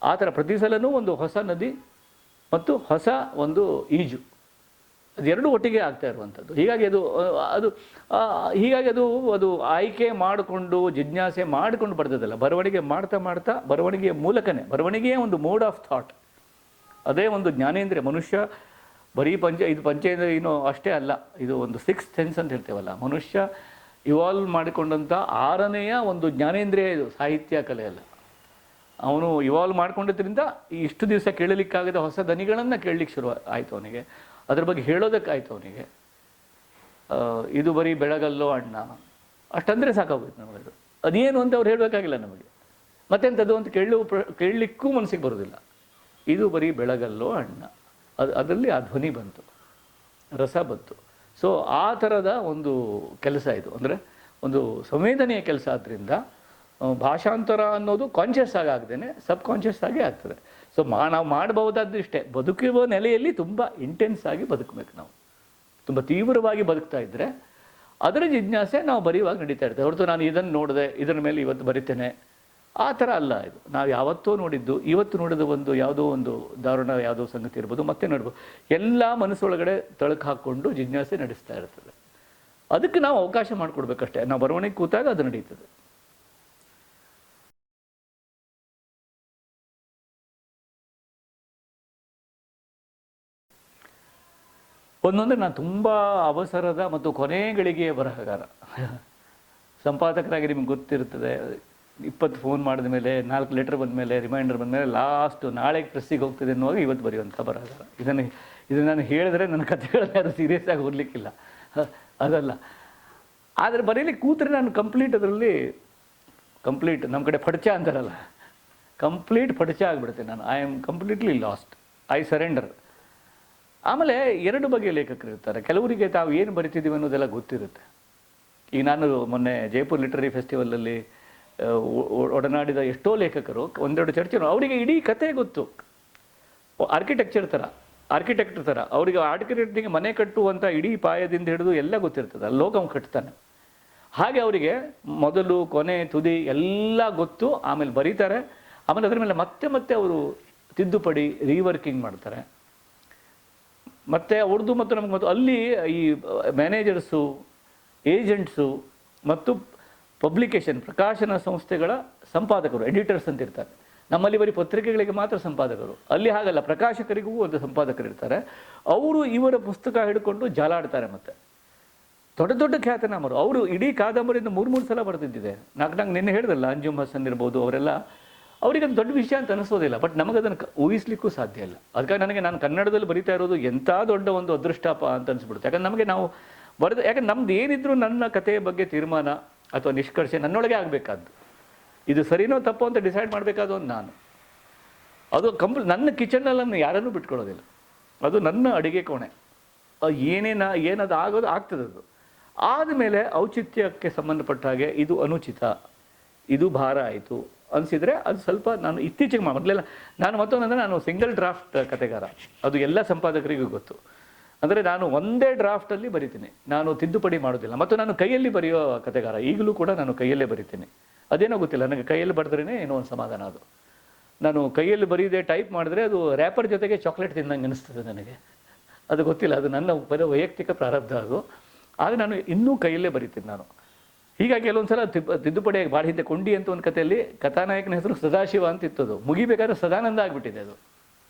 ಆ ಥರ ಪ್ರತಿ ಸಲವೂ ಒಂದು ಹೊಸ ನದಿ ಮತ್ತು ಹೊಸ ಒಂದು ಈಜು, ಅದೆರಡೂ ಒಟ್ಟಿಗೆ ಆಗ್ತಾ ಇರುವಂಥದ್ದು. ಹೀಗಾಗಿ ಅದು ಆಯ್ಕೆ ಮಾಡಿಕೊಂಡು ಜಿಜ್ಞಾಸೆ ಮಾಡಿಕೊಂಡು ಬರ್ತದಲ್ಲ. ಬರವಣಿಗೆ ಮಾಡ್ತಾ ಬರವಣಿಗೆಯ ಮೂಲಕನೇ, ಬರವಣಿಗೆಯೇ ಒಂದು ಮೋಡ್ ಆಫ್ ಥಾಟ್. ಅದೇ ಒಂದು ಜ್ಞಾನೇಂದ್ರಿಯ. ಮನುಷ್ಯ ಬರೀ ಪಂಚೇಂದ್ರಿಯ ಏನೋ ಅಷ್ಟೇ ಅಲ್ಲ, ಇದು ಒಂದು 6th ಸೆನ್ಸ್ ಅಂತ ಹೇಳ್ತೇವಲ್ಲ. ಮನುಷ್ಯ ಇವಾಲ್ವ್ ಮಾಡಿಕೊಂಡಂಥ 6ನೆಯ ಒಂದು ಜ್ಞಾನೇಂದ್ರಿಯ ಇದು. ಸಾಹಿತ್ಯ ಕಲೆ ಅಲ್ಲ. ಅವನು ಇವಾಲ್ವ್ ಮಾಡ್ಕೊಂಡಿದ್ದರಿಂದ ಇಷ್ಟು ದಿವಸ ಕೇಳಲಿಕ್ಕಾಗದ ಹೊಸ ದನಿಗಳನ್ನು ಕೇಳಲಿಕ್ಕೆ ಶುರು ಆಯಿತು ಅವನಿಗೆ. ಅದ್ರ ಬಗ್ಗೆ ಹೇಳೋದಕ್ಕಾಯ್ತು ಅವನಿಗೆ. ಇದು ಬರೀ ಬೆಳಗಲ್ಲೋ ಅಣ್ಣ ಅಷ್ಟಂದರೆ ಸಾಕಾಗೋಯ್ತು ನಮಗದು. ಅದೇನು ಅಂತ ಅವ್ರು ಹೇಳಬೇಕಾಗಿಲ್ಲ ನಮಗೆ. ಮತ್ತೆಂಥದ್ದು ಅಂತ ಕೇಳಲಿಕ್ಕೂ ಮನಸ್ಸಿಗೆ ಬರೋದಿಲ್ಲ. ಇದು ಬರೀ ಬೆಳಗಲ್ಲೋ ಅಣ್ಣ, ಅದರಲ್ಲಿ ಆ ಧ್ವನಿ ಬಂತು, ರಸ ಬಂತು. ಸೊ ಆ ಥರದ ಒಂದು ಕೆಲಸ ಇದು, ಅಂದರೆ ಒಂದು ಸಂವೇದನೆಯ ಕೆಲಸ. ಆದ್ದರಿಂದ ಭಾಷಾಂತರ ಅನ್ನೋದು ಕಾನ್ಷಿಯಸ್ ಆಗಿ ಆಗದೇನೆ ಸಬ್ ಕಾನ್ಷಿಯಸ್ ಆಗಿ ಆಗ್ತದೆ. ಸೊ ನಾವು ಮಾಡಬಹುದಾದ್ದು ಇಷ್ಟೇ, ಬದುಕುವ ನೆಲೆಯಲ್ಲಿ ತುಂಬ ಇಂಟೆನ್ಸ್ ಆಗಿ ಬದುಕಬೇಕು. ನಾವು ತುಂಬ ತೀವ್ರವಾಗಿ ಬದುಕ್ತಾ ಇದ್ದರೆ ಅದರ ಜಿಜ್ಞಾಸೆ ನಾವು ಬರೆಯುವಾಗ ನಡೀತಾ ಇರ್ತದೆ. ಹೊರತು ನಾನು ಇದನ್ನು ನೋಡಿದೆ, ಇದರ ಮೇಲೆ ಇವತ್ತು ಬರಿತೇನೆ, ಆ ಥರ ಅಲ್ಲ ಇದು. ನಾವು ಯಾವತ್ತೋ ನೋಡಿದ್ದು, ಇವತ್ತು ನೋಡಿದ ಒಂದು ಯಾವುದೋ ಒಂದು ದಾರುಣ ಯಾವುದೋ ಸಂಗತಿ ಇರ್ಬೋದು, ಮತ್ತೆ ನೋಡ್ಬೋದು, ಎಲ್ಲ ಮನಸ್ಸೊಳಗಡೆ ತಳಕು ಹಾಕ್ಕೊಂಡು ಜಿಜ್ಞಾಸೆ ನಡೆಸ್ತಾ ಇರ್ತದೆ. ಅದಕ್ಕೆ ನಾವು ಅವಕಾಶ ಮಾಡಿಕೊಡ್ಬೇಕಷ್ಟೇ. ನಾವು ಬರವಣಿಗೆ ಕೂತಾಗ ಅದು ನಡೀತದೆ. ಒಂದೊಂದರೆ ನಾನು ತುಂಬ ಅವಸರದ ಮತ್ತು ಕೊನೆಗಳಿಗೆ ಬರಹಗಾರ. ಸಂಪಾದಕರಾಗಿ ನಿಮ್ಗೆ ಗೊತ್ತಿರ್ತದೆ, 20 ಫೋನ್ ಮಾಡಿದ ಮೇಲೆ, 4 ಲೆಟರ್ ಬಂದ ಮೇಲೆ, ರಿಮೈಂಡರ್ ಬಂದ ಮೇಲೆ, ಲಾಸ್ಟು ನಾಳೆಗೆ ಪ್ರೆಸ್ಸಿಗೆ ಹೋಗ್ತದೆ ಅನ್ನುವಾಗ ಇವತ್ತು ಬರೆಯುವಂಥ ಬರಹಗಾರ. ಇದು ನಾನು ಹೇಳಿದ್ರೆ ನನ್ನ ಕಥೆಗಳನ್ನ ಅದು ಸೀರಿಯಸ್ ಆಗಿ ಓದಲಿಕ್ಕಿಲ್ಲ, ಅದಲ್ಲ. ಆದರೆ ಬರೀಲಿಕ್ಕೆ ಕೂತ್ರೆ ನಾನು ಅದರಲ್ಲಿ ಕಂಪ್ಲೀಟ್, ನಮ್ಮ ಕಡೆ ಫಡ್ಚ ಅಂತಾರಲ್ಲ, ಕಂಪ್ಲೀಟ್ ಫಡ್ಚ ಆಗಿಬಿಡುತ್ತೆ. ನಾನು I am completely last, I surrender. ಆಮೇಲೆ 2 ಬಗೆಯ ಲೇಖಕರು ಇರ್ತಾರೆ. ಕೆಲವರಿಗೆ ತಾವು ಏನು ಬರಿತಿದ್ದೀವಿ ಅನ್ನೋದೆಲ್ಲ ಗೊತ್ತಿರುತ್ತೆ. ಈಗ ನಾನು ಮೊನ್ನೆ ಜೈಪುರ್ ಲಿಟ್ರರಿ ಫೆಸ್ಟಿವಲಲ್ಲಿ ಒಡನಾಡಿದ ಎಷ್ಟೋ ಲೇಖಕರು, ಒಂದೆರಡು ಚರ್ಚೆ, ಅವರಿಗೆ ಇಡೀ ಕಥೆ ಗೊತ್ತು. ಆರ್ಕಿಟೆಕ್ಟರ್ ಥರ ಅವರಿಗೆ ಆರ್ಕಿಟೆಕ್ಟಿಗೆ ಮನೆ ಕಟ್ಟುವಂಥ ಇಡೀ ಪಾಯದಿಂದ ಹಿಡಿದು ಎಲ್ಲ ಗೊತ್ತಿರ್ತದೆ, ಅಲ್ಲಿ ಲೋಕ ಕಟ್ತಾನೆ. ಹಾಗೆ ಅವರಿಗೆ ಮೊದಲು ಕೊನೆ ತುದಿ ಎಲ್ಲ ಗೊತ್ತು. ಆಮೇಲೆ ಬರೀತಾರೆ, ಆಮೇಲೆ ಅದರ ಮೇಲೆ ಮತ್ತೆ ಅವರು ತಿದ್ದುಪಡಿ, ರೀವರ್ಕಿಂಗ್ ಮಾಡ್ತಾರೆ. ಮತ್ತು ಅವ್ರದ್ದು ಮತ್ತು ನಮ್ಗೆ ಮತ್ತು ಅಲ್ಲಿ ಈ ಮ್ಯಾನೇಜರ್ಸು, ಏಜೆಂಟ್ಸು ಮತ್ತು ಪಬ್ಲಿಕೇಶನ್, ಪ್ರಕಾಶನ ಸಂಸ್ಥೆಗಳ ಸಂಪಾದಕರು, ಎಡಿಟರ್ಸ್ ಅಂತ ಇರ್ತಾರೆ. ನಮ್ಮಲ್ಲಿ ಬರೀ ಪತ್ರಿಕೆಗಳಿಗೆ ಮಾತ್ರ ಸಂಪಾದಕರು, ಅಲ್ಲಿ ಹಾಗಲ್ಲ, ಪ್ರಕಾಶಕರಿಗೂ ಒಂದು ಸಂಪಾದಕರು ಇರ್ತಾರೆ. ಅವರು ಇವರ ಪುಸ್ತಕ ಹಿಡ್ಕೊಂಡು ಜಾಲಾಡ್ತಾರೆ. ಮತ್ತು ದೊಡ್ಡ ದೊಡ್ಡ ಖ್ಯಾತನಾಮರು, ಅವರು ಇಡೀ ಕಾದಂಬರಿಯಿಂದ 3 ಸಲ ಬರೆದಿದ್ದಿದೆ. ನಾಲ್ಕು ನಿನ್ನೆ ಹೇಳಿದಲ್ಲ, ಅಂಜುಮ್ ಹಸನ್ ಇರ್ಬೋದು, ಅವರೆಲ್ಲ, ಅವರಿಗೆ ಅದು ದೊಡ್ಡ ವಿಷಯ ಅಂತ ಅನಿಸೋದಿಲ್ಲ. ಬಟ್ ನಮಗದನ್ನು ಊಹಿಸ್ಲಿಕ್ಕೂ ಸಾಧ್ಯ ಇಲ್ಲ. ಅದಕ್ಕಾಗಿ ನಾನು ಕನ್ನಡದಲ್ಲಿ ಬರಿತಾ ಇರೋದು ಎಂಥ ದೊಡ್ಡ ಒಂದು ಅದೃಷ್ಟಪ ಅಂತ ಅನಿಸ್ಬಿಡುತ್ತೆ. ಯಾಕಂದ್ರೆ ನಮಗೆ ನಾವು ಯಾಕಂದ್ರೆ ನಮ್ದು ಏನಿದ್ರು ನನ್ನ ಕಥೆಯ ಬಗ್ಗೆ ತೀರ್ಮಾನ ಅಥವಾ ನಿಷ್ಕರ್ಷೆ ನನ್ನೊಳಗೆ ಆಗಬೇಕಾದ್ದು. ಇದು ಸರಿನೋ ತಪ್ಪೋ ಅಂತ ಡಿಸೈಡ್ ಮಾಡಬೇಕಾದ ನಾನು. ಅದು ನನ್ನ ಕಿಚನಲ್ಲಿ ಯಾರನ್ನೂ ಬಿಟ್ಕೊಳ್ಳೋದಿಲ್ಲ. ಅದು ನನ್ನ ಅಡುಗೆ ಕೋಣೆ. ಏನದು ಆಗೋದು ಆಗ್ತದೆ. ಅದು ಆದಮೇಲೆ ಔಚಿತ್ಯಕ್ಕೆ ಸಂಬಂಧಪಟ್ಟ ಹಾಗೆ ಇದು ಅನುಚಿತ, ಇದು ಭಾರ ಆಯಿತು ಅನಿಸಿದರೆ ಅದು ಸ್ವಲ್ಪ ನಾನು ಇತ್ತೀಚೆಗೆ ಮೊದಲೆಲ್ಲ ಮತ್ತೊಂದಂದರೆ ನಾನು ಸಿಂಗಲ್ ಡ್ರಾಫ್ಟ್ ಕಥೆಗಾರ. ಅದು ಎಲ್ಲ ಸಂಪಾದಕರಿಗೂ ಗೊತ್ತು. ಅಂದರೆ ನಾನು ಒಂದೇ ಡ್ರಾಫ್ಟಲ್ಲಿ ಬರಿತೀನಿ, ನಾನು ತಿದ್ದುಪಡಿ ಮಾಡೋದಿಲ್ಲ. ಮತ್ತು ನಾನು ಕೈಯಲ್ಲಿ ಬರೆಯೋ ಕಥೆಗಾರ. ಈಗಲೂ ಕೂಡ ನಾನು ಕೈಯಲ್ಲೇ ಬರಿತೀನಿ. ಅದೇನೋ ಗೊತ್ತಿಲ್ಲ, ನನಗೆ ಕೈಯಲ್ಲಿ ಬರೆದ್ರೇ ಏನೋ ಒಂದು ಸಮಾಧಾನ. ಅದು ನಾನು ಕೈಯಲ್ಲಿ ಬರೀದೆ ಟೈಪ್ ಮಾಡಿದ್ರೆ ಅದು ರ್ಯಾಪರ್ ಜೊತೆಗೆ ಚಾಕ್ಲೇಟ್ ತಿಂದಂಗೆ ಅನಿಸ್ತದೆ ನನಗೆ. ಅದು ಗೊತ್ತಿಲ್ಲ, ಅದು ನನ್ನ ವೈಯಕ್ತಿಕ ಪ್ರಾರಬ್ಧ ಅದು. ಆದರೆ ನಾನು ಇನ್ನೂ ಕೈಯಲ್ಲೇ ಬರಿತೀನಿ ನಾನು. ಹೀಗಾಗಿ ಕೆಲವೊಂದು ಸಲ ತಿದ್ದುಪಡಿಯಾಗಿ ಭಾಳ ಹಿಂದೆ ಕೊಂಡಿ ಅಂತ ಒಂದು ಕಥೆಯಲ್ಲಿ ಕಥಾನಾಯಕನ ಹೆಸರು ಸದಾಶಿವ ಅಂತ ಇತ್ತದು. ಮುಗಿಬೇಕಾದ್ರೆ ಸದಾನಂದ ಆಗಿಬಿಟ್ಟಿದೆ ಅದು.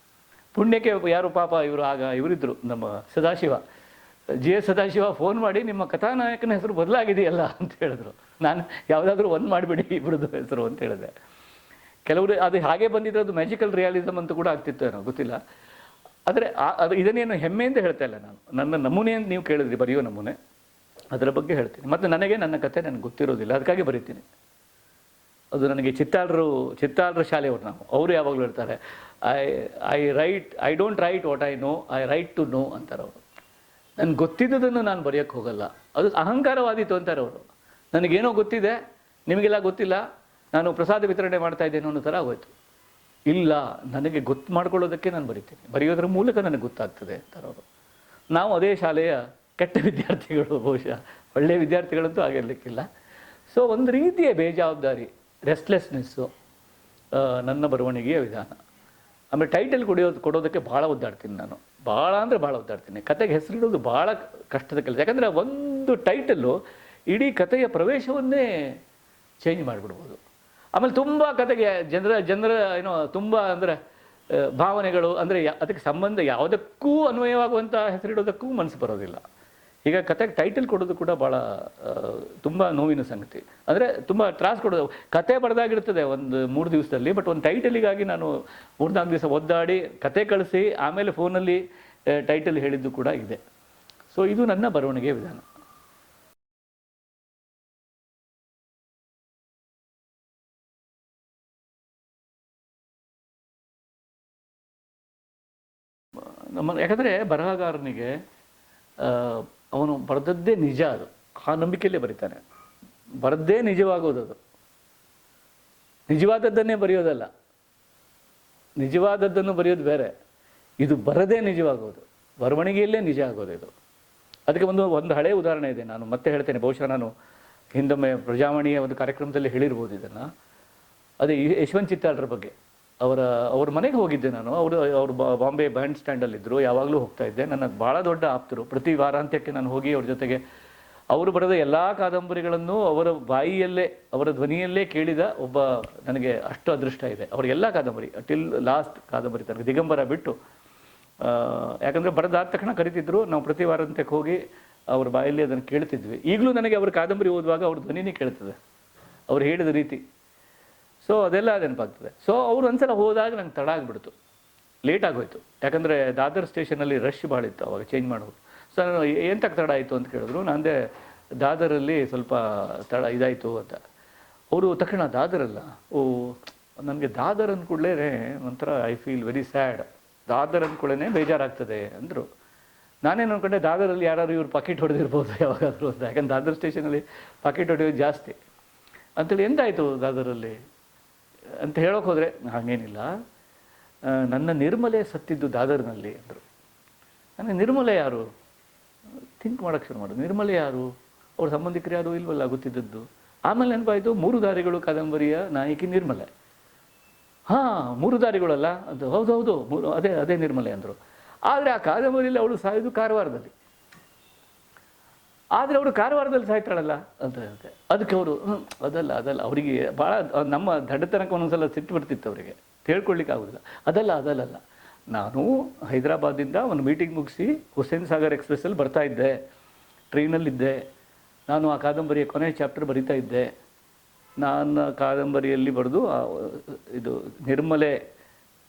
ಪುಣ್ಯಕ್ಕೆ ಯಾರು ಪಾಪ ಇವರಿದ್ದರು ನಮ್ಮ ಸದಾಶಿವ, ಎಸ್ ಸದಾಶಿವ ಫೋನ್ ಮಾಡಿ ನಿಮ್ಮ ಕಥಾನಾಯಕನ ಹೆಸರು ಬದಲಾಗಿದೆಯಲ್ಲ ಅಂತ ಹೇಳಿದ್ರು. ನಾನು ಯಾವುದಾದ್ರೂ ಒಂದು ಮಾಡಿಬಿಡಿ ಇಬ್ಬರದ್ದು ಹೆಸರು ಅಂತ ಹೇಳಿದೆ. ಕೆಲವರು ಅದು ಹಾಗೆ ಬಂದಿದ್ರೆ ಅದು ಮ್ಯಾಜಿಕಲ್ ರಿಯಾಲಿಸಮ್ ಅಂತ ಕೂಡ ಆಗ್ತಿತ್ತು ಏನೋ ಗೊತ್ತಿಲ್ಲ. ಆದರೆ ಅದು ಇದನ್ನೇನು ಹೆಮ್ಮೆಯಿಂದ ಹೇಳ್ತಾ ಇಲ್ಲ ನಾನು. ನನ್ನ ನಮೂನೆ ಅಂತ ನೀವು ಕೇಳಿದ್ರಿ, ಬರೆಯೋ ನಮೂನೆ, ಅದರ ಬಗ್ಗೆ ಹೇಳ್ತೀನಿ. ಮತ್ತು ನನ್ನ ಕಥೆ ನನಗೆ ಗೊತ್ತಿರೋದಿಲ್ಲ, ಅದಕ್ಕಾಗಿ ಬರೀತೀನಿ. ಅದು ನನಗೆ ಚಿತ್ತಾಳರ ಶಾಲೆಯವರು ನಾವು, ಅವರು ಯಾವಾಗಲೂ ಹೇಳ್ತಾರೆ, I don't write what I know, I write to know ಅಂತಾರೆ ಅವರು. ನನಗೆ ಗೊತ್ತಿದ್ದದನ್ನು ನಾನು ಬರೆಯೋಕ್ಕೆ ಹೋಗಲ್ಲ, ಅದು ಅಹಂಕಾರವಾದೀತು ಅಂತಾರೆ ಅವರು. ನನಗೇನೋ ಗೊತ್ತಿದೆ, ನಿಮಗೆಲ್ಲ ಗೊತ್ತಿಲ್ಲ, ನಾನು ಪ್ರಸಾದ ವಿತರಣೆ ಮಾಡ್ತಾ ಇದ್ದೇನೆ ಅನ್ನೋ ಥರ ಆಗೋಯ್ತು. ಇಲ್ಲ, ನನಗೆ ಗೊತ್ತು ಮಾಡ್ಕೊಳ್ಳೋದಕ್ಕೆ ನಾನು ಬರಿತೀನಿ, ಬರೆಯೋದ್ರ ಮೂಲಕ ನನಗೆ ಗೊತ್ತಾಗ್ತದೆ ಅಂತಾರೆ ಅವರು. ನಾವು ಅದೇ ಶಾಲೆಯ ಕೆಟ್ಟ ವಿದ್ಯಾರ್ಥಿಗಳು, ಬಹುಶಃ ಒಳ್ಳೆಯ ವಿದ್ಯಾರ್ಥಿಗಳಂತೂ ಆಗಿರಲಿಕ್ಕಿಲ್ಲ. ಸೊ ಒಂದು ರೀತಿಯ ಬೇಜವಾಬ್ದಾರಿ, ರೆಸ್ಟ್ಲೆಸ್ನೆಸ್ಸು ನನ್ನ ಬರವಣಿಗೆಯ ವಿಧಾನ. ಆಮೇಲೆ ಟೈಟಲ್ ಕೊಡೋದಕ್ಕೆ ಭಾಳ ಒದ್ದಾಡ್ತೀನಿ ನಾನು, ಭಾಳ ಅಂದರೆ ಭಾಳ ಒದ್ದಾಡ್ತೀನಿ. ಕತೆಗೆ ಹೆಸರಿಡೋದು ಭಾಳ ಕಷ್ಟದ ಕೆಲಸ. ಯಾಕಂದರೆ ಒಂದು ಟೈಟಲ್ಲು ಇಡೀ ಕಥೆಯ ಪ್ರವೇಶವನ್ನೇ ಚೇಂಜ್ ಮಾಡಿಬಿಡ್ಬೋದು. ಆಮೇಲೆ ತುಂಬ ಕತೆಗೆ ಜನರ ಏನೋ ತುಂಬ ಅಂದರೆ ಭಾವನೆಗಳು, ಅಂದರೆ ಅದಕ್ಕೆ ಸಂಬಂಧ ಯಾವುದಕ್ಕೂ ಅನ್ವಯವಾಗುವಂಥ ಹೆಸರಿಡೋದಕ್ಕೂ ಮನಸ್ಸು ಬರೋದಿಲ್ಲ. ಈಗ ಕತೆಗೆ ಟೈಟಲ್ ಕೊಡೋದು ಕೂಡ ಭಾಳ ತುಂಬ ನೋವಿನ ಸಂಗತಿ. ಅಂದರೆ ತುಂಬ ತ್ರಾಸು ಕೊಡೋದು. ಕತೆ ಬರೆದಾಗಿರ್ತದೆ ಒಂದು 3 ದಿವಸದಲ್ಲಿ, ಬಟ್ ಒಂದು ಟೈಟಲಿಗಾಗಿ ನಾನು 3-4 ದಿವಸ ಒದ್ದಾಡಿ ಕತೆ ಕಳಿಸಿ ಆಮೇಲೆ ಫೋನಲ್ಲಿ ಟೈಟಲ್ ಹೇಳಿದ್ದು ಕೂಡ ಇದೆ. ಸೊ ಇದು ನನ್ನ ಬರವಣಿಗೆ ವಿಧಾನ. ಯಾಕಂದರೆ ಬರಹಗಾರನಿಗೆ ಅವನು ಬರೆದದ್ದೇ ನಿಜ, ಅದು ಆ ನಂಬಿಕೆಯಲ್ಲೇ ಬರೀತಾನೆ. ಬರೆದ್ದೇ ನಿಜವಾಗೋದು, ಅದು ನಿಜವಾದದ್ದನ್ನೇ ಬರೆಯೋದಲ್ಲ. ನಿಜವಾದದ್ದನ್ನು ಬರೆಯೋದು ಬೇರೆ, ಇದು ಬರದೇ ನಿಜವಾಗೋದು, ಬರವಣಿಗೆಯಲ್ಲೇ ನಿಜ ಆಗೋದು ಇದು. ಅದಕ್ಕೆ ಒಂದು ಹಳೆಯ ಉದಾಹರಣೆ ಇದೆ, ನಾನು ಮತ್ತೆ ಹೇಳ್ತೇನೆ. ಬಹುಶಃ ನಾನು ಹಿಂದೊಮ್ಮೆ ಪ್ರಜಾವಾಣಿಯ ಒಂದು ಕಾರ್ಯಕ್ರಮದಲ್ಲಿ ಹೇಳಿರ್ಬೋದು ಇದನ್ನು. ಅದೇ ಯಶವಂತ್ ಚಿತ್ತಾಳ್ರ ಬಗ್ಗೆ. ಅವ್ರ ಮನೆಗೆ ಹೋಗಿದ್ದೆ ನಾನು. ಅವರು ಬಾಂಬೆ ಬ್ಯಾಂಡ್ ಸ್ಟ್ಯಾಂಡಲ್ಲಿದ್ದರು, ಯಾವಾಗಲೂ ಹೋಗ್ತಾ ಇದ್ದೆ. ನನ್ನ ಭಾಳ ದೊಡ್ಡ ಆಪ್ತರು. ಪ್ರತಿ ವಾರಾಂತ್ಯಕ್ಕೆ ನಾನು ಹೋಗಿ ಅವ್ರ ಜೊತೆಗೆ ಅವರು ಬರೆದ ಎಲ್ಲ ಕಾದಂಬರಿಗಳನ್ನು ಅವರ ಬಾಯಿಯಲ್ಲೇ, ಅವರ ಧ್ವನಿಯಲ್ಲೇ ಕೇಳಿದ ಒಬ್ಬ ನನಗೆ ಅಷ್ಟು ಅದೃಷ್ಟ ಇದೆ. ಅವ್ರ ಎಲ್ಲ ಕಾದಂಬರಿ ಟಿಲ್ ಲಾಸ್ಟ್ ಕಾದಂಬರಿ ತನಕ, ದಿಗಂಬರ ಬಿಟ್ಟು. ಯಾಕಂದರೆ ಬರೆದಾದ ತಕ್ಷಣ ಕರಿತಿದ್ರು, ನಾವು ಪ್ರತಿ ವಾರಾಂತ್ಯಕ್ಕೆ ಹೋಗಿ ಅವ್ರ ಬಾಯಲ್ಲಿ ಅದನ್ನು ಕೇಳ್ತಿದ್ವಿ. ಈಗಲೂ ನನಗೆ ಅವ್ರ ಕಾದಂಬರಿ ಓದುವಾಗ ಅವ್ರ ಧ್ವನಿನೇ ಕೇಳ್ತದೆ, ಅವ್ರು ಹೇಳಿದ ರೀತಿ. ಸೊ ಅದೆಲ್ಲ ನೆನಪಾಗ್ತದೆ. ಸೊ ಅವರು ಒಂದ್ಸಲ ಹೋದಾಗ ನಂಗೆ ತಡ ಆಗಿಬಿಡ್ತು, ಲೇಟ್ ಆಗೋಯ್ತು. ಯಾಕಂದರೆ ದಾದರ್ ಸ್ಟೇಷನಲ್ಲಿ ರಶ್ ಭಾಳ ಇತ್ತು ಅವಾಗ, ಚೇಂಜ್ ಮಾಡೋದು. ಸೊ ನಾನು ಎಂತಕ್ಕೆ ತಡ ಆಯಿತು ಅಂತ ಕೇಳಿದ್ರು. ನಾನಂದೆ ದಾದರಲ್ಲಿ ಸ್ವಲ್ಪ ತಡ ಇದಾಯಿತು ಅಂತ. ಅವರು ತಕ್ಷಣ ದಾದರಲ್ಲ, ನನಗೆ ದಾದರ್ ಅಂದ್ಕೂಡಲೇ ಒಂಥರ I feel very sad, Dadar ಅಂದ್ಕೂಡಲೇ ಬೇಜಾರಾಗ್ತದೆ ಅಂದರು. ನಾನೇನು ಅಂದ್ಕೊಂಡೆ ದಾದರಲ್ಲಿ ಯಾರು ಇವ್ರು ಪಾಕೆಟ್ ಹೊಡೆದಿರ್ಬೋದು ಯಾವಾಗಾದರೂ ಅಂತ. ಯಾಕಂದ್ರೆ ದಾದರ್ ಸ್ಟೇಷನಲ್ಲಿ ಪಾಕೆಟ್ ಹೊಡೆಯೋದು ಜಾಸ್ತಿ ಅಂತೇಳಿ. ಎಂತಾಯಿತು ದಾದರಲ್ಲಿ ಅಂತ ಹೇಳೋಕೆ ಹೋದರೆ, ಹಾಗೇನಿಲ್ಲ, ನನ್ನ ನಿರ್ಮಲೆ ಸತ್ತಿದ್ದು ದಾದರ್ನಲ್ಲಿ ಅಂದರು. ನನಗೆ ನಿರ್ಮಲೆ ಯಾರು ಥಿಂಕ್ ಮಾಡೋಕ್ಕೆ ಶುರು ಮಾಡೋದು. ನಿರ್ಮಲೆ ಯಾರು, ಅವ್ರ ಸಂಬಂಧಿಕರು ಯಾರು ಇಲ್ವಲ್ಲ ಗೊತ್ತಿದ್ದದ್ದು. ಆಮೇಲೆ ನೆನಪಾಯಿತು, ಮೂರು ದಾರಿಗಳು ಕಾದಂಬರಿಯ ನಾಯಕಿ ನಿರ್ಮಲೆ. ಹಾಂ, ಮೂರು ದಾರಿಗಳಲ್ಲ ಅಂತ. ಹೌದು, ಅದೇ ನಿರ್ಮಲೆ ಅಂದರು. ಆದರೆ ಆ ಕಾದಂಬರಿಯಲ್ಲಿ ಅವಳು ಸಾಯೋದು ಕಾರವಾರದಲ್ಲಿ. ಆದರೆ ಅವರು ಕಾರವಾರದಲ್ಲಿ ಸಾಯ್ತಾಳಲ್ಲ ಅಂತ ಹೇಳ್ತೆ. ಅದಕ್ಕೆ ಅವರು ಅದಲ್ಲ ಅವರಿಗೆ ಭಾಳ ನಮ್ಮ ದಡ್ಡತನಕ ಒಂದೊಂದ್ಸಲ ಸಿಟ್ಟು ಬರ್ತಿತ್ತು ಅವರಿಗೆ, ತಿಳ್ಕೊಳ್ಳಿಕ್ಕೆ ಆಗೋದಿಲ್ಲ. ಅದಲ್ಲ, ನಾನು ಹೈದರಾಬಾದಿಂದ ಒಂದು ಮೀಟಿಂಗ್ ಮುಗಿಸಿ ಹುಸೇನ್ ಸಾಗರ್ ಎಕ್ಸ್ಪ್ರೆಸ್ಸಲ್ಲಿ ಬರ್ತಾಯಿದ್ದೆ, ಟ್ರೈನಲ್ಲಿದ್ದೆ. ನಾನು ಆ ಕಾದಂಬರಿಯ ಕೊನೆಯ ಚಾಪ್ಟರ್ ಬರಿತಾ ಇದ್ದೆ. ನಾನು ಕಾದಂಬರಿಯಲ್ಲಿ ಬರೆದು ಇದು ನಿರ್ಮಲೆ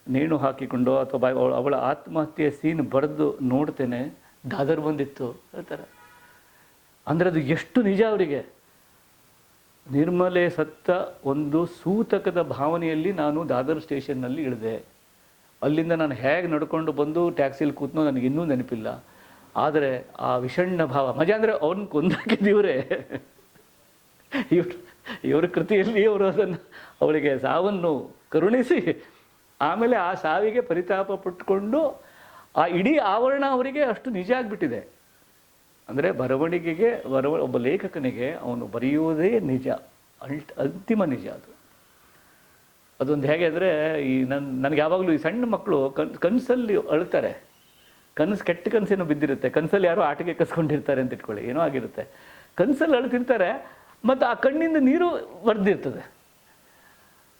ನೇಣು ಹಾಕಿಕೊಂಡು ಅಥವಾ ಅವಳ ಆತ್ಮಹತ್ಯೆ ಸೀನ್ ಬರೆದು ನೋಡ್ತೇನೆ, ದಾದರ್ ಬಂದಿತ್ತು ಆ ಥರ. ಅಂದರೆ ಅದು ಎಷ್ಟು ನಿಜ ಅವರಿಗೆ. ನಿರ್ಮಲೆ ಸತ್ತ ಒಂದು ಸೂತಕದ ಭಾವನೆಯಲ್ಲಿ ನಾನು ದಾದರ್ ಸ್ಟೇಷನ್ನಲ್ಲಿ ಇಳಿದೆ. ಅಲ್ಲಿಂದ ನಾನು ಹೇಗೆ ನಡ್ಕೊಂಡು ಬಂದು ಟ್ಯಾಕ್ಸಿಲಿ ಕೂತ್ನೋ ನನಗಿನ್ನೂ ನೆನಪಿಲ್ಲ. ಆದರೆ ಆ ವಿಷಣ್ಣ ಭಾವ, ಮಜಾ ಅಂದರೆ ಅವನು ಕೊಂದಾಕಿದ್ದೀವರೇ ಇವ್ರ ಕೃತಿಯಲ್ಲಿ ಅವರು ಅದನ್ನು ಅವಳಿಗೆ ಸಾವನ್ನು ಕರುಣಿಸಿ ಆಮೇಲೆ ಆ ಸಾವಿಗೆ ಪರಿತಾಪ ಪಟ್ಟುಕೊಂಡು ಆ ಇಡೀ ಆವರಣ ಅವರಿಗೆ ಅಷ್ಟು ನಿಜ ಆಗಿಬಿಟ್ಟಿದೆ. ಅಂದರೆ ಬರವಣಿಗೆಗೆ ಒಬ್ಬ ಲೇಖಕನಿಗೆ ಅವನು ಬರೆಯುವುದೇ ನಿಜ, ಅಂತಿಮ ನಿಜ ಅದು. ಅದೊಂದು ಹೇಗೆ ಅಂದರೆ, ಈ ನನಗೆ ಯಾವಾಗಲೂ ಈ ಸಣ್ಣ ಮಕ್ಕಳು ಕನಸಲ್ಲಿ ಅಳ್ತಾರೆ. ಕೆಟ್ಟ ಕನಸೇನೋ ಬಿದ್ದಿರುತ್ತೆ, ಕನಸಲ್ಲಿ ಯಾರೋ ಆಟಿಕೆ ಕಸ್ಕೊಂಡಿರ್ತಾರೆ ಅಂತ ಇಟ್ಕೊಳ್ಳಿ, ಏನೋ ಆಗಿರುತ್ತೆ. ಕನಸಲ್ಲಿ ಅಳ್ತಿರ್ತಾರೆ ಮತ್ತು ಆ ಕಣ್ಣಿಂದ ನೀರು ಬರ್ದಿರ್ತದೆ.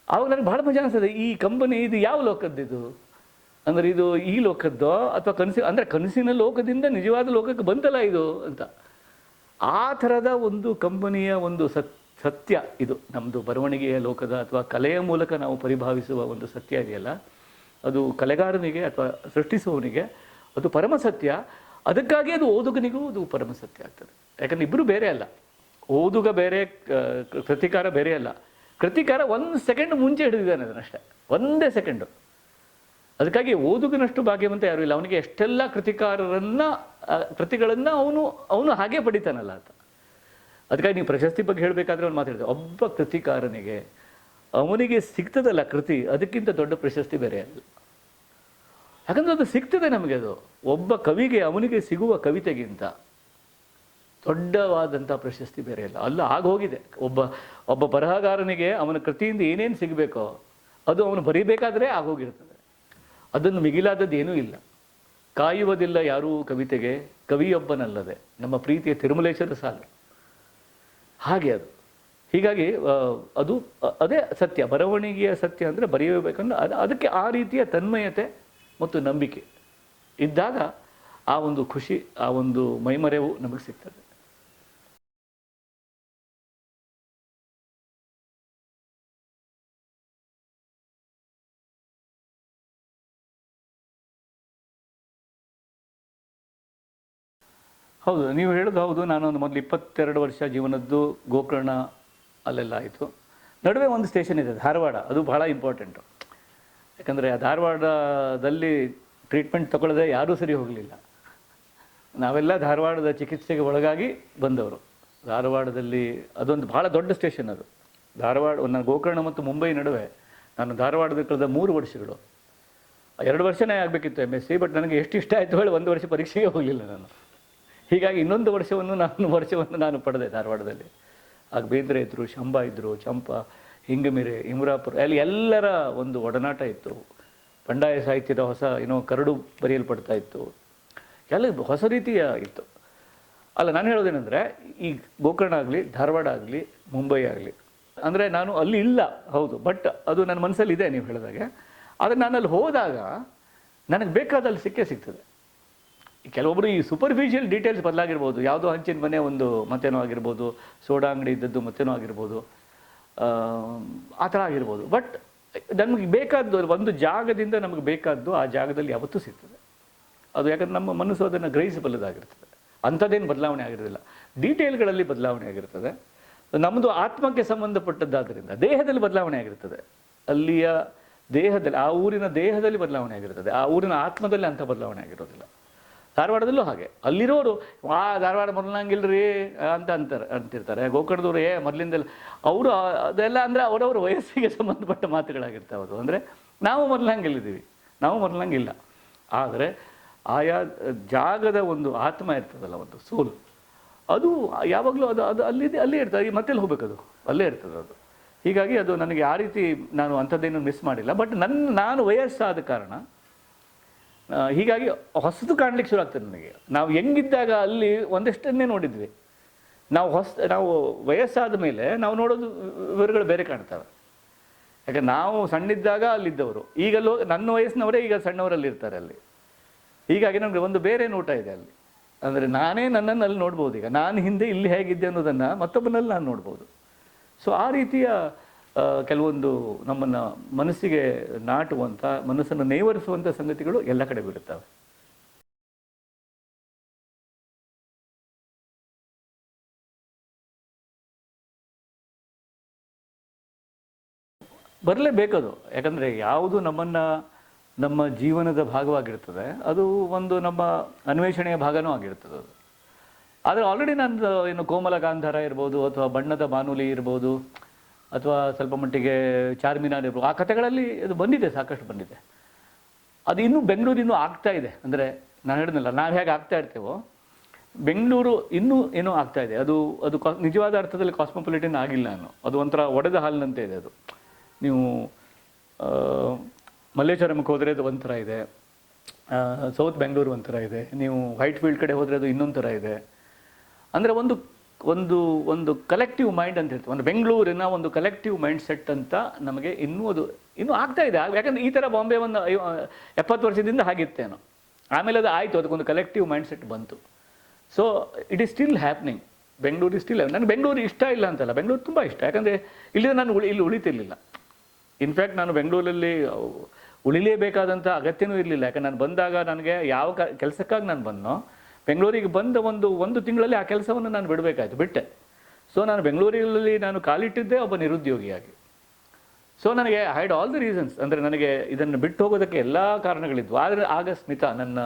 ಆವಾಗ ನನಗೆ ಭಾಳ ಮಜಾ ಅನಿಸ್ತದೆ, ಈ ಕಂಪನಿ ಇದು ಯಾವ ಲೋಕದ್ದಿದು, ಅಂದರೆ ಇದು ಈ ಲೋಕದ್ದೋ ಅಥವಾ ಕನಸಿನ ಲೋಕದಿಂದ ನಿಜವಾದ ಲೋಕಕ್ಕೆ ಬಂತಲ್ಲ ಇದು ಅಂತ. ಆ ಥರದ ಒಂದು ಕಂಪನಿಯ ಒಂದು ಸತ್ಯ ಇದು ನಮ್ಮದು ಬರವಣಿಗೆಯ ಲೋಕದ ಅಥವಾ ಕಲೆಯ ಮೂಲಕ ನಾವು ಪರಿಭಾವಿಸುವ ಒಂದು ಸತ್ಯ ಇದೆಯಲ್ಲ, ಅದು ಕಲೆಗಾರನಿಗೆ ಅಥವಾ ಸೃಷ್ಟಿಸುವವನಿಗೆ ಅದು ಪರಮ ಸತ್ಯ. ಅದಕ್ಕಾಗಿ ಅದು ಓದುಗನಿಗೂ ಅದು ಪರಮ ಸತ್ಯ ಆಗ್ತದೆ. ಯಾಕಂದರೆ ಇಬ್ಬರು ಬೇರೆ ಅಲ್ಲ, ಓದುಗ ಬೇರೆ, ಕೃತಿಕಾರ ಬೇರೆ ಅಲ್ಲ. ಕೃತಿಕಾರ 1 ಸೆಕೆಂಡ್ ಮುಂಚೆ ಹಿಡಿದಿದ್ದಾನೆ ಅದನ್ನಷ್ಟೇ, 1 ಸೆಕೆಂಡು. ಅದಕ್ಕಾಗಿ ಓದುಗನಷ್ಟು ಭಾಗ್ಯವಂತ ಯಾರೂ ಇಲ್ಲ. ಅವನಿಗೆ ಎಷ್ಟೆಲ್ಲ ಕೃತಿಗಳನ್ನು ಅವನು ಹಾಗೆ ಪಡಿತಾನಲ್ಲ ಅಂತ. ಅದಕ್ಕಾಗಿ ನೀವು ಪ್ರಶಸ್ತಿ ಬಗ್ಗೆ ಹೇಳಬೇಕಾದ್ರೆ ಅವ್ನು ಮಾತಾಡಿದೆ, ಒಬ್ಬ ಕೃತಿಕಾರನಿಗೆ ಅವನಿಗೆ ಸಿಗ್ತದಲ್ಲ ಕೃತಿ, ಅದಕ್ಕಿಂತ ದೊಡ್ಡ ಪ್ರಶಸ್ತಿ ಬೇರೆ ಅಲ್ಲ. ಯಾಕಂದರೆ ಅದು ಸಿಗ್ತದೆ ನಮಗೆ. ಅದು ಒಬ್ಬ ಕವಿಗೆ ಅವನಿಗೆ ಸಿಗುವ ಕವಿತೆಗಿಂತ ದೊಡ್ಡವಾದಂಥ ಪ್ರಶಸ್ತಿ ಬೇರೆ ಇಲ್ಲ. ಅಲ್ಲ ಆಗೋಗಿದೆ. ಒಬ್ಬ ಬರಹಗಾರನಿಗೆ ಅವನ ಕೃತಿಯಿಂದ ಏನೇನು ಸಿಗಬೇಕೋ ಅದು ಅವನು ಬರೀಬೇಕಾದ್ರೆ ಆಗೋಗಿರ್ತದೆ. ಅದನ್ನು ಮಿಗಿಲಾದದ್ದು ಏನೂ ಇಲ್ಲ. ಕಾಯುವುದಿಲ್ಲ ಯಾರೂ ಕವಿತೆಗೆ, ಕವಿಯೊಬ್ಬನಲ್ಲದೆ ನಮ್ಮ ಪ್ರೀತಿಯ ತಿರುಮಲೇಶ್ವರ ಸಾಲು. ಹಾಗೆ ಅದು. ಹೀಗಾಗಿ ಅದೇ ಸತ್ಯ, ಬರವಣಿಗೆಯ ಸತ್ಯ ಅಂದರೆ ಬರೆಯಬೇಕಂದ್ರೆ ಅದಕ್ಕೆ ಆ ರೀತಿಯ ತನ್ಮಯತೆ ಮತ್ತು ನಂಬಿಕೆ ಇದ್ದಾಗ ಆ ಒಂದು ಖುಷಿ, ಆ ಒಂದು ಮೈಮರೆವು ನಮಗೆ ಸಿಗ್ತದೆ. ಹೌದು, ನೀವು ಹೇಳೋದು ಹೌದು. ನಾನೊಂದು ಮೊದಲು 22 ವರ್ಷ ಜೀವನದ್ದು ಗೋಕರ್ಣ ಅಲ್ಲೆಲ್ಲ ಆಯಿತು. ನಡುವೆ ಒಂದು ಸ್ಟೇಷನ್ ಇದೆ ಧಾರವಾಡ, ಅದು ಬಹಳ ಇಂಪಾರ್ಟೆಂಟು. ಯಾಕಂದರೆ ಆ ಧಾರವಾಡದಲ್ಲಿ ಟ್ರೀಟ್ಮೆಂಟ್ ತಗೊಳ್ಳದೆ ಯಾರೂ ಸರಿ ಹೋಗಲಿಲ್ಲ. ನಾವೆಲ್ಲ ಧಾರವಾಡದ ಚಿಕಿತ್ಸೆಗೆ ಒಳಗಾಗಿ ಬಂದವರು. ಧಾರವಾಡದಲ್ಲಿ ಅದೊಂದು ಭಾಳ ದೊಡ್ಡ ಸ್ಟೇಷನ್ ಅದು. ಧಾರವಾಡ, ನಾನು ಗೋಕರ್ಣ ಮತ್ತು ಮುಂಬೈ ನಡುವೆ ನಾನು ಧಾರವಾಡದಲ್ಲಿ ಕಳೆದ 3 ವರ್ಷಗಳು. 2 ವರ್ಷನೇ ಆಗಬೇಕಿತ್ತು MSc, ಬಟ್ ನನಗೆ ಎಷ್ಟು ಇಷ್ಟ ಆಯಿತು ಹೇಳಿ 1 ವರ್ಷ ಪರೀಕ್ಷೆಗೆ ಹೋಗಲಿಲ್ಲ ನಾನು. ಹೀಗಾಗಿ ಇನ್ನೊಂದು ವರ್ಷವನ್ನು ನಾನು ಪಡೆದೆ ಧಾರವಾಡದಲ್ಲಿ. ಆಗ ಬೇಂದ್ರೆ ಇದ್ದರು, ಶಂಭಾ ಇದ್ದರು, ಚಂಪಾ, ಹಿಂಗಮಿರೆ, ಇಮ್ರಾಪುರ, ಅಲ್ಲಿ ಎಲ್ಲರ ಒಂದು ಒಡನಾಟ ಇತ್ತು. ಬಂಡಾಯ ಸಾಹಿತ್ಯದ ಹೊಸ ಕರಡು ಬರೆಯಲ್ಪಡ್ತಾ ಇತ್ತು. ಎಲ್ಲ ಹೊಸ ರೀತಿಯ ಇತ್ತು. ಅಲ್ಲ, ನಾನು ಹೇಳೋದೇನೆಂದರೆ, ಈ ಗೋಕರ್ಣ ಆಗಲಿ, ಧಾರವಾಡ ಆಗಲಿ, ಮುಂಬೈ ಆಗಲಿ, ಅಂದರೆ ನಾನು ಅಲ್ಲಿ ಇಲ್ಲ, ಹೌದು, ಬಟ್ ಅದು ನನ್ನ ಮನಸ್ಸಲ್ಲಿ ಇದೆ ನೀವು ಹೇಳಿದಾಗೆ. ಆದರೆ ನಾನು ಅಲ್ಲಿ ಹೋದಾಗ ನನಗೆ ಬೇಕಾದಲ್ಲಿ ಸಿಗ್ತದೆ. ಕೆಲವೊಬ್ಬರು ಈ ಸೂಪರ್ಫಿಷಿಯಲ್ ಡೀಟೇಲ್ಸ್ ಬದಲಾಗಿರ್ಬೋದು, ಯಾವುದೋ ಹಂಚಿನ ಮನೆ ಒಂದು ಮತ್ತೇನೋ ಆಗಿರ್ಬೋದು, ಸೋಡಾ ಅಂಗಡಿ ಇದ್ದದ್ದು ಮತ್ತೇನೋ ಆಗಿರ್ಬೋದು, ಆ ಥರ ಆಗಿರ್ಬೋದು. ಬಟ್ ನಮಗೆ ಬೇಕಾದ್ದು ಒಂದು ಜಾಗದಿಂದ ನಮಗೆ ಬೇಕಾದ್ದು ಆ ಜಾಗದಲ್ಲಿ ಯಾವತ್ತೂ ಸಿಗ್ತದೆ. ಅದು ಯಾಕಂದ್ರೆ ನಮ್ಮ ಮನಸ್ಸು ಅದನ್ನು ಗ್ರಹಿಸಬಲ್ಲದಾಗಿರ್ತದೆ. ಅಂಥದ್ದೇನು ಬದಲಾವಣೆ ಆಗಿರೋದಿಲ್ಲ, ಡೀಟೇಲ್ಗಳಲ್ಲಿ ಬದಲಾವಣೆ ಆಗಿರ್ತದೆ. ನಮ್ಮದು ಆತ್ಮಕ್ಕೆ ಸಂಬಂಧಪಟ್ಟದ್ದಾದ್ದರಿಂದ ದೇಹದಲ್ಲಿ ಬದಲಾವಣೆ ಆಗಿರ್ತದೆ. ಅಲ್ಲಿಯ ದೇಹದಲ್ಲಿ, ಆ ಊರಿನ ದೇಹದಲ್ಲಿ ಬದಲಾವಣೆ ಆಗಿರ್ತದೆ. ಆ ಊರಿನ ಆತ್ಮದಲ್ಲಿ ಅಂಥ ಬದಲಾವಣೆ ಆಗಿರೋದಿಲ್ಲ. ಧಾರವಾಡದಲ್ಲೂ ಹಾಗೆ. ಅಲ್ಲಿರೋರು ಧಾರವಾಡ ಮೊದಲಂಗಿಲ್ರಿ ಅಂತಿರ್ತಾರೆ. ಗೋಕರ್ಣದವರು ಮೊದಲಿಂದಲ್ಲ ಅವರು ಅದೆಲ್ಲ ಅಂದರೆ ಅವರವ್ರ ವಯಸ್ಸಿಗೆ ಸಂಬಂಧಪಟ್ಟ ಮಾತುಗಳಾಗಿರ್ತಾವೆ. ಅದು ಅಂದರೆ ನಾವು ಮೊದಲಂಗಿಲ್ಲಿದ್ದೀವಿ, ನಾವು ಮೊದಲಂಗಿಲ್ಲ. ಆದರೆ ಆಯಾ ಜಾಗದ ಒಂದು ಆತ್ಮ ಇರ್ತದಲ್ಲ, ಒಂದು ಸೋಲು, ಅದು ಯಾವಾಗಲೂ ಅದು ಅಲ್ಲೇ ಇರ್ತದೆ. ಮತ್ತೆಲ್ಲಿ ಹೋಗ್ಬೇಕದು, ಅಲ್ಲೇ ಇರ್ತದೆ ಅದು. ಹೀಗಾಗಿ ಅದು ನನಗೆ ಆ ರೀತಿ ನಾನು ಅಂಥದ್ದೇನು ಮಿಸ್ ಮಾಡಿಲ್ಲ. ಬಟ್ ನಾನು ವಯಸ್ಸಾದ ಕಾರಣ ಹೀಗಾಗಿ ಹೊಸದು ಕಾಣಲಿಕ್ಕೆ ಶುರು ಆಗ್ತದೆ ನನಗೆ. ನಾವು ಹೆಂಗಿದ್ದಾಗ ಅಲ್ಲಿ ಒಂದಷ್ಟನ್ನೇ ನೋಡಿದ್ವಿ. ನಾವು ವಯಸ್ಸಾದ ಮೇಲೆ ನಾವು ನೋಡೋದು ವಿವರಗಳು ಬೇರೆ ಕಾಣ್ತವೆ. ಯಾಕಂದ್ರೆ ನಾವು ಸಣ್ಣಿದ್ದಾಗ ಅಲ್ಲಿದ್ದವರು, ಈಗಲೂ ನನ್ನ ವಯಸ್ಸಿನವರೇ ಈಗ ಸಣ್ಣವರಲ್ಲಿ ಇರ್ತಾರೆ ಅಲ್ಲಿ. ಹೀಗಾಗಿ ನಮಗೆ ಒಂದು ಬೇರೆ ನೋಟ ಇದೆ ಅಲ್ಲಿ. ಅಂದರೆ ನಾನೇ ನನ್ನನ್ನು ಅಲ್ಲಿ ನೋಡ್ಬೋದು. ಈಗ ನಾನು ಹಿಂದೆ ಇಲ್ಲಿ ಹೇಗಿದ್ದೆ ಅನ್ನೋದನ್ನು ಮತ್ತೊಬ್ಬನಲ್ಲಿ ನಾನು ನೋಡ್ಬೋದು. ಸೊ ಆ ರೀತಿಯ ಕೆಲವೊಂದು ನಮ್ಮನ್ನು ಮನಸ್ಸಿಗೆ ನಾಟುವಂಥ, ಮನಸ್ಸನ್ನು ನೇವರಿಸುವಂಥ ಸಂಗತಿಗಳು ಎಲ್ಲ ಕಡೆ ಬೀಳುತ್ತವೆ. ಬರಲೇಬೇಕದು. ಯಾಕಂದರೆ ಯಾವುದು ನಮ್ಮ ಜೀವನದ ಭಾಗವಾಗಿರ್ತದೆ, ಅದು ಒಂದು ನಮ್ಮ ಅನ್ವೇಷಣೆಯ ಭಾಗನೂ ಆಗಿರ್ತದೆ ಅದು. ಆದರೆ ಆಲ್ರೆಡಿ ನಾನು ಕೋಮಲ ಗಾಂಧಾರ ಇರ್ಬೋದು, ಅಥವಾ ಬಣ್ಣದ ಬಾನುಲಿ ಇರ್ಬೋದು, ಅಥವಾ ಸ್ವಲ್ಪ ಮಟ್ಟಿಗೆ ಚಾರ್ಮಿನಾರ್ ಇರ್ಬೋದು, ಆ ಕಥೆಗಳಲ್ಲಿ ಅದು ಬಂದಿದೆ, ಸಾಕಷ್ಟು ಬಂದಿದೆ. ಅದು ಇನ್ನೂ ಬೆಂಗಳೂರು ಇನ್ನೂ ಆಗ್ತಾ ಇದೆ. ಅಂದರೆ ನಾನು ಹೇಳಿದ್ನಲ್ಲ, ನಾವು ಹೇಗೆ ಆಗ್ತಾ ಇರ್ತೇವೋ ಬೆಂಗಳೂರು ಇನ್ನೂ ಏನೋ ಆಗ್ತಾ ಇದೆ. ಅದು ನಿಜವಾದ ಅರ್ಥದಲ್ಲಿ ಕಾಸ್ಮೋಪಾಲಿಟನ್ ಆಗಿಲ್ಲ. ಅದು ಒಂಥರ ಒಡೆದ ಹಾಲಿನಂತೆ ಇದೆ. ಅದು ನೀವು ಮಲ್ಲೇಶ್ವರಮಕ್ಕೆ ಹೋದರೆ ಅದು ಒಂಥರ ಇದೆ, ಸೌತ್ ಬೆಂಗಳೂರು ಒಂಥರ ಇದೆ, ನೀವು ವೈಟ್ ಫೀಲ್ಡ್ ಕಡೆ ಹೋದರೆ ಅದು ಇನ್ನೊಂದು ಥರ ಇದೆ. ಅಂದರೆ ಒಂದು ಒಂದು ಒಂದು ಕಲೆಕ್ಟಿವ್ ಮೈಂಡ್ ಅಂತ ಹೇಳ್ತೀವಿ, ಒಂದು ಬೆಂಗಳೂರಿನ ಒಂದು ಕಲೆಕ್ಟಿವ್ ಮೈಂಡ್ ಸೆಟ್ ಅಂತ ನಮಗೆ ಇನ್ನೂ ಆಗ್ತಾ ಇದೆ. ಯಾಕಂದರೆ ಈ ಥರ ಬಾಂಬೆ ಒಂದು 70 ವರ್ಷದಿಂದ ಹಾಗಿತ್ತೇನೋ, ಆಮೇಲೆ ಅದು ಆಯಿತು, ಅದಕ್ಕೊಂದು ಕಲೆಕ್ಟಿವ್ ಮೈಂಡ್ ಸೆಟ್ ಬಂತು. So it is still happening. Bengaluru still. ನನಗೆ ಬೆಂಗಳೂರು ಇಷ್ಟ ಇಲ್ಲ ಅಂತಲ್ಲ, ಬೆಂಗಳೂರು ತುಂಬ ಇಷ್ಟ. ಯಾಕಂದರೆ ಇಲ್ಲಿ ನಾನು ಇಲ್ಲಿ ಉಳಿತಿರ್ಲಿಲ್ಲ. ಇನ್ಫ್ಯಾಕ್ಟ್ ನಾನು ಬೆಂಗಳೂರಲ್ಲಿ ಉಳಿಲೇಬೇಕಾದಂಥ ಅಗತ್ಯನೂ ಇರಲಿಲ್ಲ. ಯಾಕಂದ್ರೆ ನಾನು ಬಂದಾಗ ನನಗೆ ಯಾವ ಕೆಲಸಕ್ಕಾಗಿ ನಾನು ಬಂದನೋ, ಬೆಂಗಳೂರಿಗೆ ಬಂದ ಒಂದು ತಿಂಗಳಲ್ಲಿ ಆ ಕೆಲಸವನ್ನು ನಾನು ಬಿಟ್ಟೆ. ಸೊ ನಾನು ಬೆಂಗಳೂರಲ್ಲಿ ನಾನು ಕಾಲಿಟ್ಟಿದ್ದೆ ಒಬ್ಬ ನಿರುದ್ಯೋಗಿಯಾಗಿ. ಸೊ ನನಗೆ I had all the reasons. ಅಂದರೆ ನನಗೆ ಇದನ್ನು ಬಿಟ್ಟು ಹೋಗೋದಕ್ಕೆ ಎಲ್ಲ ಕಾರಣಗಳಿದ್ವು. ಆದರೆ ಆಗ ಸ್ಮಿತಾ, ನನ್ನ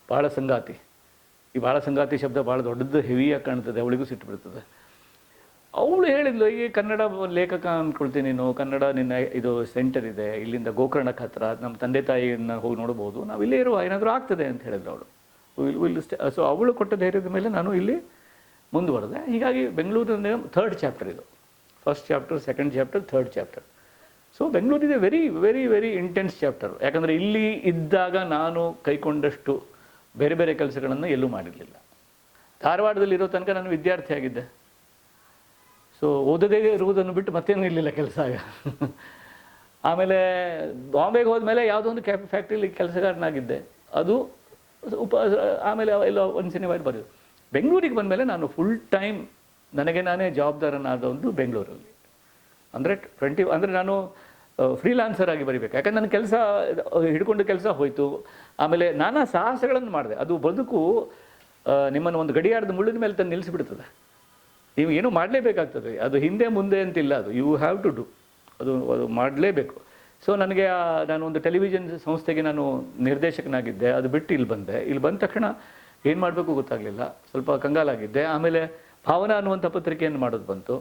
ಬಾಳ ಸಂಗಾತಿ, ಈ ಬಾಳ ಸಂಗಾತಿ ಶಬ್ದ ಭಾಳ ದೊಡ್ಡದು, ಹೆವಿಯಾಗಿ ಕಾಣ್ತದೆ, ಅವಳಿಗೂ ಸಿಟ್ಟು ಬಿಡ್ತದೆ. ಅವಳು ಹೇಳಿದ್ಲು, ಈ ಕನ್ನಡ ಲೇಖಕ ಅಂದ್ಕೊಳ್ತೀನಿ ನೀನು, ಕನ್ನಡ ನಿನ್ನ ಇದು ಸೆಂಟರ್ ಇದೆ ಇಲ್ಲಿಂದ ಗೋಕರ್ಣಕ್ಕೆ ಹತ್ರ, ನಮ್ಮ ತಂದೆ ತಾಯಿಯನ್ನು ಹೋಗಿ ನೋಡ್ಬೋದು, ನಾವು ಇಲ್ಲೇ ಇರುವ, ಏನಾದರೂ ಆಗ್ತದೆ ಅಂತ ಹೇಳಿದ್ರು ಅವಳು. ಸೊ ಅವಳು ಕೊಟ್ಟ ಧೈರ್ಯದ ಮೇಲೆ ನಾನು ಇಲ್ಲಿ ಮುಂದುವರೆದೆ. ಹೀಗಾಗಿ ಬೆಂಗಳೂರಿನ 3rd ಚಾಪ್ಟರ್ ಇದು. 1st chapter, 2nd chapter, 3rd chapter. So ಬೆಂಗಳೂರಿದೆ very very very intense chapter. ಯಾಕಂದರೆ ಇಲ್ಲಿ ಇದ್ದಾಗ ನಾನು ಕೈಕೊಂಡಷ್ಟು ಬೇರೆ ಬೇರೆ ಕೆಲಸಗಳನ್ನು ಎಲ್ಲೂ ಮಾಡಿರಲಿಲ್ಲ. ಧಾರವಾಡದಲ್ಲಿರೋ ತನಕ ನಾನು ವಿದ್ಯಾರ್ಥಿ ಆಗಿದ್ದೆ. ಸೊ ಓದದೇ ಇರುವುದನ್ನು ಬಿಟ್ಟು ಮತ್ತೇನೂ ಇರಲಿಲ್ಲ ಕೆಲಸ ಆಗ. ಆಮೇಲೆ ಬಾಂಬೆಗೆ ಹೋದ್ಮೇಲೆ ಯಾವುದೋ ಒಂದು ಫ್ಯಾಕ್ಟ್ರಿಲಿ ಕೆಲಸಗಾರನಾಗಿದ್ದೆ. ಅದು ಆಮೇಲೆ ಎಲ್ಲ ಒಂದು ಸಿನಿಮಾ ಬರೆಯೋದು. ಬೆಂಗಳೂರಿಗೆ ಬಂದಮೇಲೆ ನಾನು ಫುಲ್ ಟೈಮ್ ನನಗೆ ನಾನೇ ಜವಾಬ್ದಾರನಾದೊಂದು ಬೆಂಗಳೂರಲ್ಲಿ. ಅಂದರೆ ನಾನು ಫ್ರೀಲಾನ್ಸರ್ ಆಗಿ ಬರೀಬೇಕು. ಯಾಕಂದ್ರೆ ನನ್ನ ಕೆಲಸ ಹಿಡ್ಕೊಂಡು ಕೆಲಸ ಹೋಯಿತು. ಆಮೇಲೆ ನಾನಾ ಸಾಹಸಗಳನ್ನು ಮಾಡಿದೆ. ಅದು ಬದುಕು ನಿಮ್ಮನ್ನು ಒಂದು ಗಡಿಯಾರದ ಮುಳ್ಳಿನ ಮೇಲೆ ತಂದು ನಿಲ್ಲಿಸಿಬಿಡ್ತದೆ. ನೀವು ಏನೂ ಮಾಡಲೇಬೇಕಾಗ್ತದೆ. ಅದು ಹಿಂದೆ ಮುಂದೆ ಅಂತಿಲ್ಲ, ಅದು ಯು ಹ್ಯಾವ್ ಟು ಡೂ, ಅದು ಮಾಡಲೇಬೇಕು. ಸೊ ನನಗೆ ನಾನು ಒಂದು ಟೆಲಿವಿಷನ್ ಸಂಸ್ಥೆಗೆ ನಾನು ನಿರ್ದೇಶಕನಾಗಿದ್ದೆ. ಅದು ಬಿಟ್ಟು ಇಲ್ಲಿ ಬಂದೆ. ಇಲ್ಲಿ ಬಂದ ತಕ್ಷಣ ಏನು ಮಾಡಬೇಕು ಗೊತ್ತಾಗಲಿಲ್ಲ, ಸ್ವಲ್ಪ ಕಂಗಾಲಾಗಿದ್ದೆ. ಆಮೇಲೆ ಭಾವನಾ ಅನ್ನುವಂಥ ಪತ್ರಿಕೆಯನ್ನು ಮಾಡೋದು ಬಂತು.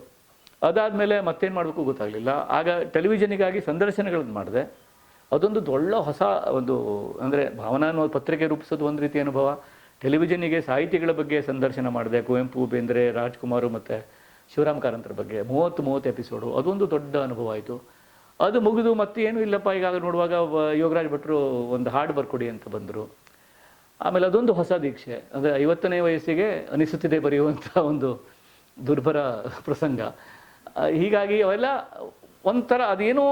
ಅದಾದಮೇಲೆ ಮತ್ತೇನು ಮಾಡಬೇಕು ಗೊತ್ತಾಗಲಿಲ್ಲ. ಆಗ ಟೆಲಿವಿಷನಿಗಾಗಿ ಸಂದರ್ಶನಗಳನ್ನು ಮಾಡಿದೆ. ಅದೊಂದು ಒಳ್ಳೆ ಹೊಸ ಒಂದು, ಅಂದರೆ ಭಾವನಾ ಅನ್ನೋ ಪತ್ರಿಕೆ ರೂಪಿಸೋದು ಒಂದು ರೀತಿ ಅನುಭವ. ಟೆಲಿವಿಷನ್ನಿಗೆ ಸಾಹಿತಿಗಳ ಬಗ್ಗೆ ಸಂದರ್ಶನ ಮಾಡಿದೆ. ಕುವೆಂಪು, ಬೇಂದ್ರೆ, ರಾಜ್ಕುಮಾರ್ ಮತ್ತು ಶಿವರಾಮ್ ಕಾರಂತರ ಬಗ್ಗೆ 30 ಎಪಿಸೋಡು. ಅದೊಂದು ದೊಡ್ಡ ಅನುಭವ ಆಯಿತು. ಅದು ಮುಗಿದು ಮತ್ತೇನು ಇಲ್ಲಪ್ಪ, ಈಗ ನೋಡುವಾಗ ಯೋಗರಾಜ್ ಭಟ್ರು ಒಂದು ಹಾಡು ಬರ್ಕೊಡಿ ಅಂತ ಬಂದರು. ಆಮೇಲೆ ಅದೊಂದು ಹೊಸ ದೀಕ್ಷೆ, ಅಂದರೆ 50ನೇ ವಯಸ್ಸಿಗೆ ಅನಿಸುತ್ತಿದೆ ಬರೆಯುವಂಥ ಒಂದು ದುರ್ಭರ ಪ್ರಸಂಗ. ಹೀಗಾಗಿ ಅವೆಲ್ಲ ಒಂಥರ ಅದೇನೋ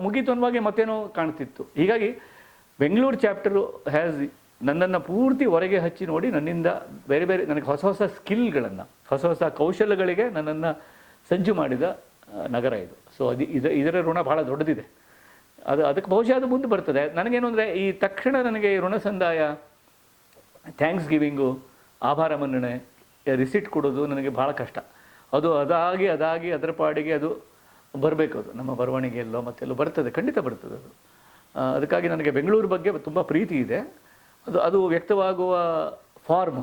ಮುಗೀತು ಅನ್ನುವಾಗೆ ಮತ್ತೇನೋ ಕಾಣ್ತಿತ್ತು. ಹೀಗಾಗಿ ಬೆಂಗಳೂರು ಚಾಪ್ಟರು ನನ್ನನ್ನು ಪೂರ್ತಿ ಹೊರಗೆ ಹಚ್ಚಿ ನೋಡಿ, ನನ್ನಿಂದ ಬೇರೆ ಬೇರೆ ನನಗೆ ಹೊಸ ಹೊಸ ಸ್ಕಿಲ್ಗಳನ್ನು, ಹೊಸ ಕೌಶಲ್ಯಗಳಿಗೆ ನನ್ನನ್ನು ಸಜ್ಜು ಮಾಡಿದ ನಗರ ಇದು. ಸೊ ಇದರ ಋಣ ಭಾಳ ದೊಡ್ಡದಿದೆ. ಅದಕ್ಕೆ ಬಹುಶಃ ಅದು ಮುಂದೆ ಬರ್ತದೆ. ನನಗೇನು ಅಂದರೆ, ಈ ತಕ್ಷಣ ನನಗೆ ಋಣ ಸಂದಾಯ, ಥ್ಯಾಂಕ್ಸ್ ಗಿವಿಂಗು, ಆಭಾರ ಮನ್ನಣೆ, ರಿಸಿಟ್ ಕೊಡೋದು ನನಗೆ ಭಾಳ ಕಷ್ಟ. ಅದು ಅದಾಗಿ ಅದರ ಪಾಡಿಗೆ ಅದು ಬರಬೇಕು. ಅದು ನಮ್ಮ ಬರವಣಿಗೆಯಲ್ಲೋ ಮತ್ತೆಲ್ಲೋ ಬರ್ತದೆ, ಖಂಡಿತ ಬರ್ತದೆ ಅದು. ಅದಕ್ಕಾಗಿ ನನಗೆ ಬೆಂಗಳೂರು ಬಗ್ಗೆ ತುಂಬ ಪ್ರೀತಿ ಇದೆ. ಅದು ವ್ಯಕ್ತವಾಗುವ ಫಾರ್ಮ್,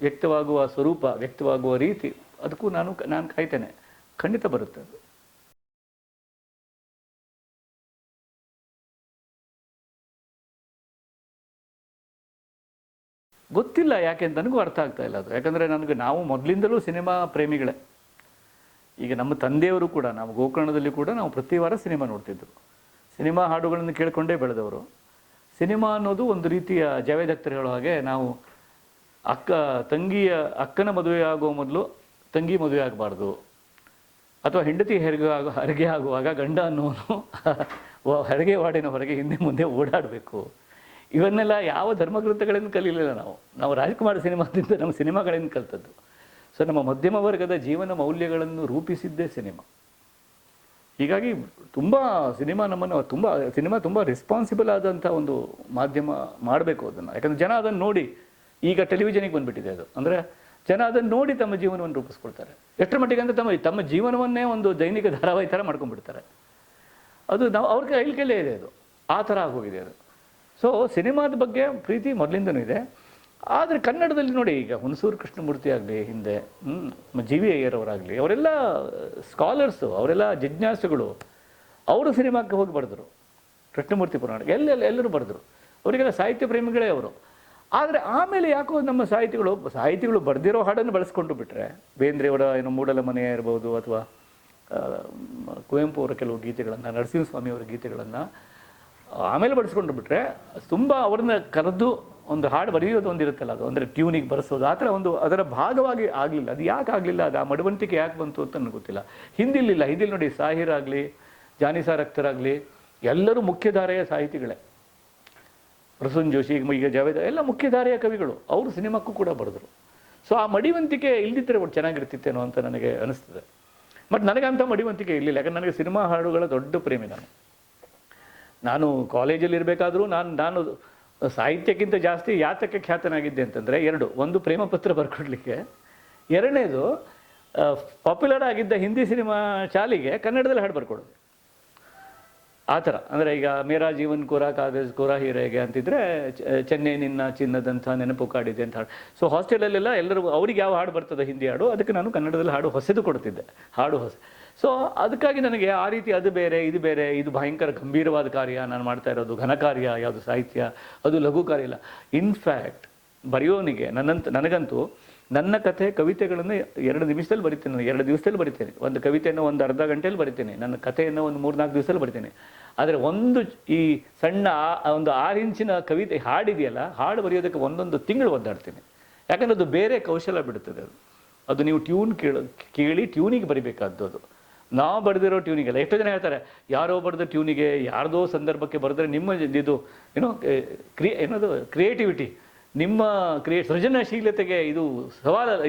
ವ್ಯಕ್ತವಾಗುವ ಸ್ವರೂಪ, ವ್ಯಕ್ತವಾಗುವ ರೀತಿ, ಅದಕ್ಕೂ ನಾನು ಕಾಯ್ತೇನೆ. ಖಂಡಿತ ಬರುತ್ತೆ ಅದು. ಗೊತ್ತಿಲ್ಲ ಯಾಕೆ ಅಂತ ನನಗೂ ಅರ್ಥ ಆಗ್ತಾ ಇಲ್ಲ ಅದು. ಯಾಕಂದರೆ ನಾವು ಮೊದಲಿಂದಲೂ ಸಿನಿಮಾ ಪ್ರೇಮಿಗಳೇ. ಈಗ ನಮ್ಮ ತಂದೆಯವರು ಕೂಡ, ನಾವು ಗೋಕರ್ಣದಲ್ಲಿ ಕೂಡ ನಾವು ಪ್ರತಿ ವಾರ ಸಿನಿಮಾ ನೋಡ್ತಿದ್ದರು. ಸಿನಿಮಾ ಹಾಡುಗಳನ್ನು ಕೇಳಿಕೊಂಡೇ ಬೆಳೆದವರು. ಸಿನಿಮಾ ಅನ್ನೋದು ಒಂದು ರೀತಿಯ ಜಾವೇದ್ ಅಖ್ತರ್ ಹೇಳೋ ಹಾಗೆ, ನಾವು ಅಕ್ಕನ ಮದುವೆ ಆಗುವ ಮೊದಲು ತಂಗಿ ಮದುವೆ ಆಗಬಾರ್ದು, ಅಥವಾ ಹೆಂಡತಿ ಹೆರಿಗೆ ಆಗುವಾಗ ಗಂಡ ಅನ್ನೋನು ಹೆರಿಗೆ ವಾಡಿನ ಹೊರಗೆ ಹಿಂದೆ ಮುಂದೆ ಓಡಾಡಬೇಕು. ಇವನ್ನೆಲ್ಲ ಯಾವ ಧರ್ಮಗ್ರಂಥಗಳನ್ನು ಕಲೀಲಿಲ್ಲ ನಾವು ರಾಜ್ಕುಮಾರ್ ಸಿನಿಮಾದಿಂದ ನಮ್ಮ ಸಿನಿಮಾಗಳಿಂದ ಕಲ್ತದ್ದು. ಸೊ ನಮ್ಮ ಮಧ್ಯಮ ವರ್ಗದ ಜೀವನ ಮೌಲ್ಯಗಳನ್ನು ರೂಪಿಸಿದ್ದೇ ಸಿನಿಮಾ. ಹೀಗಾಗಿ ಸಿನಿಮಾ ತುಂಬ ರೆಸ್ಪಾನ್ಸಿಬಲ್ ಆದಂಥ ಒಂದು ಮಾಧ್ಯಮ ಮಾಡಬೇಕು ಅದನ್ನು. ಯಾಕಂದರೆ ಜನ ಅದನ್ನು ನೋಡಿ, ಈಗ ಟೆಲಿವಿಷನಿಗೆ ಬಂದುಬಿಟ್ಟಿದೆ ಅದು. ಅಂದರೆ ಜನ ಅದನ್ನು ನೋಡಿ ತಮ್ಮ ಜೀವನವನ್ನು ರೂಪಿಸ್ಕೊಳ್ತಾರೆ. ಎಷ್ಟರ ಮಟ್ಟಿಗೆ ಅಂದರೆ ತಮ್ಮ ಜೀವನವನ್ನೇ ಒಂದು ದೈನಿಕ ಧಾರಾವಾಹಿ ಥರ ಮಾಡ್ಕೊಂಡ್ಬಿಡ್ತಾರೆ. ಅದು ಅವ್ರ ಕೈಲೇ ಇದೆ, ಅದು ಆ ಥರ ಆಗೋಗಿದೆ ಅದು. ಸೊ ಸಿನಿಮಾದ ಬಗ್ಗೆ ಪ್ರೀತಿ ಮೊದಲಿಂದನೂ ಇದೆ. ಆದರೆ ಕನ್ನಡದಲ್ಲಿ ನೋಡಿ, ಈಗ ಹುಣಸೂರು ಕೃಷ್ಣಮೂರ್ತಿ ಆಗಲಿ, ಹಿಂದೆ ಜಿ.ವಿ. ಅಯ್ಯರವರಾಗಲಿ, ಅವರೆಲ್ಲ ಸ್ಕಾಲರ್ಸು, ಅವರೆಲ್ಲ ಜಿಜ್ಞಾಸುಗಳು. ಅವರು ಸಿನಿಮಾಕ್ಕೆ ಹೋಗಿ ಬರೆದರು. ಕೃಷ್ಣಮೂರ್ತಿ ಪುರಾಣ ಎಲ್ಲರೂ ಬರೆದರು. ಅವರಿಗೆಲ್ಲ ಸಾಹಿತ್ಯ ಪ್ರೇಮಿಗಳೇ ಅವರು. ಆದರೆ ಆಮೇಲೆ ಯಾಕೋ ನಮ್ಮ ಸಾಹಿತಿಗಳು ಬರೆದಿರೋ ಹಾಡನ್ನು ಬಳಸ್ಕೊಂಡು ಬಿಟ್ಟರೆ, ಬೇಂದ್ರೆಯವರ ಮೂಡಲ ಮನೆ ಇರ್ಬೋದು, ಅಥವಾ ಕುವೆಂಪು ಅವರ ಕೆಲವು ಗೀತೆಗಳನ್ನು, ನರಸಿಂಹಸ್ವಾಮಿಯವರ ಗೀತೆಗಳನ್ನು ಆಮೇಲೆ ಬಳಸ್ಕೊಂಡು ಬಿಟ್ಟರೆ, ತುಂಬ ಅವ್ರನ್ನ ಕರೆದು ಒಂದು ಹಾಡು ಬರೆಯೋದು ಒಂದಿರುತ್ತಲ್ಲ, ಅದು ಅಂದರೆ ಟ್ಯೂನಿಗೆ ಬರೆಸೋದು, ಆ ಥರ ಒಂದು ಅದರ ಭಾಗವಾಗಿ ಆಗಲಿಲ್ಲ. ಅದು ಯಾಕೆ ಆಗಲಿಲ್ಲ, ಅದು ಆ ಮಡವಂತಿಕೆ ಯಾಕೆ ಬಂತು ಅಂತ ನನಗೆ ಗೊತ್ತಿಲ್ಲ. ಹಿಂದಿಲ್ಲಿ ನೋಡಿ, ಸಾಹಿರ್ ಆಗಲಿ, ಜಾನಿಸಾರ್ ಅಖ್ತರ್ ಆಗಲಿ, ಎಲ್ಲರೂ ಮುಖ್ಯಧಾರೆಯ ಸಾಹಿತಿಗಳೇ. ಪ್ರಸೂನ್ ಜೋಶಿ, ಈಗ ಜಾವೇದ್, ಎಲ್ಲ ಮುಖ್ಯಧಾರೆಯ ಕವಿಗಳು. ಅವರು ಸಿನಿಮಾಕ್ಕೂ ಕೂಡ ಬರೆದರು. ಸೊ ಆ ಮಡಿವಂತಿಕೆ ಇಲ್ದಿದ್ದರೆ ಚೆನ್ನಾಗಿರ್ತಿತ್ತೇನೋ ಅಂತ ನನಗೆ ಅನಿಸ್ತದೆ. ಬಟ್ ನನಗಂಥ ಮಡಿವಂತಿಕೆ ಇರಲಿಲ್ಲ. ಯಾಕಂದ್ರೆ ನನಗೆ ಸಿನಿಮಾ ಹಾಡುಗಳ ದೊಡ್ಡ ಪ್ರೇಮಿ ನಾನು ಕಾಲೇಜಲ್ಲಿ ಇರಬೇಕಾದ್ರೂ ನಾನು ಸಾಹಿತ್ಯಕ್ಕಿಂತ ಜಾಸ್ತಿ ಯಾತಕ್ಕೆ ಖ್ಯಾತನಾಗಿದ್ದೆ ಅಂತಂದರೆ ಒಂದು ಪ್ರೇಮ ಪತ್ರ ಬರ್ಕೊಡ್ಲಿಕ್ಕೆ, ಎರಡನೇದು ಪಾಪ್ಯುಲರ್ ಆಗಿದ್ದ ಹಿಂದಿ ಸಿನಿಮಾ ಚಾಲಿಗೆ ಕನ್ನಡದಲ್ಲಿ ಹಾಡು ಬರ್ಕೊಡೋದು. ಆ ಥರ ಅಂದರೆ, ಈಗ ಮೇರಾ ಜೀವನ್ ಕೋರಾ ಕಾಗಜ್ ಕೋರಾ ಹೀರೆಗೆ ಅಂತಿದ್ರೆ ಚೆನ್ನೈ ನಿನ್ನ ಚಿನ್ನದಂಥ ನೆನಪು ಕಾಡಿದೆ ಅಂತ ಹಾಡು. ಸೊ ಹಾಸ್ಟೆಲಲ್ಲೆಲ್ಲ ಎಲ್ಲರೂ ಅವ್ರಿಗೆ ಯಾವ ಹಾಡು ಬರ್ತದೆ ಹಿಂದಿ ಹಾಡು, ಅದಕ್ಕೆ ನಾನು ಕನ್ನಡದಲ್ಲಿ ಹಾಡು ಹೊಸದು ಕೊಡ್ತಿದ್ದೆ, ಹಾಡು ಹೊಸ. ಸೊ ಅದಕ್ಕಾಗಿ ನನಗೆ ಆ ರೀತಿ ಅದು ಬೇರೆ ಇದು ಬೇರೆ, ಇದು ಭಯಂಕರ ಗಂಭೀರವಾದ ಕಾರ್ಯ ನಾನು ಮಾಡ್ತಾ ಇರೋದು, ಘನ ಕಾರ್ಯ ಯಾವುದು ಸಾಹಿತ್ಯ, ಅದು ಲಘು ಕಾರ್ಯ ಇಲ್ಲ. ಇನ್ಫ್ಯಾಕ್ಟ್ ಬರೆಯೋನಿಗೆ ನನಗಂತೂ ನನ್ನ ಕಥೆ ಕವಿತೆಗಳನ್ನು 2 ನಿಮಿಷದಲ್ಲಿ ಬರಿತೇನೆ, 2 ದಿವಸದಲ್ಲಿ ಬರಿತೇನೆ. ಒಂದು ಕವಿತೆಯನ್ನು ಒಂದು ಅರ್ಧ ಗಂಟೆಯಲ್ಲಿ ಬರಿತೇನೆ, ನನ್ನ ಕಥೆಯನ್ನು ಒಂದು 3-4 ದಿವಸದಲ್ಲಿ ಬರಿತೇನೆ. ಆದರೆ ಈ ಸಣ್ಣ ಒಂದು 6 ಇಂಚಿನ ಕವಿತೆ ಹಾಡಿದೆಯಲ್ಲ, ಹಾಡು ಬರೆಯೋದಕ್ಕೆ 1 ತಿಂಗಳು ಒದ್ದಾಡ್ತೀನಿ. ಯಾಕಂದರೆ ಅದು ಬೇರೆ ಕೌಶಲ ಬಿಡುತ್ತದೆ. ಅದು ನೀವು ಟ್ಯೂನ್ ಕೇಳಿ ಟ್ಯೂನಿಗೆ ಬರಿಬೇಕಾದ್ದು. ಅದು ನಾವು ಬರೆದಿರೋ ಟ್ಯೂನಿಗೆಲ್ಲ. ಎಷ್ಟೋ ಜನ ಹೇಳ್ತಾರೆ, ಯಾರೋ ಬರೆದ ಟ್ಯೂನಿಗೆ ಯಾರ್ದೋ ಸಂದರ್ಭಕ್ಕೆ ಬರೆದ್ರೆ ನಿಮ್ಮ ಇದು ಏನದು ಕ್ರಿಯೇಟಿವಿಟಿ, ನಿಮ್ಮ ಸೃಜನಶೀಲತೆಗೆ ಇದು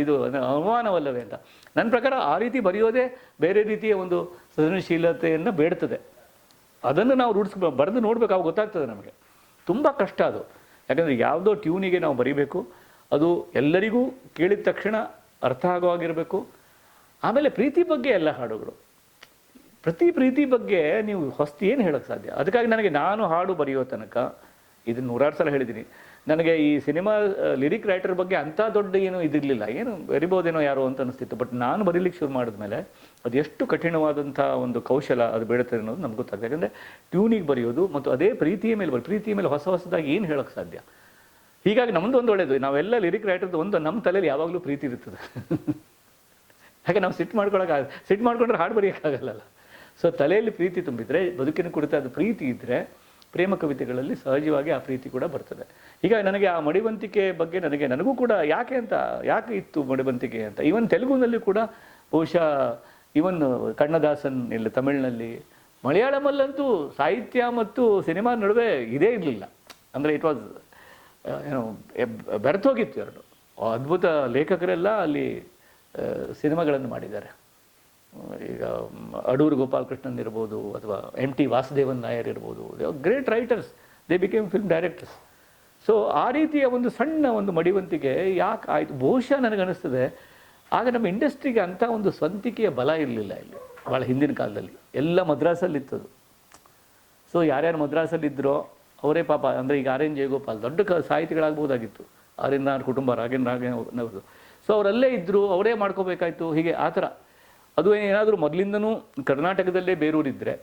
ಇದು ಅವಮಾನವಲ್ಲವೇ ಅಂತ. ನನ್ನ ಪ್ರಕಾರ ಆ ರೀತಿ ಬರೆಯೋದೇ ಬೇರೆ ರೀತಿಯ ಒಂದು ಸೃಜನಶೀಲತೆಯನ್ನು ಬೇಡ್ತದೆ. ಅದನ್ನು ನಾವು ಬರೆದು ನೋಡಬೇಕು, ಅವಾಗ ಗೊತ್ತಾಗ್ತದೆ ನಮಗೆ. ತುಂಬ ಕಷ್ಟ ಅದು. ಯಾಕಂದರೆ ಯಾವುದೋ ಟ್ಯೂನಿಗೆ ನಾವು ಬರೀಬೇಕು, ಅದು ಎಲ್ಲರಿಗೂ ಕೇಳಿದ ತಕ್ಷಣ ಅರ್ಥ ಆಗೋವಾಗಿರಬೇಕು. ಆಮೇಲೆ ಪ್ರೀತಿ ಬಗ್ಗೆ ಎಲ್ಲ ಹಾಡುಗಳು, ಪ್ರತಿ ಪ್ರೀತಿ ಬಗ್ಗೆ ನೀವು ಹೊಸ್ತು ಏನು ಹೇಳೋಕ್ಕೆ ಸಾಧ್ಯ? ಅದಕ್ಕಾಗಿ ನನಗೆ ನಾನು ಹಾಡು ಬರೆಯೋ ತನಕ ಇದನ್ನು 100 ಸಲ ಹೇಳಿದ್ದೀನಿ. ನನಗೆ ಈ ಸಿನಿಮಾ ಲಿರಿಕ್ ರೈಟರ್ ಬಗ್ಗೆ ಅಂಥ ದೊಡ್ಡ ಏನು ಇದಿರಲಿಲ್ಲ, ಏನು ಬರಿಬೋದೇನೋ ಯಾರೋ ಅಂತ ಅನಿಸ್ತಿತ್ತು. ಬಟ್ ನಾನು ಬರೀಲಿಕ್ಕೆ ಶುರು ಮಾಡಿದ್ಮೇಲೆ ಅದು ಎಷ್ಟು ಕಠಿಣವಾದಂಥ ಒಂದು ಕೌಶಲ ಅದು ಬೇಡುತ್ತೆ ಅನ್ನೋದು ನಮ್ಗೆ ಗೊತ್ತಾಗ್ತದೆ. ಯಾಕಂದರೆ ಟ್ಯೂನಿಗೆ ಬರೆಯೋದು ಮತ್ತು ಅದೇ ಪ್ರೀತಿಯ ಮೇಲೆ ಪ್ರೀತಿಯ ಮೇಲೆ ಹೊಸದಾಗಿ ಏನು ಹೇಳೋಕ್ಕೆ ಸಾಧ್ಯ? ಹೀಗಾಗಿ ನಮ್ಮದು ಒಂದು ಒಳ್ಳೆಯದು, ನಾವೆಲ್ಲ ಲಿರಿಕ್ ರೈಟರ್ದು ಒಂದು ನಮ್ಮ ತಲೆಯಲ್ಲಿ ಯಾವಾಗಲೂ ಪ್ರೀತಿ ಇರ್ತದೆ. ಹಾಗೆ ನಾವು ಸಿಟ್ಟು ಮಾಡ್ಕೊಂಡ್ರೆ ಹಾಡು ಬರೆಯೋಕ್ಕಾಗಲ್ಲ. ಸೊ ತಲೆಯಲ್ಲಿ ಪ್ರೀತಿ ತುಂಬಿದರೆ, ಬದುಕಿನ ಕುರಿತು ಅದು ಪ್ರೀತಿ ಇದ್ದರೆ, ಪ್ರೇಮ ಕವಿತೆಗಳಲ್ಲಿ ಸಹಜವಾಗಿ ಆ ಪ್ರೀತಿ ಕೂಡ ಬರ್ತದೆ. ಹೀಗಾಗಿ ನನಗೆ ಆ ಮಡಿವಂತಿಕೆ ಬಗ್ಗೆ ನನಗೂ ಕೂಡ ಯಾಕೆ ಇತ್ತು ಮಡಿವಂತಿಕೆ ಅಂತ. ಈವನ್ ತೆಲುಗುನಲ್ಲಿ ಕೂಡ ಬಹುಶಃ ಇವನ್ ಕಣ್ಣದಾಸನ್ ಇಲ್ಲಿ ತಮಿಳಿನಲ್ಲಿ, ಮಲಯಾಳಮಲ್ಲಂತೂ ಸಾಹಿತ್ಯ ಮತ್ತು ಸಿನಿಮಾ ನಡುವೆ ಇದೇ ಇರಲಿಲ್ಲ. ಅಂದರೆ ಇಟ್ ವಾಸ್ ಏನೋ ಬೆರೆತೋಗಿತ್ತು ಎರಡು. ಅದ್ಭುತ ಲೇಖಕರೆಲ್ಲ ಅಲ್ಲಿ ಸಿನಿಮಾಗಳನ್ನು ಮಾಡಿದ್ದಾರೆ. ಈಗ ಅಡೂರು ಗೋಪಾಲಕೃಷ್ಣನ್ ಇರ್ಬೋದು, ಅಥವಾ MT ವಾಸುದೇವನ್ ನಾಯರ್ ಇರ್ಬೋದು, great writers, they became film directors. So ಆ ರೀತಿಯ ಒಂದು ಸಣ್ಣ ಒಂದು ಮಡಿವಂತಿಕೆ ಯಾಕೆ ಆಯಿತು? ಬಹುಶಃ ನನಗನ್ನಿಸ್ತದೆ ಆಗ ನಮ್ಮ ಇಂಡಸ್ಟ್ರಿಗೆ ಅಂಥ ಒಂದು ಸ್ವಂತಿಕೆಯ ಬಲ ಇರಲಿಲ್ಲ ಇಲ್ಲಿ ಭಾಳ ಹಿಂದಿನ ಕಾಲದಲ್ಲಿ. ಎಲ್ಲ ಮದ್ರಾಸಲ್ಲಿತ್ತದು. ಸೊ ಯಾರ್ಯಾರು ಮದ್ರಾಸಲ್ಲಿದ್ದರೋ ಅವರೇ ಪಾಪ, ಅಂದರೆ ಈಗ RN ಜಯಗೋಪಾಲ್ ದೊಡ್ಡ ಸಾಹಿತಿಗಳಾಗ್ಬೋದಾಗಿತ್ತು, RN ಕುಟುಂಬ, ರಾಘವೇಂದ್ರನವರು. ಸೊ ಅವರಲ್ಲೇ ಇದ್ದರು, ಅವರೇ ಮಾಡ್ಕೋಬೇಕಾಯ್ತು. ಹೀಗೆ ಆ ಥರ ಅದು ಏನಾದರೂ ಮೊದಲಿಂದನೂ ಕರ್ನಾಟಕದಲ್ಲೇ ಬೇರೂರಿದ್ದರೆ,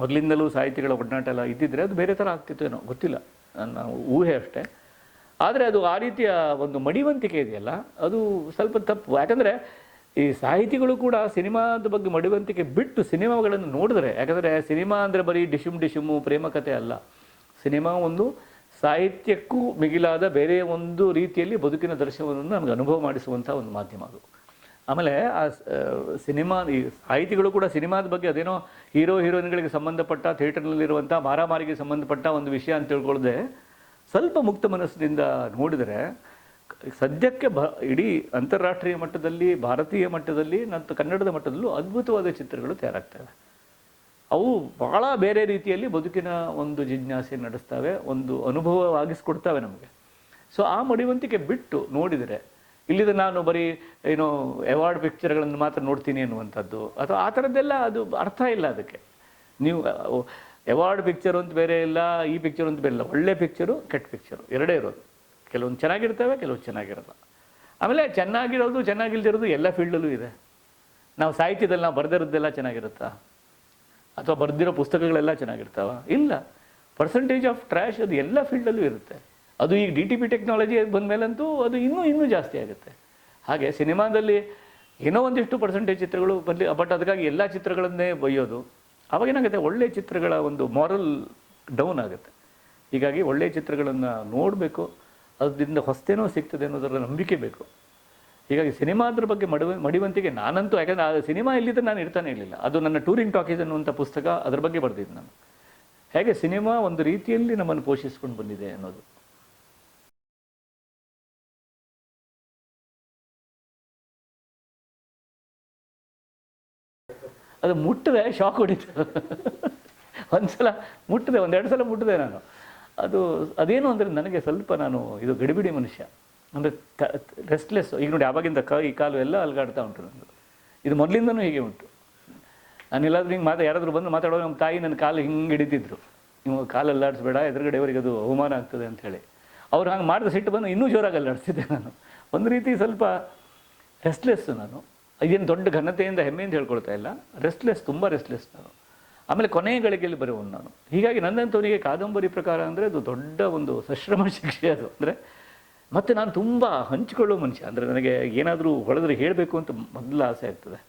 ಮೊದಲಿಂದಲೂ ಸಾಹಿತಿಗಳ ಒಡನಾಟ ಎಲ್ಲ ಇದ್ದಿದ್ದರೆ ಅದು ಬೇರೆ ಥರ ಆಗ್ತಿತ್ತು ಏನೋ, ಗೊತ್ತಿಲ್ಲ, ನನ್ನ ಊಹೆ ಅಷ್ಟೇ. ಆದರೆ ಅದು ಆ ರೀತಿಯ ಒಂದು ಮಡಿವಂತಿಕೆ ಇದೆಯಲ್ಲ, ಅದು ಸ್ವಲ್ಪ ತಪ್ಪು. ಯಾಕಂದರೆ ಈ ಸಾಹಿತಿಗಳು ಕೂಡ ಸಿನಿಮಾದ ಬಗ್ಗೆ ಮಡಿವಂತಿಕೆ ಬಿಟ್ಟು ಸಿನಿಮಾಗಳನ್ನು ನೋಡಿದ್ರೆ, ಯಾಕಂದರೆ ಸಿನಿಮಾ ಅಂದರೆ ಬರೀ ಡಿಶುಮು ಪ್ರೇಮ ಕಥೆ ಅಲ್ಲ. ಸಿನಿಮಾ ಒಂದು ಸಾಹಿತ್ಯಕ್ಕೂ ಮಿಗಿಲಾದ ಬೇರೆ ಒಂದು ರೀತಿಯಲ್ಲಿ ಬದುಕಿನ ದರ್ಶನವನ್ನು ನಮಗೆ ಅನುಭವ ಮಾಡಿಸುವಂಥ ಒಂದು ಮಾಧ್ಯಮ ಅದು. ಆಮೇಲೆ ಆ ಈ ಸಾಹಿತಿಗಳು ಕೂಡ ಸಿನಿಮಾದ ಬಗ್ಗೆ ಅದೇನೋ ಹೀರೋಯಿನ್ಗಳಿಗೆ ಸಂಬಂಧಪಟ್ಟ ಥಿಯೇಟರ್ನಲ್ಲಿರುವಂಥ ಮಾರಾಮಾರಿಗೆ ಸಂಬಂಧಪಟ್ಟ ಒಂದು ವಿಷಯ ಅಂತ ತಿಳ್ಕೊಳ್ಳದೆ ಸ್ವಲ್ಪ ಮುಕ್ತ ಮನಸ್ಸಿನಿಂದ ನೋಡಿದರೆ ಸದ್ಯಕ್ಕೆ ಇಡೀ ಅಂತಾರಾಷ್ಟ್ರೀಯ ಮಟ್ಟದಲ್ಲಿ, ಭಾರತೀಯ ಮಟ್ಟದಲ್ಲಿ ಮತ್ತು ಕನ್ನಡದ ಮಟ್ಟದಲ್ಲೂ ಅದ್ಭುತವಾದ ಚಿತ್ರಗಳು ತಯಾರಾಗ್ತವೆ. ಅವು ಭಾಳ ಬೇರೆ ರೀತಿಯಲ್ಲಿ ಬದುಕಿನ ಒಂದು ಜಿಜ್ಞಾಸೆ ನಡೆಸ್ತವೆ, ಒಂದು ಅನುಭವವಾಗಿಸ್ಕೊಡ್ತವೆ ನಮಗೆ. ಸೊ ಆ ಮಡಿವಂತಿಕೆ ಬಿಟ್ಟು ನೋಡಿದರೆ, ಇಲ್ಲಿದ ನಾನು ಬರೀ ಏನೋ ಅವಾರ್ಡ್ ಪಿಕ್ಚರ್ಗಳನ್ನು ಮಾತ್ರ ನೋಡ್ತೀನಿ ಅನ್ನುವಂಥದ್ದು ಅಥವಾ ಆ ಥರದ್ದೆಲ್ಲ ಅದು ಅರ್ಥ ಇಲ್ಲ. ಅದಕ್ಕೆ ನೀವು ಅವಾರ್ಡ್ ಪಿಕ್ಚರು ಅಂತ ಬೇರೆ ಇಲ್ಲ, ಈ ಪಿಕ್ಚರ್ ಅಂತ ಬೇರೆ ಇಲ್ಲ. ಒಳ್ಳೆ ಪಿಕ್ಚರು, ಕೆಟ್ಟ ಪಿಕ್ಚರು ಎರಡೇ ಇರೋದು. ಕೆಲವೊಂದು ಚೆನ್ನಾಗಿರ್ತವೆ, ಕೆಲವೊಂದು ಚೆನ್ನಾಗಿರಲ್ಲ. ಆಮೇಲೆ ಚೆನ್ನಾಗಿರೋದು ಚೆನ್ನಾಗಿಲ್ದಿರೋದು ಎಲ್ಲ ಫೀಲ್ಡಲ್ಲೂ ಇದೆ. ನಾವು ಸಾಹಿತ್ಯದಲ್ಲಿ ನಾವು ಬರೆದಿರೋದೆಲ್ಲ ಚೆನ್ನಾಗಿರುತ್ತಾ? ಅಥವಾ ಬರೆದಿರೋ ಪುಸ್ತಕಗಳೆಲ್ಲ ಚೆನ್ನಾಗಿರ್ತಾವ? ಇಲ್ಲ. ಪರ್ಸೆಂಟೇಜ್ ಆಫ್ ಟ್ರ್ಯಾಶ್ ಅದು ಎಲ್ಲ ಫೀಲ್ಡಲ್ಲೂ ಇರುತ್ತೆ. ಅದು ಈಗ DTP ಟೆಕ್ನಾಲಜಿ ಬಂದ ಮೇಲಂತೂ ಅದು ಇನ್ನೂ ಜಾಸ್ತಿ ಆಗುತ್ತೆ. ಹಾಗೆ ಸಿನಿಮಾದಲ್ಲಿ ಏನೋ ಒಂದಿಷ್ಟು ಪರ್ಸೆಂಟೇಜ್ ಚಿತ್ರಗಳು ಬರಲಿ, ಬಟ್ ಅದಕ್ಕಾಗಿ ಎಲ್ಲ ಚಿತ್ರಗಳನ್ನೇ ಬೈಯೋದು, ಅವಾಗೇನಾಗುತ್ತೆ, ಒಳ್ಳೆಯ ಚಿತ್ರಗಳ ಒಂದು ಮಾರಲ್ ಡೌನ್ ಆಗುತ್ತೆ. ಹೀಗಾಗಿ ಒಳ್ಳೆಯ ಚಿತ್ರಗಳನ್ನು ನೋಡಬೇಕು, ಅದರಿಂದ ಹೊಸ್ತೇನೋ ಸಿಗ್ತದೆ ಅನ್ನೋದರ ನಂಬಿಕೆ ಬೇಕು. ಹೀಗಾಗಿ ಸಿನಿಮಾದ್ರ ಬಗ್ಗೆ ಮಡಿವಂತಿಕೆ ನಾನಂತೂ, ಯಾಕಂದರೆ ಆ ಸಿನಿಮಾ ಇಲ್ಲಿದ್ದರೆ ನಾನು ಇರ್ತಾನೆ ಇರಲಿಲ್ಲ. ಅದು ನನ್ನ ಟೂರಿಂಗ್ ಟಾಕೀಸ್ ಅನ್ನುವಂಥ ಪುಸ್ತಕ, ಅದರ ಬಗ್ಗೆ ಬರೆದಿದ್ದು ನಾನು. ಹೇಗೆ ಸಿನಿಮಾ ಒಂದು ರೀತಿಯಲ್ಲಿ ನಮ್ಮನ್ನು ಪೋಷಿಸ್ಕೊಂಡು ಬಂದಿದೆ ಅನ್ನೋದು. ಅದು ಮುಟ್ಟಿದೆ, ಶಾಕ್ ಹೊಡಿತು. ಒಂದ್ಸಲ ಮುಟ್ಟಿದೆ, 1-2 ಸಲ ಮುಟ್ಟಿದೆ ನಾನು. ಅದೇನು ಅಂದರೆ ನನಗೆ ಸ್ವಲ್ಪ ನಾನು ಇದು ಗಡಿಬಿಡಿ ಮನುಷ್ಯ, ಅಂದರೆ ರೆಸ್ಟ್ಲೆಸ್. ಈಗ ನೋಡಿ, ಆವಾಗಿಂದ ಈ ಕಾಲು ಎಲ್ಲ ಅಲ್ಗಾಡ್ತಾ ಉಂಟು ನನಗೆ. ಇದು ಮೊದಲಿಂದನೂ ಹೀಗೆ ಉಂಟು. ನಾನೆಲ್ಲಾದ್ರೂ ಹಿಂಗೆ ಯಾರಾದರೂ ಬಂದು ಮಾತಾಡೋ, ನಮ್ಮ ತಾಯಿ ನನ್ನ ಕಾಲು ಹಿಂಗೆ ಹಿಡಿತಿದ್ರು, ನೀವು ಕಾಲು ಅಲ್ಲಾಡಿಸ್ಬೇಡ, ಎದುರುಗಡೆಯವರಿಗೆ ಅದು ಅವಮಾನ ಆಗ್ತದೆ ಅಂಥೇಳಿ. ಅವ್ರು ಹಂಗೆ ಮಾಡಿದ ಸಿಟ್ಟು ಬಂದು ಇನ್ನೂ ಜೋರಾಗಿ ಅಲ್ಲಾಡಿಸ್ತಿದ್ದೆ ನಾನು. ಒಂದು ರೀತಿ ಸ್ವಲ್ಪ ರೆಸ್ಟ್ಲೆಸ್ಸು ನಾನು. ಇದೇನು ದೊಡ್ಡ ಘನತೆಯಿಂದ ಹೆಮ್ಮೆಯಿಂದ ಹೇಳ್ಕೊಳ್ತಾ ಇಲ್ಲ, ರೆಸ್ಟ್ಲೆಸ್, ತುಂಬ ರೆಸ್ಟ್ಲೆಸ್ ನಾನು. ಆಮೇಲೆ ಕೊನೆಯ ಗಳಿಗೆಯಲ್ಲಿ ಬರುವವನು ನಾನು. ಹೀಗಾಗಿ ನನ್ನಂಥವನಿಗೆ ಕಾದಂಬರಿ ಪ್ರಕಾರ ಅಂದರೆ ಅದು ದೊಡ್ಡ ಒಂದು ಸಶ್ರಮ ಶಿಕ್ಷೆ ಅದು. ಅಂದರೆ ಮತ್ತು ನಾನು ತುಂಬ ಹಂಚಿಕೊಳ್ಳೋ ಮನುಷ್ಯ. ಅಂದರೆ ನನಗೆ ಏನಾದರೂ ಹೊಳೆದ್ರೆ ಹೇಳಬೇಕು ಅಂತ ಮೊದಲು ಆಸೆ ಆಗ್ತದೆ.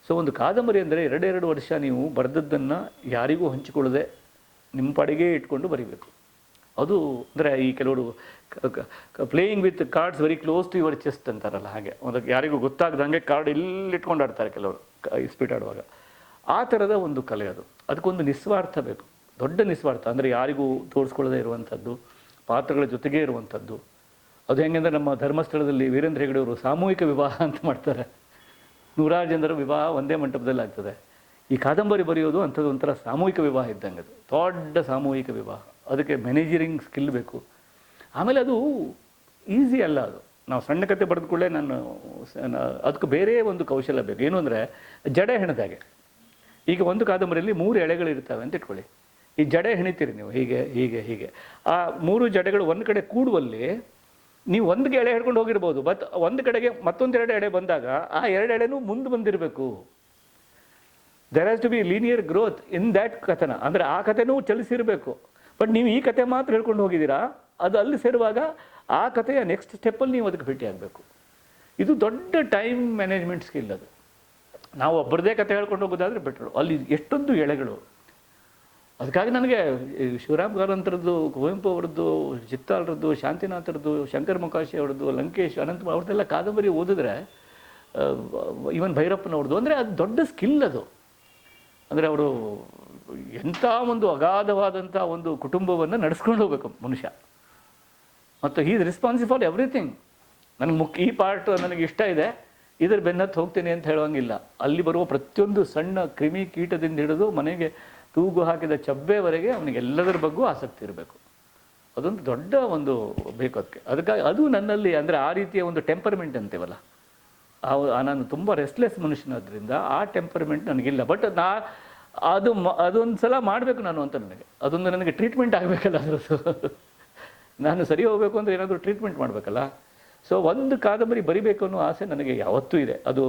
ಸೊ ಒಂದು ಕಾದಂಬರಿ ಅಂದರೆ 2 ವರ್ಷ ನೀವು ಬರೆದದ್ದನ್ನು ಯಾರಿಗೂ ಹಂಚಿಕೊಳ್ಳದೆ ನಿಮ್ಮ ಪಾಡಿಗೆ ಇಟ್ಕೊಂಡು ಬರೀಬೇಕು. ಅದು ಅಂದರೆ ಈ ಕೆಲವರು playing with cards very close to your chest ಅಂತಾರಲ್ಲ, ಹಾಗೆ ಅದಕ್ಕೆ ಯಾರಿಗೂ ಗೊತ್ತಾಗ್ದಂಗೆ ಕಾರ್ಡ್ ಇಲ್ಲಿ ಇಟ್ಕೊಂಡು ಆಡ್ತಾರೆ ಕೆಲವರು ಸ್ಪೀಡ್ ಆಡುವಾಗ. ಆ ಥರದ ಒಂದು ಕಲೆ ಅದು. ಅದಕ್ಕೊಂದು ನಿಸ್ವಾರ್ಥ ಬೇಕು, ದೊಡ್ಡ ನಿಸ್ವಾರ್ಥ. ಅಂದರೆ ಯಾರಿಗೂ ತೋರಿಸ್ಕೊಳ್ಳದೇ ಇರುವಂಥದ್ದು, ಪಾತ್ರಗಳ ಜೊತೆಗೇ ಇರುವಂಥದ್ದು. ಅದು ಹೆಂಗಂದರೆ ನಮ್ಮ ಧರ್ಮಸ್ಥಳದಲ್ಲಿ ವೀರೇಂದ್ರ ಹೆಗಡೆ ಅವರು ಸಾಮೂಹಿಕ ವಿವಾಹ ಅಂತ ಮಾಡ್ತಾರೆ. 100 ಜನರ ವಿವಾಹ ಒಂದೇ ಮಂಟಪದಲ್ಲಿ ಆಗ್ತದೆ. ಈ ಕಾದಂಬರಿ ಬರೆಯೋದು ಅಂಥದ್ದು ಒಂಥರ ಸಾಮೂಹಿಕ ವಿವಾಹ ಇದ್ದಂಗೆ. ಅದು ದೊಡ್ಡ ಸಾಮೂಹಿಕ ವಿವಾಹ. ಅದಕ್ಕೆ ಮ್ಯಾನೇಜರಿಂಗ್ ಸ್ಕಿಲ್ ಬೇಕು. ಆಮೇಲೆ ಅದು ಈಸಿ ಅಲ್ಲ. ಅದು ನಾವು ಸಣ್ಣ ಕತೆ ಬರೆದ ಕೂಡಲೇ ಅದಕ್ಕೆ ಬೇರೆ ಒಂದು ಕೌಶಲ್ಯ ಬೇಕು. ಏನು ಅಂದರೆ ಜಡೆ ಹೆಣದಾಗೆ. ಈಗ ಒಂದು ಕಾದಂಬರಿಯಲ್ಲಿ 3 ಎಳೆಗಳಿರ್ತವೆ ಅಂತ ಇಟ್ಕೊಳ್ಳಿ. ಈ ಜಡೆ ಹೆಣಿತೀರಿ ನೀವು ಹೀಗೆ ಹೀಗೆ ಹೀಗೆ. ಆ 3 ಜಡೆಗಳು ಒಂದು ಕಡೆ ಕೂಡುವಲ್ಲಿ ನೀವು ಒಂದು ಎಳೆ ಹಿಡ್ಕೊಂಡು ಹೋಗಿರ್ಬೋದು, ಬಟ್ ಒಂದು ಕಡೆಗೆ ಮತ್ತೊಂದೆರಡು ಎಳೆ ಬಂದಾಗ ಆ 2 ಎಳೆನೂ ಮುಂದೆ ಬಂದಿರಬೇಕು. There has to be linear growth in that ಕಥನ. ಅಂದರೆ ಆ ಕಥೆನೂ ಚಲಿಸಿರಬೇಕು. ಬಟ್ ನೀವು ಈ ಕಥೆ ಮಾತ್ರ ಹೇಳ್ಕೊಂಡು ಹೋಗಿದ್ದೀರಾ, ಅದು ಅಲ್ಲಿ ಸೇರುವಾಗ ಆ ಕಥೆಯ ನೆಕ್ಸ್ಟ್ ಸ್ಟೆಪ್ಪಲ್ಲಿ ನೀವು ಅದಕ್ಕೆ ಭೇಟಿ ಆಗಬೇಕು. ಇದು ದೊಡ್ಡ ಟೈಮ್ ಮ್ಯಾನೇಜ್ಮೆಂಟ್ ಸ್ಕಿಲ್ ಅದು. ನಾವು ಒಬ್ಬರದೇ ಕಥೆ ಹೇಳ್ಕೊಂಡು ಹೋಗೋದಾದರೆ ಬೆಟ್ರು. ಅಲ್ಲಿ ಎಷ್ಟೊಂದು ಎಳೆಗಳು. ಅದಕ್ಕಾಗಿ ನನಗೆ ಶಿವರಾಮ್ ಕಾರಂತರದ್ದು, ಕುವೆಂಪು ಅವರದ್ದು, ಚಿತ್ತಾಲ್ರದ್ದು, ಶಾಂತಿನಾಥರದ್ದು, ಶಂಕರ್ ಮೊಕಾಶಿ ಅವ್ರದ್ದು, ಲಂಕೇಶ್, ಅನಂತ ಅವ್ರದ್ದೆಲ್ಲ ಕಾದಂಬರಿ ಓದಿದ್ರೆ, ಇವನ್ ಭೈರಪ್ಪನವ್ರದ್ದು, ಅಂದರೆ ಅದು ದೊಡ್ಡ ಸ್ಕಿಲ್ ಅದು. ಅಂದರೆ ಅವರು ಎಂಥ ಒಂದು ಅಗಾಧವಾದಂಥ ಒಂದು ಕುಟುಂಬವನ್ನು ನಡೆಸ್ಕೊಂಡು ಹೋಗ್ಬೇಕು ಮನುಷ್ಯ. ಮತ್ತು he is responsible for everything. ನನಗೆ ಈ ಪಾರ್ಟ್ ನನಗೆ ಇಷ್ಟ ಇದೆ, ಇದ್ರ ಬೆನ್ನತ್ತು ಹೋಗ್ತೀನಿ ಅಂತ ಹೇಳುವಂಗಿಲ್ಲ. ಅಲ್ಲಿ ಬರುವ ಪ್ರತಿಯೊಂದು ಸಣ್ಣ ಕ್ರಿಮಿ ಕೀಟದಿಂದ ಹಿಡಿದು ಮನೆಗೆ ತೂಗು ಹಾಕಿದ ಚಬ್ಬೆವರೆಗೆ ಅವನಿಗೆ ಎಲ್ಲದರ ಬಗ್ಗೂ ಆಸಕ್ತಿ ಇರಬೇಕು. ಅದೊಂದು ದೊಡ್ಡ ಒಂದು ಬೇಕು ಅದಕ್ಕೆ. ಅದಕ್ಕಾಗಿ ಅದು ನನ್ನಲ್ಲಿ, ಅಂದರೆ ಆ ರೀತಿಯ ಒಂದು ಟೆಂಪರ್ಮೆಂಟ್ ಅಂತೀವಲ್ಲ, ನಾನು ತುಂಬ ರೆಸ್ಟ್ಲೆಸ್ ಮನುಷ್ಯನಾದ್ರಿಂದ ಆ ಟೆಂಪರ್ಮೆಂಟ್ ನನಗಿಲ್ಲ. ಬಟ್ ಅದೊಂದು ಸಲ ಮಾಡಬೇಕು ನಾನು ಅಂತ ನನಗೆ ನನಗೆ ಟ್ರೀಟ್ಮೆಂಟ್ ಆಗಬೇಕಲ್ಲ ಅದರದ್ದು. ನಾನು ಸರಿ ಹೋಗಬೇಕು ಅಂದರೆ ಏನಾದರೂ ಟ್ರೀಟ್ಮೆಂಟ್ ಮಾಡಬೇಕಲ್ಲ. ಸೊ ಒಂದು ಕಾದಂಬರಿ ಬರಿಬೇಕು ಅನ್ನೋ ಆಸೆ ನನಗೆ ಯಾವತ್ತೂ ಇದೆ. ಅದು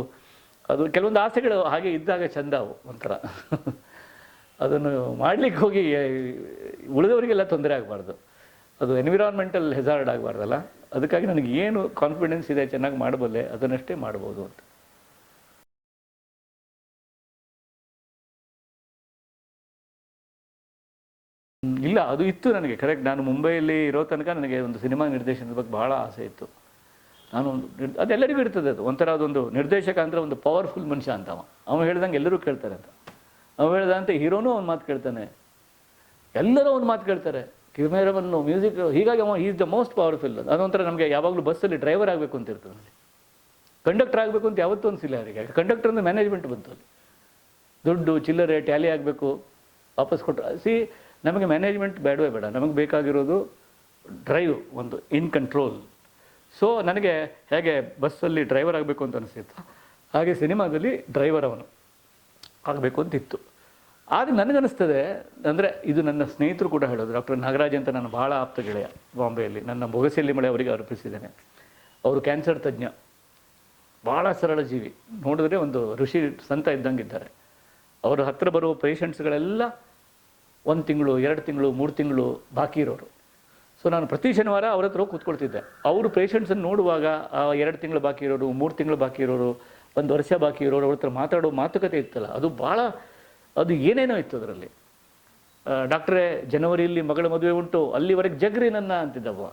ಕೆಲವೊಂದು ಆಸೆಗಳು ಹಾಗೆ ಇದ್ದಾಗ ಚೆಂದವು ಒಂಥರ. ಅದನ್ನು ಮಾಡಲಿಕ್ಕೆ ಹೋಗಿ ಉಳಿದವರಿಗೆಲ್ಲ ತೊಂದರೆ ಆಗಬಾರ್ದು, ಅದು ಎನ್ವಿರಾನ್ಮೆಂಟಲ್ ಹೆಜಾರ್ಡ್ ಆಗಬಾರ್ದಲ್ಲ. ಅದಕ್ಕಾಗಿ ನನಗೆ ಏನು ಕಾನ್ಫಿಡೆನ್ಸ್ ಇದೆ, ಚೆನ್ನಾಗಿ ಮಾಡಬಲ್ಲೆ, ಅದನ್ನಷ್ಟೇ ಮಾಡ್ಬೋದು ಅಂತ. ಇಲ್ಲ, ಅದು ಇತ್ತು ನನಗೆ ಕರೆಕ್ಟ್. ನಾನು ಮುಂಬೈಯಲ್ಲಿ ಇರೋ ತನಕ ನನಗೆ ಒಂದು ಸಿನಿಮಾ ನಿರ್ದೇಶನದ ಬಗ್ಗೆ ಭಾಳ ಆಸೆ ಇತ್ತು. ನಾನು ಅದೆಲ್ಲರಿಗೂ ಇರ್ತದೆ. ಅದು ಒಂಥರ ಅದೊಂದು ನಿರ್ದೇಶಕ ಅಂದರೆ ಒಂದು ಪವರ್ಫುಲ್ ಮನುಷ್ಯ ಅಂತ. ಅವನು ಹೇಳ್ದಂಗೆ ಎಲ್ಲರೂ ಕೇಳ್ತಾರೆ ಅಂತ. ಅವನು ಹೇಳ್ದಂತೆ ಹೀರೋನೂ ಅವ್ನು ಮಾತು ಕೇಳ್ತಾನೆ, ಎಲ್ಲರೂ ಅವ್ನು ಮಾತು ಕೇಳ್ತಾರೆ, ಕ್ಯಾಮೆರಾವನ್ನು, ಮ್ಯೂಸಿಕ್. ಹೀಗಾಗಿ ಅವ ಈಸ್ ದ ಮೋಸ್ಟ್ ಪವರ್ಫುಲ್. ಅದೊಂಥರ ನಮಗೆ ಯಾವಾಗಲೂ ಬಸ್ಸಲ್ಲಿ ಡ್ರೈವರ್ ಆಗಬೇಕು ಅಂತ ಇರ್ತದೆ, ನನಗೆ ಕಂಡಕ್ಟರ್ ಆಗಬೇಕು ಅಂತ ಯಾವತ್ತೂ ಅನಿಸಿಲ್ಲ ಅವರಿಗೆ. ಕಂಡಕ್ಟರ್ ಅಂದರೆ ಮ್ಯಾನೇಜ್ಮೆಂಟ್ ಬಂತು ಅಲ್ಲಿ. ದುಡ್ಡು ಚಿಲ್ಲರೆ ಟ್ಯಾಲಿ ಆಗಬೇಕು, ವಾಪಸ್ ಕೊಟ್ಟರು. ನಮಗೆ ಮ್ಯಾನೇಜ್ಮೆಂಟ್ ಬೇಡವೇ ಬೇಡ. ನಮಗೆ ಬೇಕಾಗಿರೋದು ಡ್ರೈವ್, ಒಂದು ಇನ್ ಕಂಟ್ರೋಲ್. ಸೊ ನನಗೆ ಹೇಗೆ ಬಸ್ಸಲ್ಲಿ ಡ್ರೈವರ್ ಆಗಬೇಕು ಅಂತ ಅನಿಸ್ತಿತ್ತು, ಹಾಗೆ ಸಿನಿಮಾದಲ್ಲಿ ಡ್ರೈವರ್ ಅವನು ಆಗಬೇಕು ಅಂತಿತ್ತು. ಆಗ ನನಗನ್ನಿಸ್ತದೆ, ಅಂದರೆ ಇದು ನನ್ನ ಸ್ನೇಹಿತರು ಕೂಡ ಹೇಳೋದು. ಡಾಕ್ಟರ್ ನಾಗರಾಜ್ ಅಂತ ನನ್ನ ಭಾಳ ಆಪ್ತ ಗೆಳೆಯ, ಬಾಂಬೆಯಲ್ಲಿ. ನನ್ನ ಬೊಗಸೆಯಲ್ಲಿ ಮಳೆ ಅವರಿಗೆ ಅರ್ಪಿಸಿದ್ದೇನೆ. ಅವರು ಕ್ಯಾನ್ಸರ್ ತಜ್ಞ, ಭಾಳ ಸರಳ ಜೀವಿ. ನೋಡಿದ್ರೆ ಒಂದು ಋಷಿ ಸಂತ ಇದ್ದಂಗಿದ್ದಾರೆ. ಅವರು ಹತ್ತಿರ ಬರುವ ಪೇಷಂಟ್ಸ್ಗಳೆಲ್ಲ 1 ತಿಂಗಳು, 2 ತಿಂಗಳು, 3 ತಿಂಗಳು ಬಾಕಿ ಇರೋರು. ಸೊ ನಾನು ಪ್ರತಿ ಶನಿವಾರ ಅವ್ರ ಹತ್ರ ಹೋಗಿ ಕೂತ್ಕೊಳ್ತಿದ್ದೆ. ಅವರು ಪೇಷಂಟ್ಸನ್ನು ನೋಡುವಾಗ ಆ 2 ತಿಂಗಳು ಬಾಕಿ ಇರೋರು, 3 ತಿಂಗಳು ಬಾಕಿ ಇರೋರು, 1 ವರ್ಷ ಬಾಕಿ ಇರೋರು, ಅವ್ರ ಹತ್ರ ಮಾತಾಡೋ ಮಾತುಕತೆ ಇತ್ತಲ್ಲ, ಅದು ಏನೇನೋ ಇತ್ತು ಅದರಲ್ಲಿ. ಡಾಕ್ಟ್ರೇ, ಜನವರಿಯಲ್ಲಿ ಮಗಳ ಮದುವೆ ಉಂಟು, ಅಲ್ಲಿವರೆಗೆ ಜಗ್ರಿ ನನ್ನ ಅಂತಿದ್ದವ.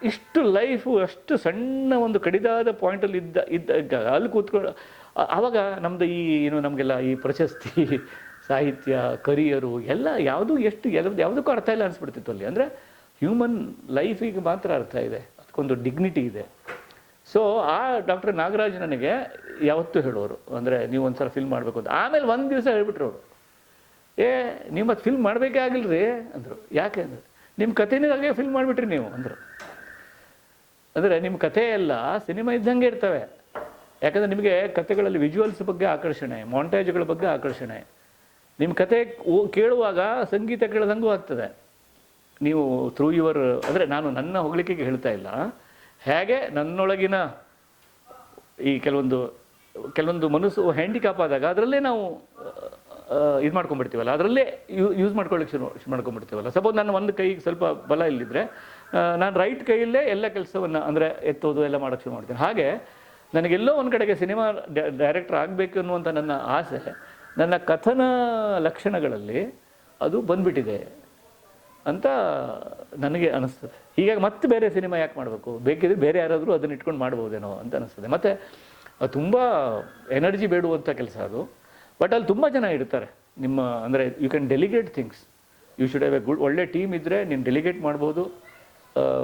ಇಷ್ಟು ಲೈಫು ಅಷ್ಟು ಸಣ್ಣ ಒಂದು ಕಡಿದಾದ ಪಾಯಿಂಟಲ್ಲಿ ಇದ್ದಾಗ ಅಲ್ಲಿ ಕೂತ್ಕೊಂಡು, ಆವಾಗ ನಮ್ಮದು ನಮಗೆಲ್ಲ ಈ ಪ್ರಶಸ್ತಿ, ಸಾಹಿತ್ಯ, ಕರಿಯರು ಎಲ್ಲ ಯಾವುದಕ್ಕೂ ಅರ್ಥ ಇಲ್ಲ ಅನಿಸ್ಬಿಡ್ತಿತ್ತು ಅಲ್ಲಿ. ಅಂದರೆ ಹ್ಯೂಮನ್ ಲೈಫಿಗೆ ಮಾತ್ರ ಅರ್ಥ ಇದೆ, ಅದಕ್ಕೊಂದು ಡಿಗ್ನಿಟಿ ಇದೆ. ಸೊ ಆ ಡಾಕ್ಟರ್ ನಾಗರಾಜ್ ನನಗೆ ಯಾವತ್ತೂ ಹೇಳೋರು, ಅಂದರೆ ನೀವು ಒಂದು ಸಲ ಫಿಲ್ಮ್ ಮಾಡಬೇಕು ಅಂತ. ಆಮೇಲೆ ಒಂದು ದಿವಸ ಹೇಳ್ಬಿಟ್ರು ಅವರು, ನೀವು ಅದು ಫಿಲ್ಮ್ ಮಾಡಬೇಕೇ ಆಗಿಲ್ಲ ರೀ ಅಂದರು. ಯಾಕೆ ಅಂದರೆ, ನಿಮ್ಮ ಕಥೆನಾಗೆ ಫಿಲ್ಮ್ ಮಾಡಿಬಿಟ್ರಿ ನೀವು ಅಂದರು. ಅಂದರೆ ನಿಮ್ಮ ಕಥೆ ಎಲ್ಲ ಸಿನಿಮಾ ಇದ್ದಂಗೆ ಇರ್ತವೆ. ಯಾಕಂದರೆ ನಿಮಗೆ ಕಥೆಗಳಲ್ಲಿ ವಿಜುವಲ್ಸ್ ಬಗ್ಗೆ ಆಕರ್ಷಣೆ, ಮಾಂಟೇಜ್ಗಳ ಬಗ್ಗೆ ಆಕರ್ಷಣೆ. ನಿಮ್ಮ ಕತೆ ಕೇಳುವಾಗ ಸಂಗೀತ ಕೇಳದಂಗೂ ಆಗ್ತದೆ. ನೀವು ಥ್ರೂ ಯುವರ್, ಅಂದರೆ ನಾನು ನನ್ನ ಹೊಗಳಿಕೆಗೆ ಹೇಳ್ತಾ ಇಲ್ಲ, ಹೇಗೆ ನನ್ನೊಳಗಿನ ಈ ಕೆಲವೊಂದು ಮನಸ್ಸು ಹ್ಯಾಂಡಿಕ್ಯಾಪ್ ಆದಾಗ ಅದರಲ್ಲೇ ನಾವು ಇದು ಮಾಡ್ಕೊಂಡ್ಬಿಡ್ತೀವಲ್ಲ, ಅದರಲ್ಲೇ ಯೂಸ್ ಮಾಡ್ಕೊಳ್ಳಿಕ್ಕೆ ಶುರು ಮಾಡ್ಕೊಂಡ್ಬಿಡ್ತೀವಲ್ಲ. ಸಪೋಸ್ ನಾನು ಒಂದು ಕೈಗೆ ಸ್ವಲ್ಪ ಬಲ ಇಲ್ಲಿದ್ದರೆ ನಾನು ರೈಟ್ ಕೈಯಲ್ಲೇ ಎಲ್ಲ ಕೆಲಸವನ್ನು, ಅಂದರೆ ಎತ್ತೋದು ಎಲ್ಲ ಮಾಡೋಕ್ಕೆ ಶುರು ಮಾಡ್ತೀನಿ. ಹಾಗೆ ನನಗೆಲ್ಲೋ ಒಂದು ಕಡೆಗೆ ಸಿನಿಮಾ ಡೈರೆಕ್ಟರ್ ಆಗಬೇಕು ಅನ್ನುವಂಥ ನನ್ನ ಆಸೆ ನನ್ನ ಕಥನ ಲಕ್ಷಣಗಳಲ್ಲಿ ಅದು ಬಂದ್ಬಿಟ್ಟಿದೆ ಅಂತ ನನಗೆ ಅನಿಸ್ತದೆ. ಹೀಗಾಗಿ ಮತ್ತೆ ಬೇರೆ ಸಿನಿಮಾ ಯಾಕೆ ಮಾಡಬೇಕು, ಬೇಕಿದ್ರೆ ಬೇರೆ ಯಾರಾದರೂ ಅದನ್ನು ಇಟ್ಕೊಂಡು ಮಾಡ್ಬೋದೇನೋ ಅಂತ ಅನಿಸ್ತದೆ. ಮತ್ತು ತುಂಬ ಎನರ್ಜಿ ಬೇಡುವಂಥ ಕೆಲಸ ಅದು. ಬಟ್ ಅಲ್ಲಿ ತುಂಬ ಜನ ಇರ್ತಾರೆ ನಿಮ್ಮ, ಅಂದರೆ you can delegate things. You should have a ಒಳ್ಳೆ ಟೀಮ್ ಇದ್ದರೆ ನೀನು ಡೆಲಿಗೇಟ್ ಮಾಡ್ಬೋದು.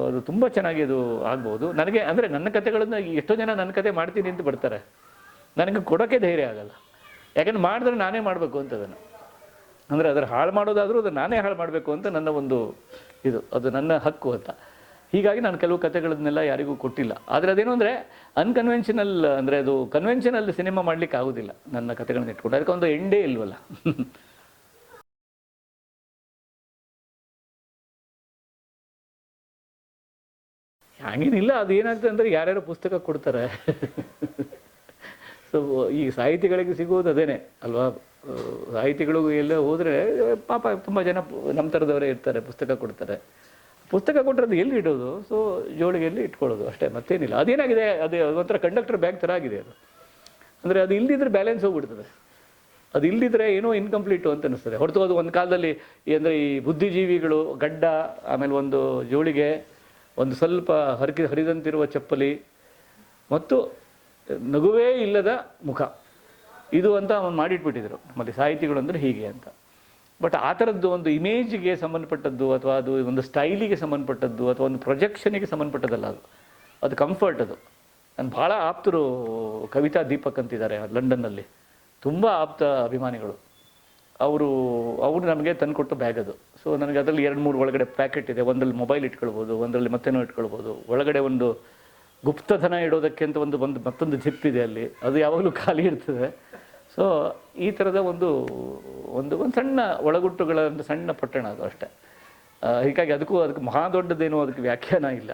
ಅದು ತುಂಬ ಚೆನ್ನಾಗಿ ಅದು ಆಗ್ಬೋದು. ನನಗೆ ಅಂದರೆ ನನ್ನ ಕಥೆಗಳನ್ನು ಎಷ್ಟೋ ಜನ ನನ್ನ ಕತೆ ಮಾಡ್ತೀನಿ ಅಂತ ಬರ್ತಾರೆ, ನನಗೆ ಕೊಡೋಕ್ಕೆ ಧೈರ್ಯ ಆಗಲ್ಲ. ಯಾಕಂದ್ರೆ ಮಾಡಿದ್ರೆ ನಾನೇ ಮಾಡಬೇಕು ಅಂತ ಅದನ್ನು, ಅಂದರೆ ಅದರ ಹಾಳು ಮಾಡೋದಾದರೂ ಅದು ನಾನೇ ಹಾಳು ಮಾಡಬೇಕು ಅಂತ ನನ್ನ ಒಂದು ಅದು ನನ್ನ ಹಕ್ಕು ಅಂತ. ಹೀಗಾಗಿ ನಾನು ಕೆಲವು ಕಥೆಗಳನ್ನೆಲ್ಲ ಯಾರಿಗೂ ಕೊಟ್ಟಿಲ್ಲ. ಆದರೆ ಅದೇನು ಅಂದರೆ ಅನ್ಕನ್ವೆನ್ಷನಲ್, ಅಂದರೆ ಅದು ಕನ್ವೆನ್ಷನಲ್ ಸಿನಿಮಾ ಮಾಡಲಿಕ್ಕೆ ಆಗೋದಿಲ್ಲ ನನ್ನ ಕಥೆಗಳನ್ನ ಇಟ್ಕೊಂಡು, ಅದಕ್ಕೆ ಒಂದು ಎಂಡೇ ಇಲ್ವಲ್ಲ. ಹಂಗೇನಿಲ್ಲ, ಅದು ಏನಾಗ್ತದೆ ಅಂದರೆ ಯಾರ್ಯಾರು ಪುಸ್ತಕ ಕೊಡ್ತಾರೆ. ಸೊ ಈ ಸಾಹಿತಿಗಳಿಗೆ ಸಿಗೋದು ಅದೇನೆ ಅಲ್ವಾ. ಸಾಹಿತಿಗಳು ಎಲ್ಲ ಹೋದರೆ ಪಾಪ ತುಂಬ ಜನ ನಮ್ಮ ಥರದವರೇ ಇರ್ತಾರೆ, ಪುಸ್ತಕ ಕೊಡ್ತಾರೆ. ಪುಸ್ತಕ ಕೊಟ್ಟರೆ ಅದು ಎಲ್ಲಿ ಇಡೋದು? ಸೊ ಜೋಳಿಗೆಯಲ್ಲಿ ಇಟ್ಕೊಳ್ಳೋದು ಅಷ್ಟೇ, ಮತ್ತೇನಿಲ್ಲ. ಅದೇನಾಗಿದೆ, ಅದು ಒಂಥರ ಕಂಡಕ್ಟರ್ ಬ್ಯಾಗ್ ಥರ ಆಗಿದೆ ಅದು. ಅಂದರೆ ಅದು ಇಲ್ಲದಿದ್ದರೆ ಬ್ಯಾಲೆನ್ಸ್ ಹೋಗ್ಬಿಡ್ತದೆ. ಅದು ಇಲ್ಲದಿದ್ದರೆ ಏನೋ ಇನ್ಕಂಪ್ಲೀಟು ಅಂತ ಅನ್ನಿಸ್ತದೆ. ಹೊರತು ಅದು ಒಂದು ಕಾಲದಲ್ಲಿ ಅಂದರೆ ಈ ಬುದ್ಧಿಜೀವಿಗಳು ಗಡ್ಡ, ಆಮೇಲೆ ಒಂದು ಜೋಳಿಗೆ, ಒಂದು ಸ್ವಲ್ಪ ಹರಿದಂತಿರುವ ಚಪ್ಪಲಿ ಮತ್ತು ನಗುವೇ ಇಲ್ಲದ ಮುಖ, ಇದು ಅಂತ ಮಾಡಿಟ್ಬಿಟ್ಟಿದ್ರು ನಮ್ಮಲ್ಲಿ ಸಾಹಿತಿಗಳು ಅಂದರೆ ಹೀಗೆ ಅಂತ. ಬಟ್ ಆ ಥರದ್ದು ಒಂದು ಇಮೇಜಿಗೆ ಸಂಬಂಧಪಟ್ಟದ್ದು ಅಥವಾ ಅದು ಒಂದು ಸ್ಟೈಲಿಗೆ ಸಂಬಂಧಪಟ್ಟದ್ದು ಅಥವಾ ಒಂದು ಪ್ರೊಜೆಕ್ಷನಿಗೆ ಸಂಬಂಧಪಟ್ಟದ್ದಲ್ಲ ಅದು. ಅದು ಕಂಫರ್ಟ್. ಅದು ನನ್ನ ಭಾಳ ಆಪ್ತರು ಕವಿತಾ ದೀಪಕ್ ಅಂತಿದ್ದಾರೆ ಲಂಡನ್ನಲ್ಲಿ, ತುಂಬ ಆಪ್ತ ಅಭಿಮಾನಿಗಳು. ಅವರು ನಮಗೆ ತಂದುಕೊಟ್ಟು ಬ್ಯಾಗ್ ಅದು. ಸೊ ನನಗೆ ಅದರಲ್ಲಿ 2-3 ಒಳಗಡೆ ಪ್ಯಾಕೆಟ್ ಇದೆ. ಒಂದರಲ್ಲಿ ಮೊಬೈಲ್ ಇಟ್ಕೊಳ್ಬೋದು, ಒಂದರಲ್ಲಿ ಮತ್ತೇನೋ ಇಟ್ಕೊಳ್ಬೋದು. ಒಳಗಡೆ ಒಂದು ಗುಪ್ತಧನ ಇಡೋದಕ್ಕೆ ಅಂತ ಮತ್ತೊಂದು ಜಿಪ್ ಇದೆ ಅಲ್ಲಿ, ಅದು ಯಾವಾಗಲೂ ಖಾಲಿ ಇರ್ತದೆ. ಸೊ ಈ ಥರದ ಒಂದು ಸಣ್ಣ ಒಳಗುಟ್ಟುಗಳ ಒಂದು ಸಣ್ಣ ಪಟ್ಟಣ ಅದು ಅಷ್ಟೇ. ಹೀಗಾಗಿ ಅದಕ್ಕೆ ಮಹಾ ದೊಡ್ಡದೇನೋ ಅದಕ್ಕೆ ವ್ಯಾಖ್ಯಾನ ಇಲ್ಲ.